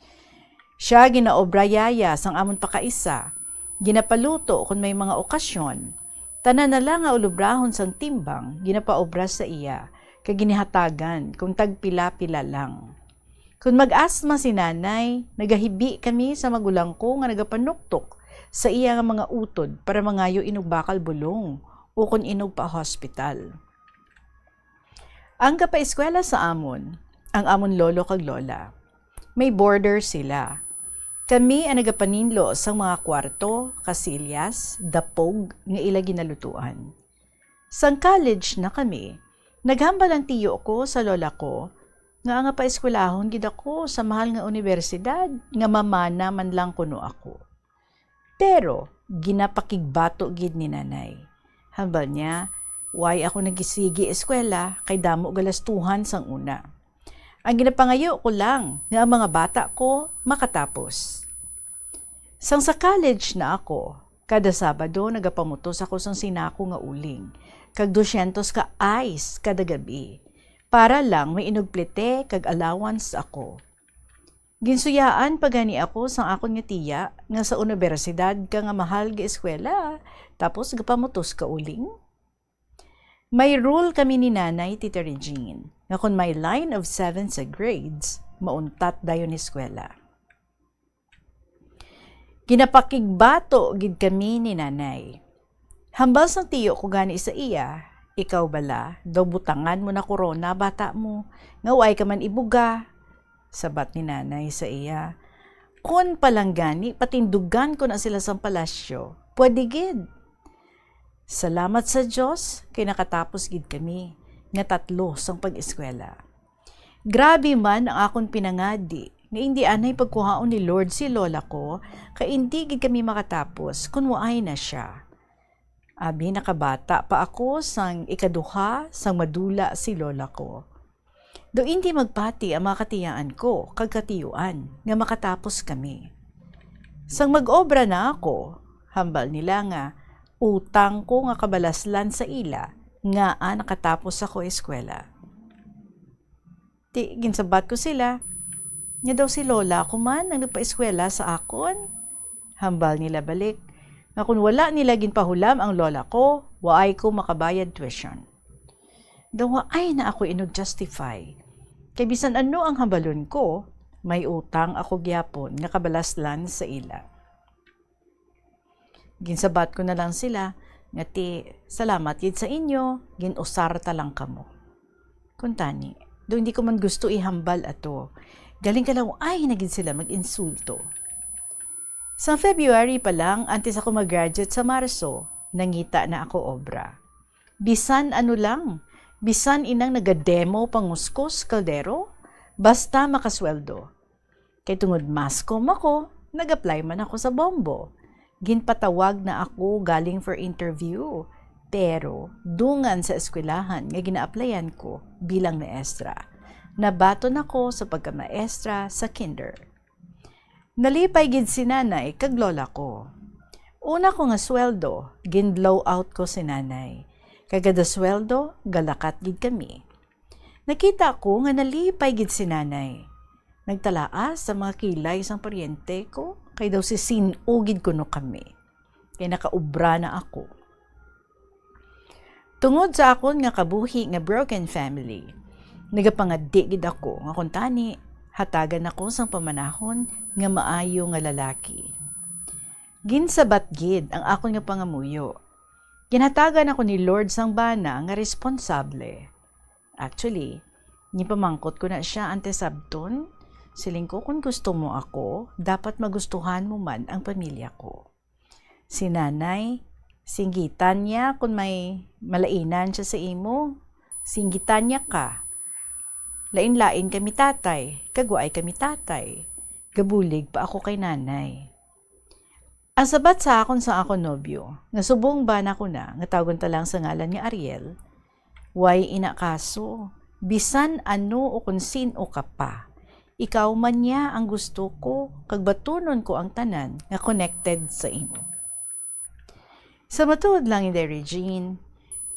Siya ginaobra yaya sang amon pakaisa, ginapaluto kung may mga okasyon, tanan na lang nga ulubrahon sang timbang, ginapaobra sa iya, kag ginihatagan kung tagpila-pila lang. Kung mag-asma si nanay, nagahibi kami sa magulang ko nga nagapanuktok sa iya nga mga utod para mangayo inugbakal bulong o kung inug pa hospital. Ang kapaeskwela sa amon, ang amon lolo kag lola, may border sila. Kami ang nagapaninlo sa mga kwarto, kasilyas, dapog nga ila ginalutuan. Sang college na kami, naghambal ang tiyo ko sa lola ko nga paeskwelahon gid ako sa mahal nga universidad nga mamana man lang kuno ako. Pero ginapakigbato gid ni nanay. Hambal niya, why ako nagisigi eskwela kay damo galastuhan sang una. Ang ginapangayo ko lang nga ang mga bata ko makatapos. Sang sa college na ako, kada Sabado nagapamutos ako sang sinako nga uling, kag 200 ka ice kada gabi, para lang may inugplete kag allowance ako. Ginsuyaan pagani ako sang akon nga tiya nga sa universidad ka nga mahal nga eskwela, tapos gapamutos ka uling. May rule kami ni nanay, Tita Regine, nga kung may line of 7 sa grades, mauntat dayon eskwela. Ginapakigbato gid kami ni nanay. Hambal sang tiyo ko gani sa iya, ikaw bala, daw butangan mo na korona bata mo, nga way ka man ibuga. Sabat ni nanay sa iya, kun palang gani, patindugan ko na sila sa palasyo, pwede gid. Salamat sa Diyos, kay nakatapos gid kami, nga 3 sang pag-eskwela. Grabe man ang akong pinangadi, nga hindi anay pagkuhaon ni Lord si lola ko, kay hindi gid kami makatapos kung waay na siya. Abi nakabata pa ako sang ikaduha sang madula si lola ko. Do hindi magpati ang mga katiyaan ko, kag katiyuan, nga makatapos kami. Sang mag-obra na ako, hambal nila nga, utang ko nga kabalaslan sa ila, nga nakatapos ako eskwela. Di, ginsabat ko sila, nga daw si lola ko man ang nagpa-eskwela sa akon. Hambal nila balik, nga kung wala nila ginpahulam ang lola ko, waay ko makabayad tuition. Daw waay na ako inug-justify. Kay bisan ano ang hambalon ko, may utang ako gyapon nga kabalaslan sa ila. Ginsabat ko na lang sila, nga ti, salamat yun sa inyo, ginusar talang kamo. Kuntani, do hindi ko man gusto ihambal ato, galing ka lang ay naging sila mag-insulto. Sa February pa lang, antes ako mag-graduate sa Marso, nangita na ako obra. Bisan ano lang, bisan inang nagademo panguskos kaldero, basta makasweldo. Kay tungod mascom ako, nag-apply man ako sa Bombo. Ginpatawag na ako galing for interview, pero dungan sa eskwelahan nga gina-applyan ko bilang maestra. Nabaton ako sa pagkamaestra sa kinder. Nalipay gid si nanay kag lola ko. Una ko nga sweldo, gin-blow out ko si nanay. Kagada sweldo, galakat gid kami. Nakita ko nga nalipay gid si nanay. Nagtalaas sa mga kilay sang paryente ko, kay daw si sinugid kuno kami. Kay nakaubra na ako. Tungod sa akon nga kabuhi nga broken family, nagapangadi gid ako nga kuntani, hatagan ako sang pamanahon nga maayo nga lalaki. Ginsabat gid ang akon nga pangamuyo. Ginhatagan ako ni Lord sang bana nga responsable. Actually, nipamangkot ko na siya ante sabton. Siling ko kung gusto mo ako, dapat magustuhan mo man ang pamilya ko. Si nanay, singgitan niya kung may malainan siya sa imo. Singgitan niya ka. Lain-lain kami tatay, kagwaay kami tatay. Gabulig pa ako kay nanay. Ang sabat sa akon nobyo, nga subong bana ko na, nga tawgon ta lang sa ngalan nga Ariel, way inakaso, bisan ano o kung sino ka pa. Ikaw man niya ang gusto ko, kag batunon ko ang tanan nga connected sa imo. Sa matuod lang ni Regine,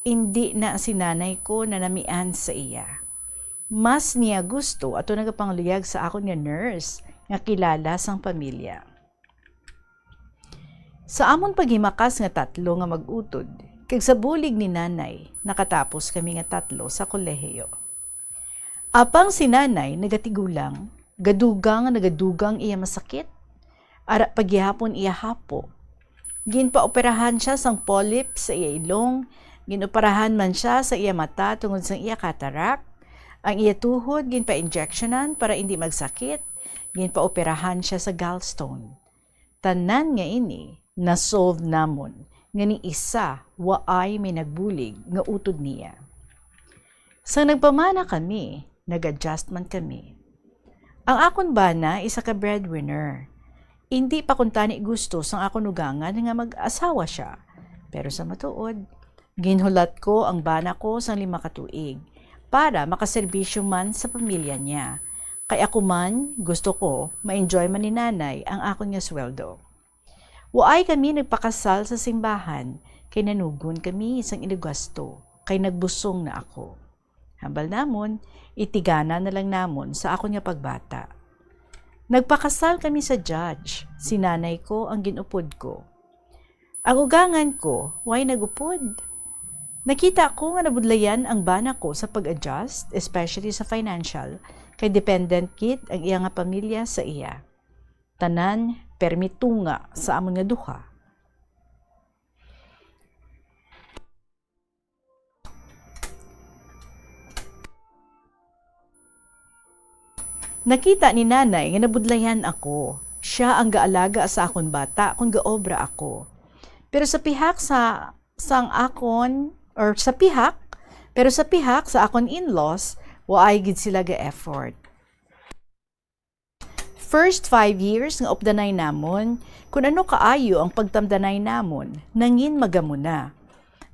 hindi na si nanay ko na namian sa iya. Mas niya gusto ato nagapangluyag sa akon nga nurse nga kilala sang pamilya. Sa amon paghimakas nga tatlo nga mag-utod, kag sa bulig ni nanay, nakatapos kami nga tatlo sa kolehiyo. Apang si nanay nagatigulang, nagadugang iya masakit, ara pagyapon iya hapo. Ginpaoperahan siya sang polyp sa iya ilong, ginoperahan man siya sa iya mata tungod sa iya cataract, ang iya tuhod ginpa-injectionan para hindi magsakit, ginpaoperahan siya sa gallstone. Tanan nga ini, na-solve namon, nga ni isa, waay may nagbulig, nga utod niya. Sa nagpamana kami, nag-adjust man kami. Ang akon bana, isa ka breadwinner. Hindi pa kuntani gusto sang akon ugangan nga mag-asawa siya. Pero sa matuod, ginhulat ko ang bana ko sang 5 ka tuig para makaserbisyo man sa pamilya niya. Kaya ako man, gusto ko, ma-enjoy man ni nanay ang akon nga sweldo. Waay kami nagpakasal sa simbahan, kay nanugon kami isang inagasto, kay nagbusong na ako. Hambal namon, itigana na lang namon sa ako nga pagbata. Nagpakasal kami sa judge, si nanay ko ang ginupod ko. Ang ugangan ko, why nagupod? Nakita ko nga nabudlayan ang bana ko sa pag-adjust, especially sa financial, kay dependent kid ang iya nga pamilya sa iya. Tanan, permitunga sa amon nga duha. Nakita ni nanay nga nabudlayan ako. Siya ang gaalaga sa akon bata kung gaobra ako. Pero sa pihak sa akon in-laws, waay gid sila ga effort. First 5 years nga opdanay namon, kung ano kaayo ang pagtamdanay namon, nangin magamuna.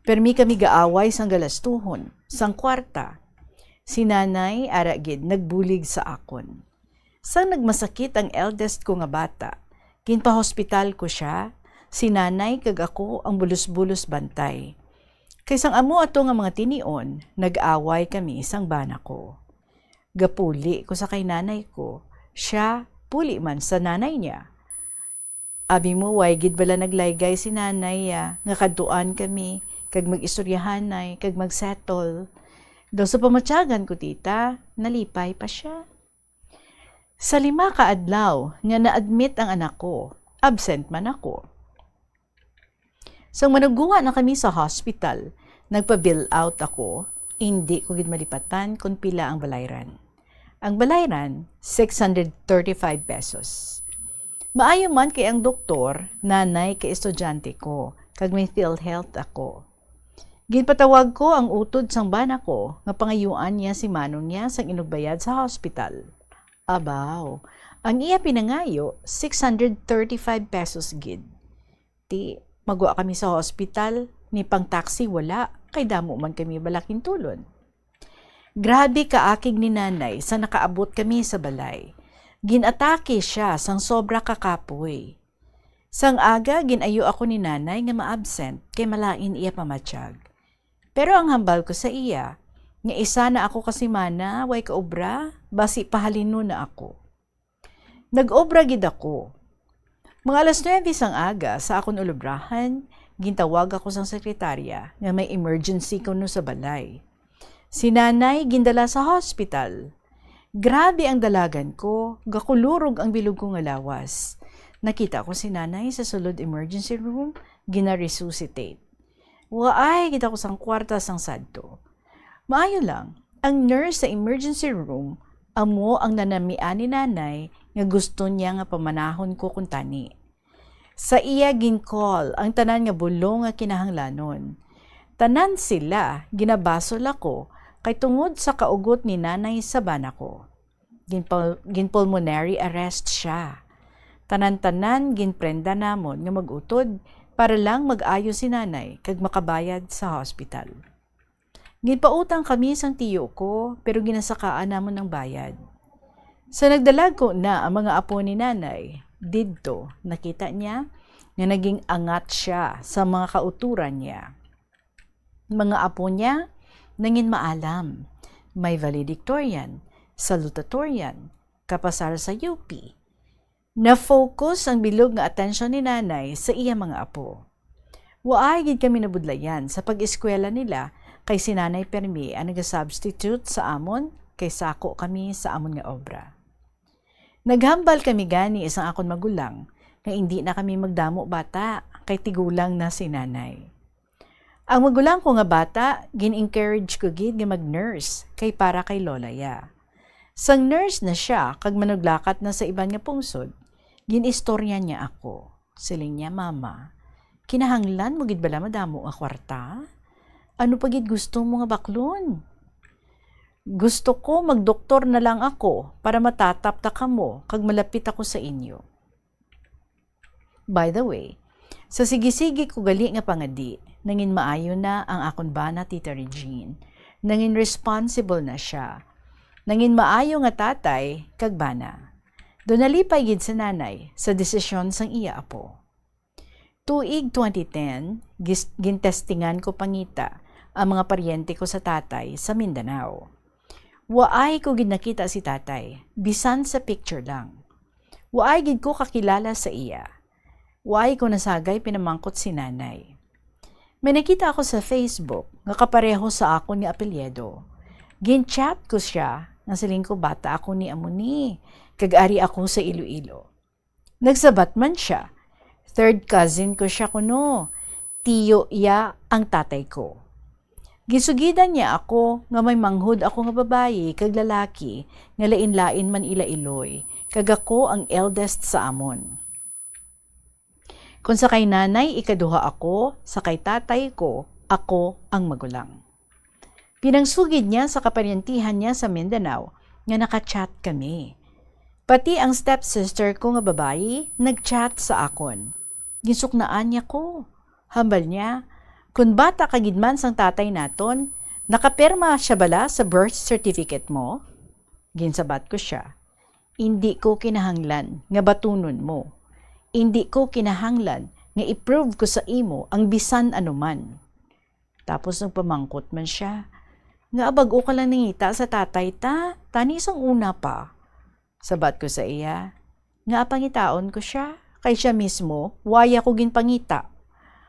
Permi kami gaaway sang galastuhon, sang kwarta. Si nanay, ara gid, nagbulig sa akon. Sang nagmasakit ang eldest ko nga bata, ginpa-hospital ko siya, si nanay kag ako ang bulos-bulos bantay. Kaysang amo ato nga mga tinion, nag-away kami sang bana ko. Gapuli ko sa kay nanay ko, siya puli man sa nanay niya. Abi mo, way gid bala naglaygay si nanay nga kaduan kami, kag mag-istoryahanay, kag mag-settle. Daw sa pamatyagan ko tita, nalipay pa siya. Sa 5 ka adlaw nga na-admit ang anak ko, absent man ako. Sang manuguwa na kami sa hospital, nagpa-bill out ako, hindi ko gid malipatan kung pila ang balayran. Ang balayran, 635 pesos. Maayo man kay ang doktor, nanay kay estudyante ko, kag may PhilHealth ako. Ginpatawag ko ang utod sang bana ko, nga pangayuan niya si manong niya sang inugbayad sa hospital. Abaw, ang iya pinangayo, 635 pesos gid. Ti, magwa kami sa hospital, ni pang taxi wala, kay damo man kami balaking tulon. Grabe kaakig ni nanay sa nakaabot kami sa balay. Ginatake siya sang sobra kakapoy. Sang aga, ginayo ako ni nanay nga ma-absent kay malain iya pamatsyag. Pero ang hambal ko sa iya, nga isa na ako kasi mana, way kaobra, basi pahalino na ako. Nag-obra gid ako. Mga alas 9 sang aga sa akon ulubrahan, gintawag ako sang sekretarya nga may emergency kuno sa balay. Si nanay gindala sa hospital. Grabe ang dalagan ko, gakulurog ang bilog ko nga lawas. Nakita ko si nanay sa sulod emergency room, gina-resuscitate. Waay, kita ko sang kwarta sang sadto. Maayo lang, ang nurse sa emergency room, amo ang nanamian ni nanay nga gusto niya nga pamanahon ko kuntani. Sa iya gincall ang tanan nga bulong nga kinahanglanon. Tanan sila, ginabasol ako, kay tungod sa kaugot ni nanay sa bana ko. Ginpulmonary arrest siya. Tanan-tanan ginprenda namon nga magutod para lang mag-ayo si nanay kag makabayad sa hospital. Ginpautang kami sang tiyo ko pero ginasakaan namon ng bayad. Sa nagdalag ko na ang mga apo ni nanay, didto nakita niya na naging angat siya sa mga kauturan niya. Mga apo niya nangin maalam, may valedictorian, salutatorian, kapasar sa UP. Na-focus ang bilog nga atensyon ni nanay sa iya mga apo. Waay gid kami nabudlayan sa pag-eskwela nila kay si Nanay Permi ang nag-substitute sa amon kay sako kami sa amon nga obra. Naghambal kami gani isang akon magulang nga hindi na kami magdamo bata kay tigulang na si nanay. Ang magulang ko nga bata, gin-encourage ko gid nga mag-nurse kay para kay lola ya. Sang nurse na siya kag manuglakat na sa iban nga pungsod, gin-istorya niya ako. Siling niya, mama, kinahanglan mo gid bala madamo nga kwarta? Ano pa gid gusto mo nga baklon? Gusto ko magdoktor na lang ako para matatapta ka mo kag malapit ako sa inyo. By the way, sa sigisigi ko gali nga pangadi, nangin maayo na ang akon bana Tita Regine. Nangin responsible na siya. Nangin maayo nga tatay kag bana. Doon nalipay gid sa nanay sa desisyon sang iya apo. Tuig 2010, gintestingan ko pangita ang mga paryente ko sa tatay sa Mindanao. Waay ko gid nakita si tatay, bisan sa picture lang. Waay gid ko kakilala sa iya. Waay ko nasagay pinamangkot si nanay. May nakita ako sa Facebook nga kapareho sa akon nga apelyido. Gin-chat ko siya, nga siling ko bata ako ni Amuni, kag-ari ako sa Iloilo. Nagsabat man siya. Third cousin ko siya kuno. Tiyo iya ang tatay ko. Gisugidan niya ako nga may manghud ako nga babayi kag lalaki nga lain-lain man ila iloy, kag ako ang eldest sa amon. Kung sa kay nanay ikaduha ako, sa kay tatay ko, ako ang magulang. Pinangsugid niya sa kaparyentihan niya sa Mindanao nga nakachat kami. Pati ang stepsister ko nga babayi nagchat sa akon. Ginsuknaan niya ko. Hambal niya, kung bata kagidman sang tatay naton, nakapirma siya bala sa birth certificate mo? Ginsabat ko siya. Hindi ko kinahanglan nga batunon mo. Hindi ko kinahanglan nga i-prove ko sa imo ang bisan anuman. Tapos nagpamangkot man siya. Nga abago ka lang nangita sa tatay ta, tani isang una pa. Sabat ko sa iya, nga pangitaon ko siya, kay siya mismo, waya ko ginpangita.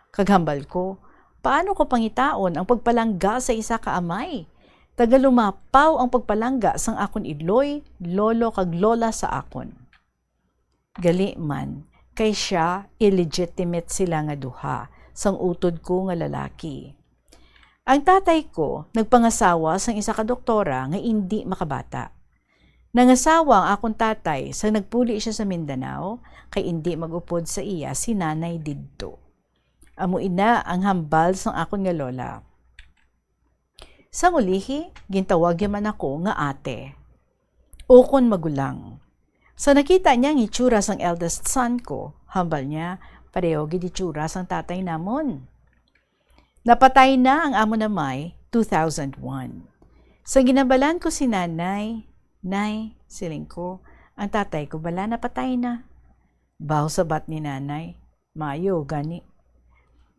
Kaghambal ko, paano ko pangitaon ang pagpalangga sa isa ka amay? Tagalumapaw ang pagpalangga sang akon idloy, lolo kag lola sa akon. Gali man, kay siya illegitimate sila nga duha, sang utod ko nga lalaki. Ang tatay ko, nagpangasawa sang isa ka doktora nga hindi makabata. Nangasawa ang akong tatay sa nagpuli siya sa Mindanao, kay hindi magupod sa iya si nanay didto. Amo ina ang hambal sang akon nga lola. Sang ulihi, gintawag yaman ako nga ate. Ukon magulang. Sa nakita niya ang itsura sang eldest son ko, hambal niya, pareho gid itsura sang tatay namon. Napatay na ang amo na May 2001. Sa ginabalan ko si nanay, Nay, siling ko, ang tatay ko bala napatay na. Baho sabat ni nanay, mayo gani.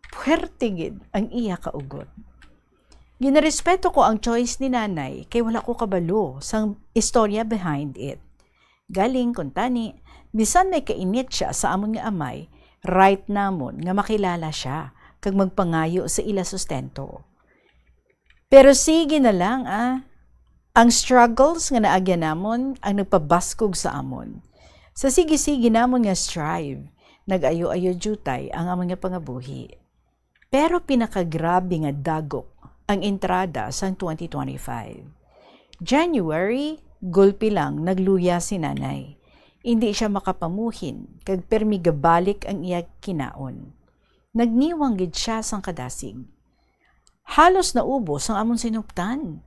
Puwerte gid ang iya kaugot. Ginarespeto ko ang choice ni nanay kay wala ko kabalo sang istorya behind it. Galing kuntani, bisan may kainit siya sa amon nga amay, right namon nga makilala siya kag magpangayo sa ila sustento. Pero sige na lang Ang struggles nga naagyan namon ang nagpabaskog sa amon. Sa sige-sige namon nga strive, nag-ayo-ayo jutay ang amon nga pangabuhi. Pero pinakagrabe nga dagok ang entrada sa 2025. January, gulpi lang nagluya si nanay. Hindi siya makapamuhin, kag permigabalik ang iya kinaon. Nagniwang gid siya sang kadasig. Halos naubos ang amon sinuptan.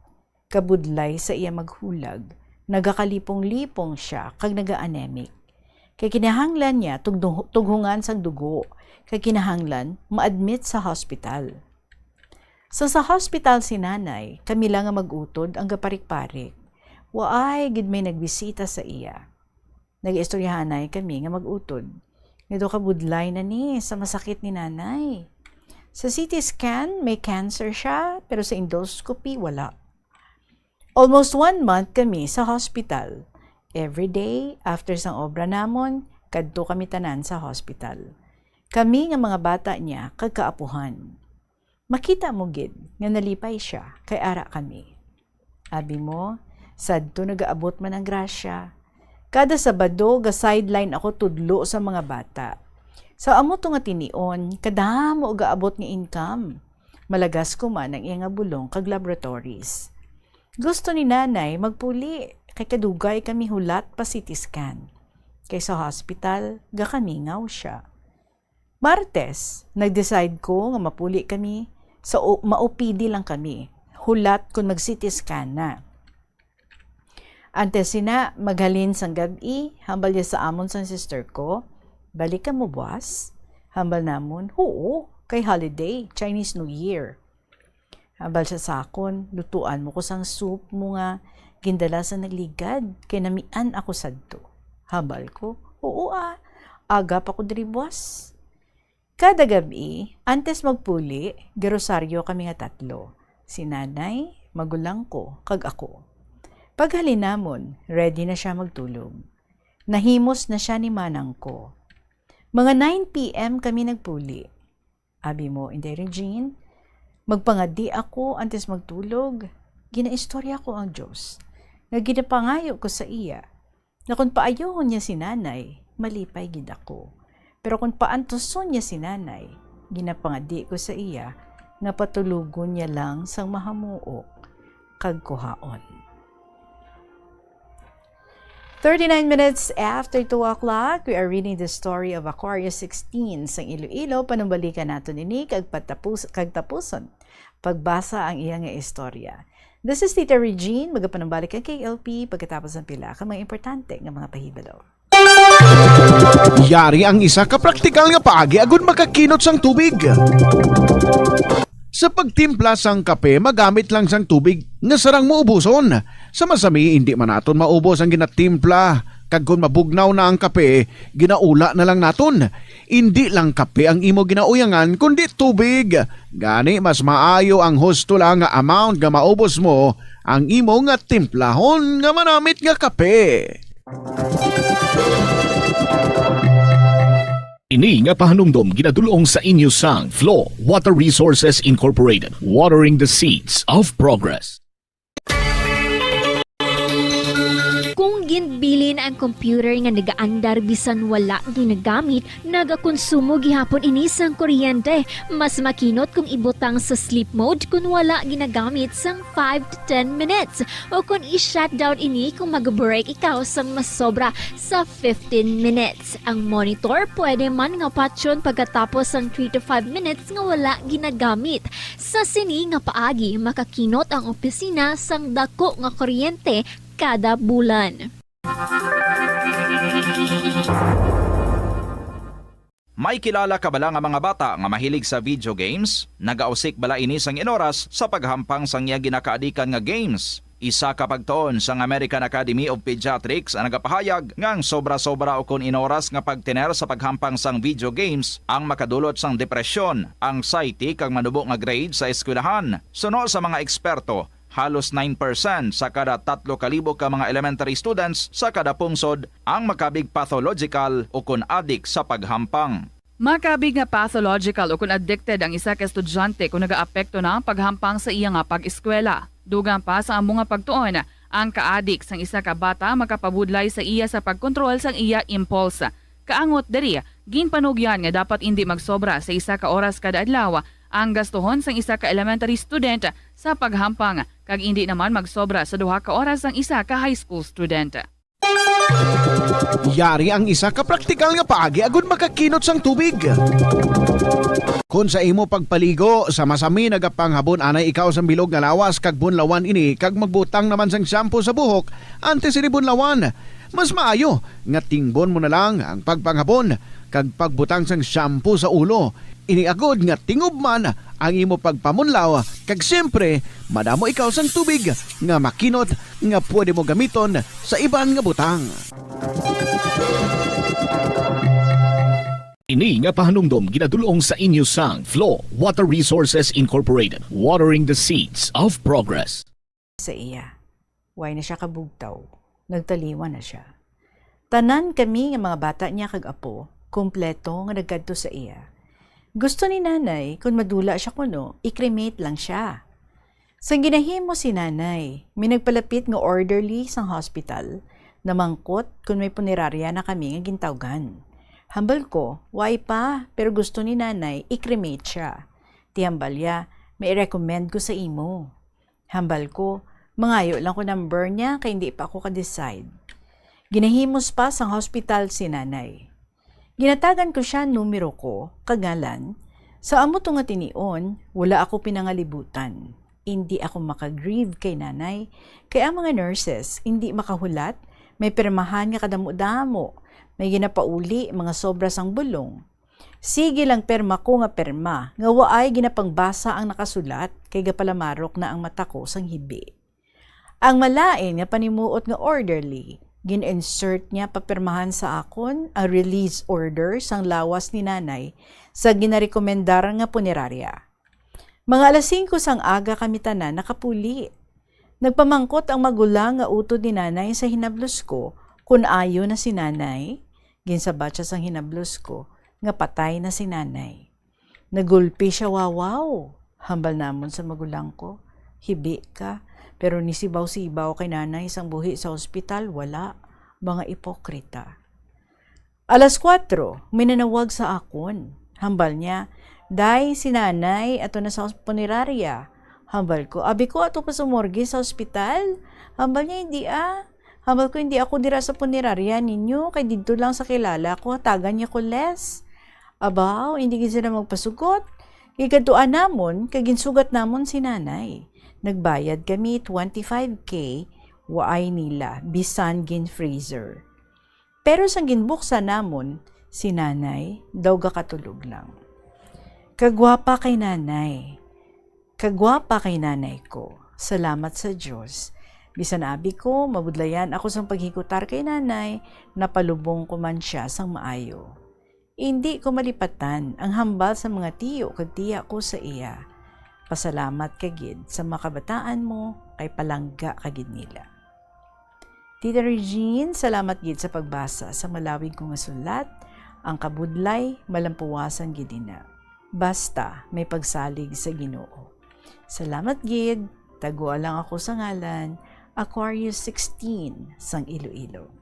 Kabudlay sa iya maghulag, nagakalipong-lipong siya kag naga-anemic. Kay kinahanglan niya tughungan sang dugo, kay kinahanglan ma-admit sa hospital. Sa hospital si nanay, kami lang nga mag-utod ang gaparik-parik. Waay gid may nagbisita sa iya. Nag-istoryahanay kami nga mag-utod. Nito kabudlay na ni sa masakit ni nanay. Sa CT scan, may cancer siya, pero sa endoscopy, wala. Almost 1 month kami sa hospital. Every day, after sang obra namon, kadto kami tanan sa hospital. Kami nga mga bata niya, kagkaapuhan. Makita mo gid, nga nalipay siya, kay ara kami. Abi mo, sadto nagaabot man ang grasya. Kada Sabado, ga-sideline ako tudlo sa mga bata. Sa amo to nga tinion, kadamo gaabot nga income. Malagas ko man ang iya nga bulong kag laboratories. Gusto ni nanay magpuli, kay kadugay kami hulat pa CT scan. Kay sa hospital, gakamingaw siya. Martes, nag-decide ko nga mapuli kami, sa ma-OPD lang kami. Hulat kung mag-CT scan na. Antes sina maghalin sang gabi, hambal niya sa amon sang sister ko, balik ka mo buwas? Hambal namon, oo, kay holiday, Chinese New Year. Hambal siya sa akon, lutuan mo ko sang soup mo nga, gindala sa nagligad, kay namian ako sadto. Hambal ko, oo agap ako diri buwas. Kada gabi, antes magpuli, garosaryo kami nga 3. Si nanay, magulang ko, kag ako. Paghalin namon, ready na siya magtulog. Nahimos na siya ni manang ko. Mga 9 p.m. kami nagpuli. Abi mo, Inday Regine, magpangadi ako antes magtulog. Ginaistorya ko ang Diyos. Naginapangayo ko sa iya. Na kung paayohon niya si nanay, malipay gid ako. Pero kung paantoson niya si nanay, ginapangadi ko sa iya, nga patulugon niya lang sang mahamuok, kag kuhaon. 39 minutes after 2 o'clock, we are reading the story of Aquarius 16 sang Iloilo. Panumbalikan nato nini kag tapuson. Pagbasa ang iyang istorya. This is Tita Regine, magapanumbalik ang KLP pagkatapos ng pila ka mga importante nga mga pahibalo. Yari ang isa ka praktikal nga paagi agud makakinot sang tubig. Sa pagtimpla sang kape, magamit lang sang tubig nga sarang maubuson. Sa masami, hindi man naton maubos ang ginatimpla. Kag kung mabugnaw na ang kape, ginaula na lang naton. Hindi lang kape ang imo ginauyangan, kundi tubig. Gani, mas maayo ang husto lang nga amount nga maubos mo ang imo nga timplahon nga manamit nga kape. Ini nga pahanumdom ginadulong sa inyo sang Flow Water Resources Incorporated, watering the seeds of progress. Kung ginbilin ang computer nga nagaandar bisan wala ginagamit, nagakonsumo gihapon ini sang kuryente. Mas makinot kung ibutang sa sleep mode kung wala ginagamit sang 5 to 10 minutes. O kung i-shutdown ini kung mag-break ikaw sang mas sobra sa 15 minutes. Ang monitor pwede man nga patyon pagkatapos sang 3 to 5 minutes nga wala ginagamit. Sa sini nga paagi, makakinot ang opisina sang dako nga kuryente kada bulan. May kilala ka bala nga mga bata nga mahilig sa video games? Nagausik bala ini sang inoras sa paghampang sang iya ginakaadikan nga games. Isa ka pagtuon sang American Academy of Pediatrics ang nagapahayag ngang sobra-sobra o kun inoras nga pagtiner sa paghampang sang video games ang makadulot sang depresyon, anxiety kag manubo nga grade sa eskwelahan. Suno sa mga eksperto, halos 9% sa kada 3,000 ka mga elementary students sa kada pungsod ang makabig pathological o kun addict sa paghampang. Makabig nga pathological o kun addicted ang isa ka estudyante kung nagaapekto na ang paghampang sa iya nga pag-eskwela. Dugang pa sa among nga pagtuon, Ang kaadik sang isa ka bata makapabudlay sa iya sa pagkontrol sang iya impulse. Kaangot diri, ginpanugyan nga dapat hindi magsobra sa isa ka oras kada adlaw ang gastuhon sang isa ka elementary student sa paghampang kag hindi naman magsobra sa 2 ka oras ang isa ka high school student. Yari ang isa ka praktikal nga paagi agud makakinot sang tubig. Kung sa imo pagpaligo sa masami nagapanghabon anay ikaw sa bilog nga lawas kag bunlawan ini kag magbutang naman sang shampoo sa buhok antes ini bunlawan, mas maayo nga tingbon mo na lang ang pagpanghapon kag pagbutang sang shampoo sa ulo. Iniagod nga tingob man ang imo pagpamunlaw kag siyempre madamo ikaw sang tubig nga makinot nga pwede mo gamiton sa iban nga butang. Ini nga pahanumdom ginadulong sa inyo sang Flow Water Resources Incorporated, watering the seeds of progress. Sa iya, way na siya kabugtaw, nagtaliwan na siya. Tanan kami nga mga bata niya kag apo, kumpleto nga nagkadto sa iya. Gusto ni nanay, kung madula siya kuno, i-cremate lang siya. Sa ginahimo si nanay, may nagpalapit nga orderly sang hospital, na mangkot kung may punerarya na kami nga gintawgan. Hambal ko, why pa, pero gusto ni nanay, i-cremate siya. Tihambal ya, may recommend ko sa imo. Hambal ko, mangayo lang ko number niya, kaya hindi pa ako ka-decide. Ginahimos pa sang hospital si nanay. Ginatagan ko siya numero ko, kagalan. Sa amo nga tinion, wala ako pinangalibutan. Hindi ako makagrieve kay nanay, kaya ang mga nurses hindi makahulat, may pirmahan nga kadamo-damo, may ginapauli mga sobra sang bulong. Sige lang perma ko nga perma, nga waay ginapangbasa ang nakasulat, kay gapalamarok na ang mata ko sang hibi. Ang malain nga panimuot nga orderly, gin-insert niya papirmahan sa akon ang release order sang lawas ni nanay sa ginarekomendar nga punerarya. Mga alas 5 sang aga kami tanan nakapuli. Nagpamangkot ang magulang nga utod ni nanay sa hinablos ko kung ayo na si nanay. Ginsabat siya sang hinablos ko nga patay na si nanay. Nagulpi siya wawaw. Hambal namon sa magulang ko. Hibi ka. Pero nisibaw-sibaw kay nanay sang buhi sa ospital, wala. Mga ipokrita. Alas 4, may nanawag sa akon. Hambal niya, day si nanay ato na sa punerarya. Hambal ko, abi ko ato pa sa morgue sa ospital. Hambal niya, hindi Hambal ko, hindi ako dira sa punerarya ninyo, kay dito lang sa kilala ko, tagan niya ko les. Abaw, hindi gin sila magpasugot. Kikaduan namon, kaginsugat namon si nanay. Nagbayad kami 25K, waay nila, bisan gin freezer. Pero sang ginbuksan namon, si nanay, daw gakatulog lang. Kagwapa kay nanay. Kagwapa kay nanay ko. Salamat sa Diyos. Bisan abi ko, mabudlayan ako sang paghikutar kay nanay, napalubong ko man siya sang maayo. Hindi ko malipatan ang hambal sa mga tiyo kag tiya ko sa iya. Pasalamat kagid sa makabataan mo kay palangga kagid nila. Tita Regine, salamat gid sa pagbasa sa malawig kong sulat. Ang kabudlay, malampuwasan gid na. Basta may pagsalig sa Ginoo. Salamat gid, tagua lang ako sa ngalan, Aquarius 16 sang Iloilo.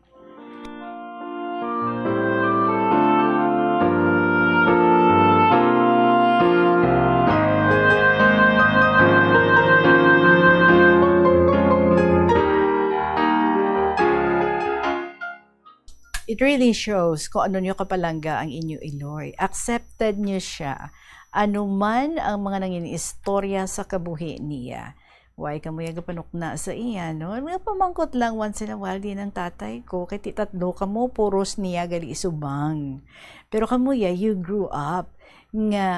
It really shows kung ano nyo kapalangga ang inyo Iloy. Accepted nyo siya. Ano man ang mga nanging istorya sa kabuhi niya. Why kamuya gapanukna sa iya, no? Mga pamangkot lang once in a while din ang tatay ko. Kaya titatlo kamo, puros niya gali isubang. Pero kamuya, you grew up nga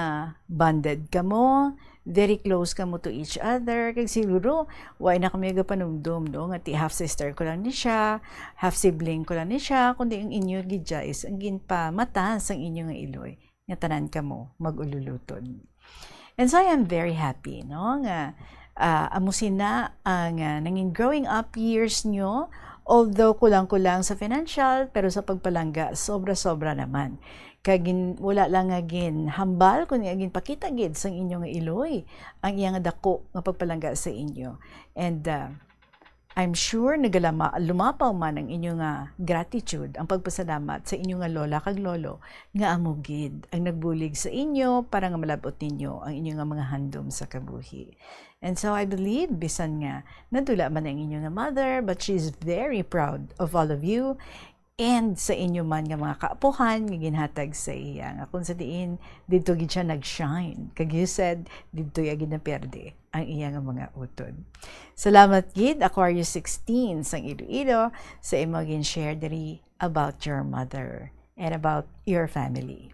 bonded kamo, very close kamo to each other. Kaya siguro, why na kami gapanumdum, no? Nga ti half sister ko lang ni siya, half sibling ko lang ni siya, kundi ang inyo gidya is ang ginpa matas ang inyo nga Iloy. Nga tanan kamo magululutod. And so I am very happy, no? Nga amusin na ang nanging growing up years nyo, although kulang-kulang sa financial, pero sa pagpalangga, sobra-sobra naman. Kagin wala lang nga gin hambal, kundi agin pakita gid sang inyo nga Iloy, ang iyang dako nga pagpalangga sa inyo. And I'm sure lumapaw man ang inyong gratitude, ang pagpasalamat sa inyong lola kag lolo nga amugid ang nagbulig sa inyo para nga malabot ninyo ang inyong mga handom sa kabuhi. And so I believe bisan nga nadula man ang inyong mother, but she's very proud of all of you and sa inyo man nga mga kaapuhan nga ginhatag sa iya nga kung sa diin dito gid siya nag-shine kag you said dito ya gid na perde ang iya nga mga utod. Salamat gid Aquarius 16 sang Iloilo sa imo gin share diri about your mother and about your family.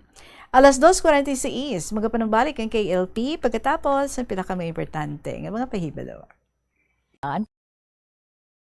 Alas 2:46 magapanumbalik ang KLP pagkatapos ang pinaka importante nga mga pahibalo.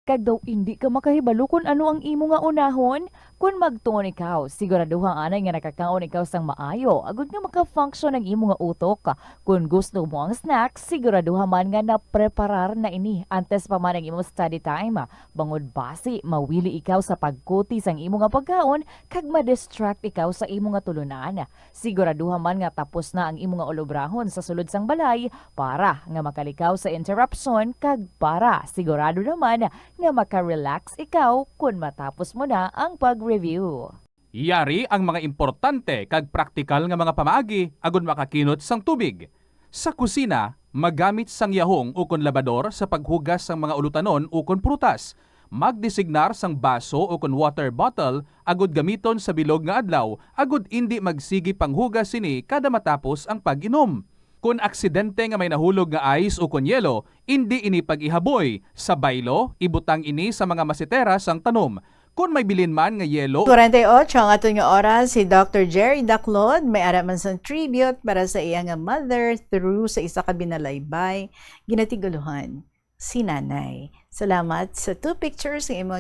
Kag daw hindi ka makahibalo kung ano ang imo nga unahon, kung magtuon ikaw, siguraduhang anay nga nakakaon ikaw sang maayo, agud nga maka-function ang imo nga utok. Kung gusto mo ang snacks, siguraduhan man nga na-preparar na ini antes pa man ang imo study time. Bangod basi, mawili ikaw sa pagkuti sang imo nga pagkaon, kag ma-distract ikaw sa imo nga tulunan. Siguraduhan man nga tapos na ang imo nga olobrahon sa sulod sang balay para nga makalikaw sa interruption, kag para sigurado naman nga maka-relax ikaw kung matapos mo na ang pag-review. Yari ang mga importante kag praktikal nga mga pamaagi agon makakinot sang tubig. Sa kusina, magamit sang yahong ukon labador sa paghugas sang mga ulutanon ukon prutas. Magdesignar sang baso ukon water bottle agud gamiton sa bilog nga adlaw agud indi magsigi panghugas sini kada matapos ang pag-inom. Kung aksidente nga may nahulog nga ice o kunyelo, hindi ini pag-ihaboy. Sa baylo, ibutang ini sa mga masitera sang tanom. Kung may bilin man nga yelo... 48 ang aton nga oras, si Dr. Jerry Daclod may araman sang tribute para sa iya nga mother through sa isa ka binalaybay, ginatiguluhan, si nanay. Salamat sa 2 pictures ng imo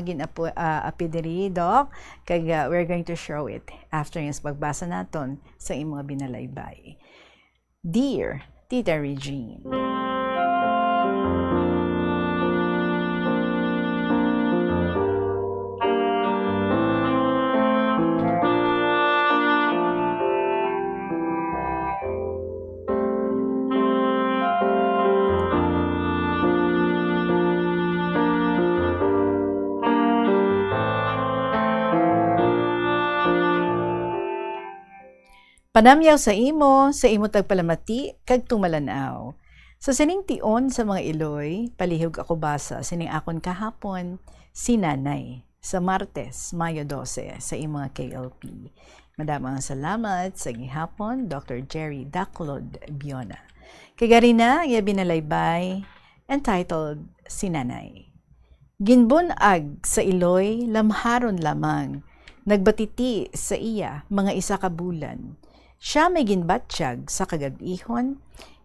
apidiri, Doc. Kag we're going to show it after yung pagbasa naton sa imo binalaybay. Dear Tita Regine, panamyaw sa imo tagpalamati, kag tumalanaw. Sa sining tion sa mga iloy, palihog ako basa sining akon kahapon, si nanay, sa Martes, Mayo 12, sa imo mga KLP. Madamang salamat sa gihapon, Dr. Jerry Daclod Biona. Kagarina, iya binalaybay, entitled, Si Nanay. Ginbunag sa iloy, lamharon lamang, nagbatiti sa iya, mga isa ka bulan. Siya may ginbatsyag sa kagabihon,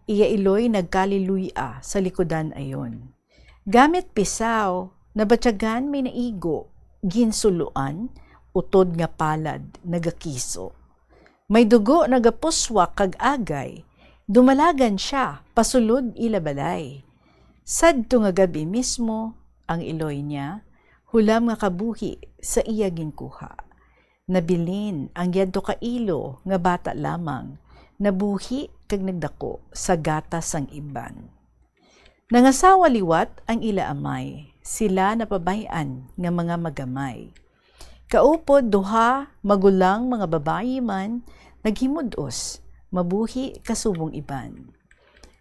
iya iloy nagkaliluya sa likodan ayon. Gamit pisaw, nabatyagan may naigo, ginsuluan, utod nga palad, nagakiso. May dugo nagapuswa kag agay, dumalagan siya, pasulod ilabalay. Sadto nga gabi mismo, ang iloy niya, hulam nga kabuhi sa iya ginkuha. Nabilin ang yadto ka ilo nga bata lamang, nabuhi kag nagdako sa gatas sang iban. Nangasawa liwat ang ila amay, sila napabayan nga mga magamay. Kaupod duha, magulang mga babayi man, naghimudos, mabuhi kasubong iban.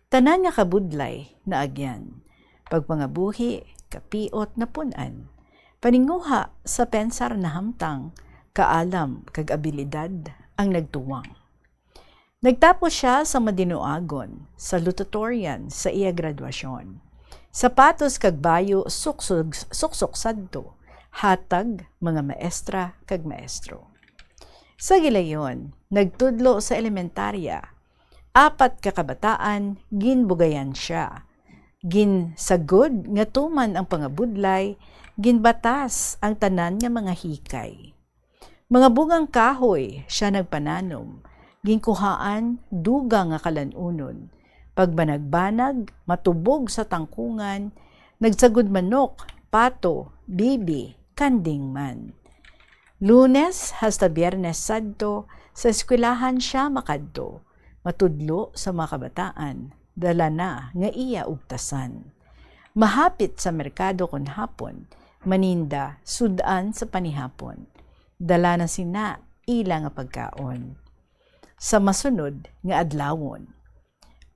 Tanan nga kabudlay na agyan, pagpangabuhi, kapiot na punan, paninguha sa pensar na hamtang, kaalam kag abilidad ang nagtuwang. Nagtapos siya sa Madinuagon, sa Lutatorian sa iya graduasyon. Sapatos kag bayo suksok sadto, hatag mga maestra kag maestro. Sa gilayon, nagtudlo sa elementarya, 4 ka kabataan, ginbugayan siya. Ginsagod nga tuman ang pangabudlay, ginbatas ang tanan nga mga hikay. Mga bungang kahoy siya nagpananom, ginkuhaan dugang nga kalanunon. Pagbanag-banag, matubog sa tangkungan, nagsagod manok, pato, bibi, kanding man. Lunes hasta Biyernes sadto, sa eskwelahan siya makadto, matudlo sa mga kabataan, dala na nga iya ugtasan. Mahapit sa merkado kon hapon, maninda sudan sa panihapon. Dala na sina ila nga pagkaon. Sa masunod nga adlawon,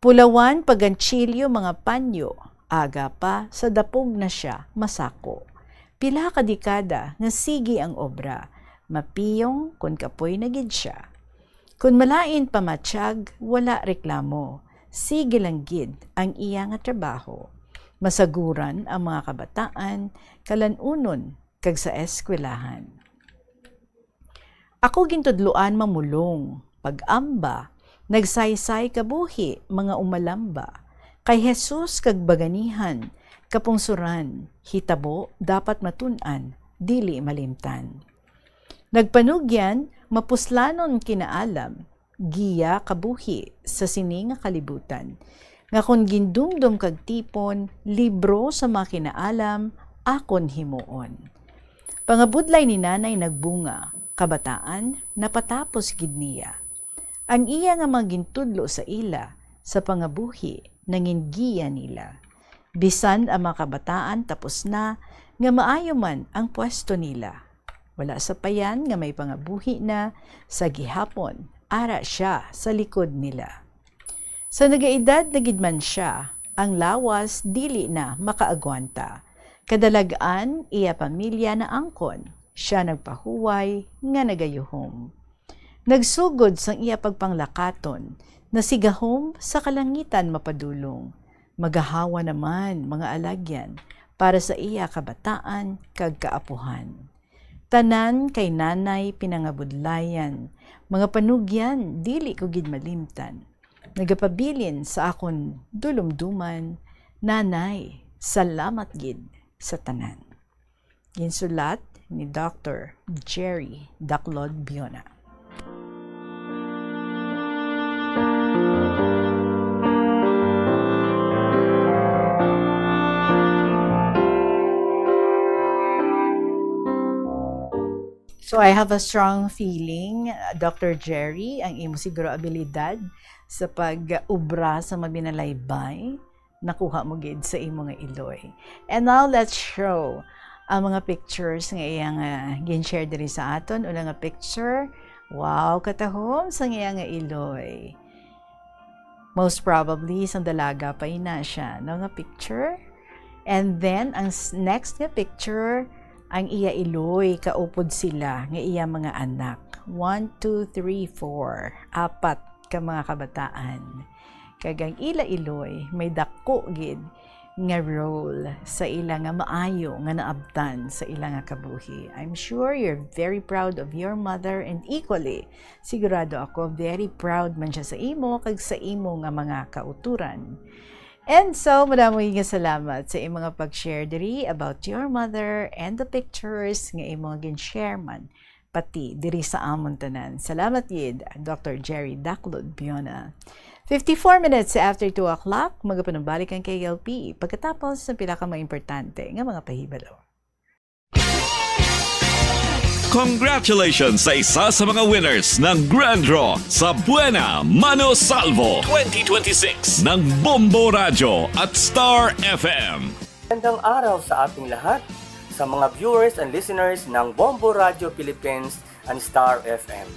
pulawan paganchilyo mga panyo, aga pa sa dapog na siya masako. Pila ka dekada nga sige ang obra, mapiyong kun kapoy na gid siya. Kun malain pamatsyag, wala reklamo, sige lang gid ang iya nga trabaho. Masaguran ang mga kabataan, kalanunon kag sa eskwelahan. Ako gintudloan mamulong, pag-amba, nagsaysay kabuhi, mga umalamba. Kay Jesus kag baganihan, kapungsuran, hitabo, dapat matunan, dili malimtan. Nagpanugyan, mapuslanon kinaalam, giya kabuhi sa sining nga kalibutan. Nga kung gindumdum kag tipon, libro sa mga kinaalam, akon himuon. Pangabudlay ni nanay nagbunga, kabataan, napatapos gid niya. Ang iya nga magintudlo sa ila, sa pangabuhi, nangingiya nila. Bisan ang mga kabataan tapos na, nga maayo man ang pwesto nila. Wala sa payan nga may pangabuhi na, sa gihapon, ara siya sa likod nila. Sa nagaedad na gidman siya, ang lawas dili na makaagwanta. Kadalagaan iya pamilya na angkon, siya nagpahuway nga nagayuhom. Nagsugod sang iya pagpanglakaton, nasigahom sa kalangitan mapadulong. Magahawa naman mga alagyan para sa iya kabataan kag kaapuhan. Tanan kay nanay pinangabudlayan, mga panugyan dili ko gid malimtan. Nagapabilin sa akon dulumduman, nanay, salamat gid sa tanan. Ginsulat ni Dr. Jerry Daclod Biona. So I have a strong feeling, Dr. Jerry, ang imo siguro abilidad sa pag-ubra sa mabinalaybay, nakuha mo gid sa imo nga iloy. And now let's show ang mga pictures nga iyang gin-share diri sa aton. Una nga picture, wow, katahom sa iyang nga iloy. Most probably, isang dalaga pa ina siya. No nga picture. And then, ang next nga picture, ang iya iloy, kaupod sila, nga iya mga anak. 1, 2, 3, 4. Apat ka mga kabataan. Kagang ila iloy, may dako gid nga role sa ila nga maayo nga naabtan sa ila nga kabuhi. I'm sure you're very proud of your mother and equally, sigurado ako, very proud man siya sa imo kag sa imo nga mga kauturan. And so, maraming nga salamat sa imong mga pag-share diri about your mother and the pictures nga imong gin-share man pati diri sa amon tanan. Salamat yid, Dr. Jerry Daclod Biona. 54 minutes after 2 o'clock, magapanubalik ang KLP pagkatapos ng pila ka mga importante nga mga pahibalo. Congratulations sa isa sa mga winners ng Grand Draw sa Buena Mano Salvo 2026 ng Bombo Radio at Star FM. Magandang araw sa ating lahat, sa mga viewers and listeners ng Bombo Radio Philippines and Star FM.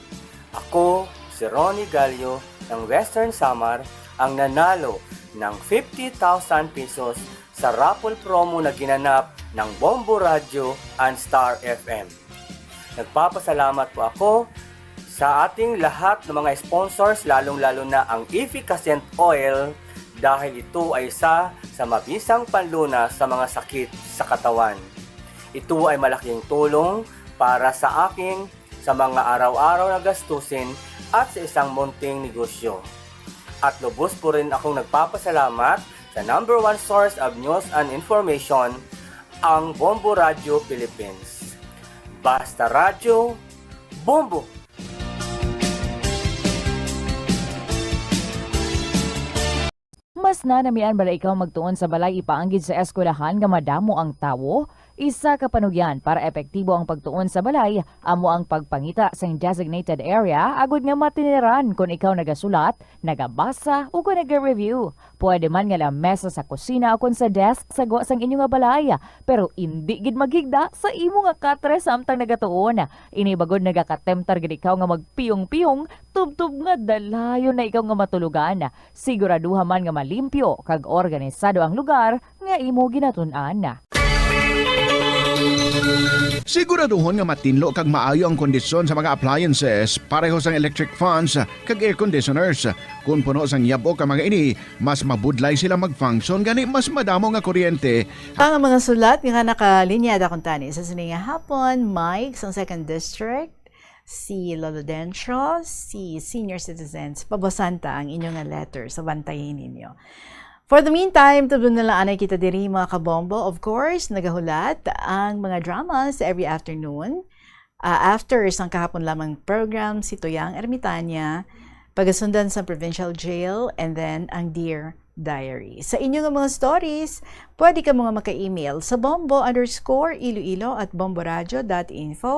Ako, si Ronnie Gallo ng Western Samar, ang nanalo ng 50,000 pesos sa raffle promo na ginanap ng Bombo Radio and Star FM. Nagpapasalamat po ako sa ating lahat ng mga sponsors, lalong-lalo na ang Efficacent Oil dahil ito ay isa sa mabisang panlunas sa mga sakit sa katawan. Ito ay malaking tulong para sa akin sa mga araw-araw na gastusin at sa isang munting negosyo. At lubos po rin akong nagpapasalamat sa number 1 source of news and information, ang Bombo Radio Philippines. Basta Radyo, Bombo! Mas na namian bala ikaw magtuon sa balay ipaanggid sa eskwelahan nga madamo ang tawo? Isa ka panugyan para epektibo ang pagtuon sa balay, amo ang pagpangita sa designated area agud nga matiniran kung ikaw nagasulat, nagabasa o kung nag-review. Pwede man nga lamesa sa kusina o kung sa desk sa sang inyo nga balay, pero hindi gid magigda sa imo nga katre samtang nagatuon. Ini bagod nagakatemtar gid ikaw nga magpiyong-piyong, tubtub nga dalayon na ikaw nga matulugan. Siguraduha man nga malimpyo kag organisado ang lugar nga imo ginatun-an. Siguraduhon nga matinlo kag maayo ang kondisyon sa mga appliances, pareho sang electric fans kag air conditioners. Kung puno sang yabok ang mga ini, mas mabudlay sila mag-function gani mas madamo nga kuryente. Ang mga sulat nga nakalinyada kung tani sa sininga hapon, Mike sa 2nd District, si Lolo Dencho, si Senior Citizens, pabasanta ang inyong letter sa bantayin ninyo. For the meantime, tubon na lang anay kita diri mga kabombo. Of course, nagahulat ang mga dramas every afternoon. After isang kahapon lamang program, si Toyang Ermitanya, pagasundan sa Provincial Jail, and then ang Dear Diary. Sa inyong mga stories, pwede ka mga maka-email sa bombo_iloilo@bomboradio.info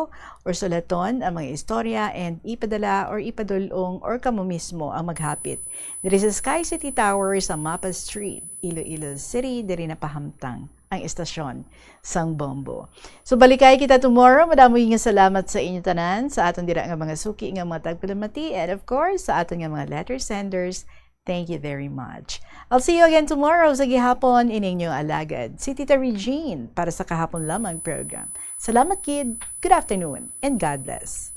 or sulaton ang mga istorya and ipadala or ipadulong or kamo mismo ang maghapit. Diri sa Sky City Tower sa Mapa Street, Iloilo City, diri na pahamtang ang estasyon sang Bombo. So balikay kita tomorrow. Madamo nga salamat sa inyo tanan, sa aton dira nga mga suki nga mga tagpalamati, and of course sa aton nga mga letter senders. Thank you very much. I'll see you again tomorrow sa gihapon inyong alagad, si Tita Regine, para sa kahapon lamang program. Salamat kid, good afternoon, and God bless.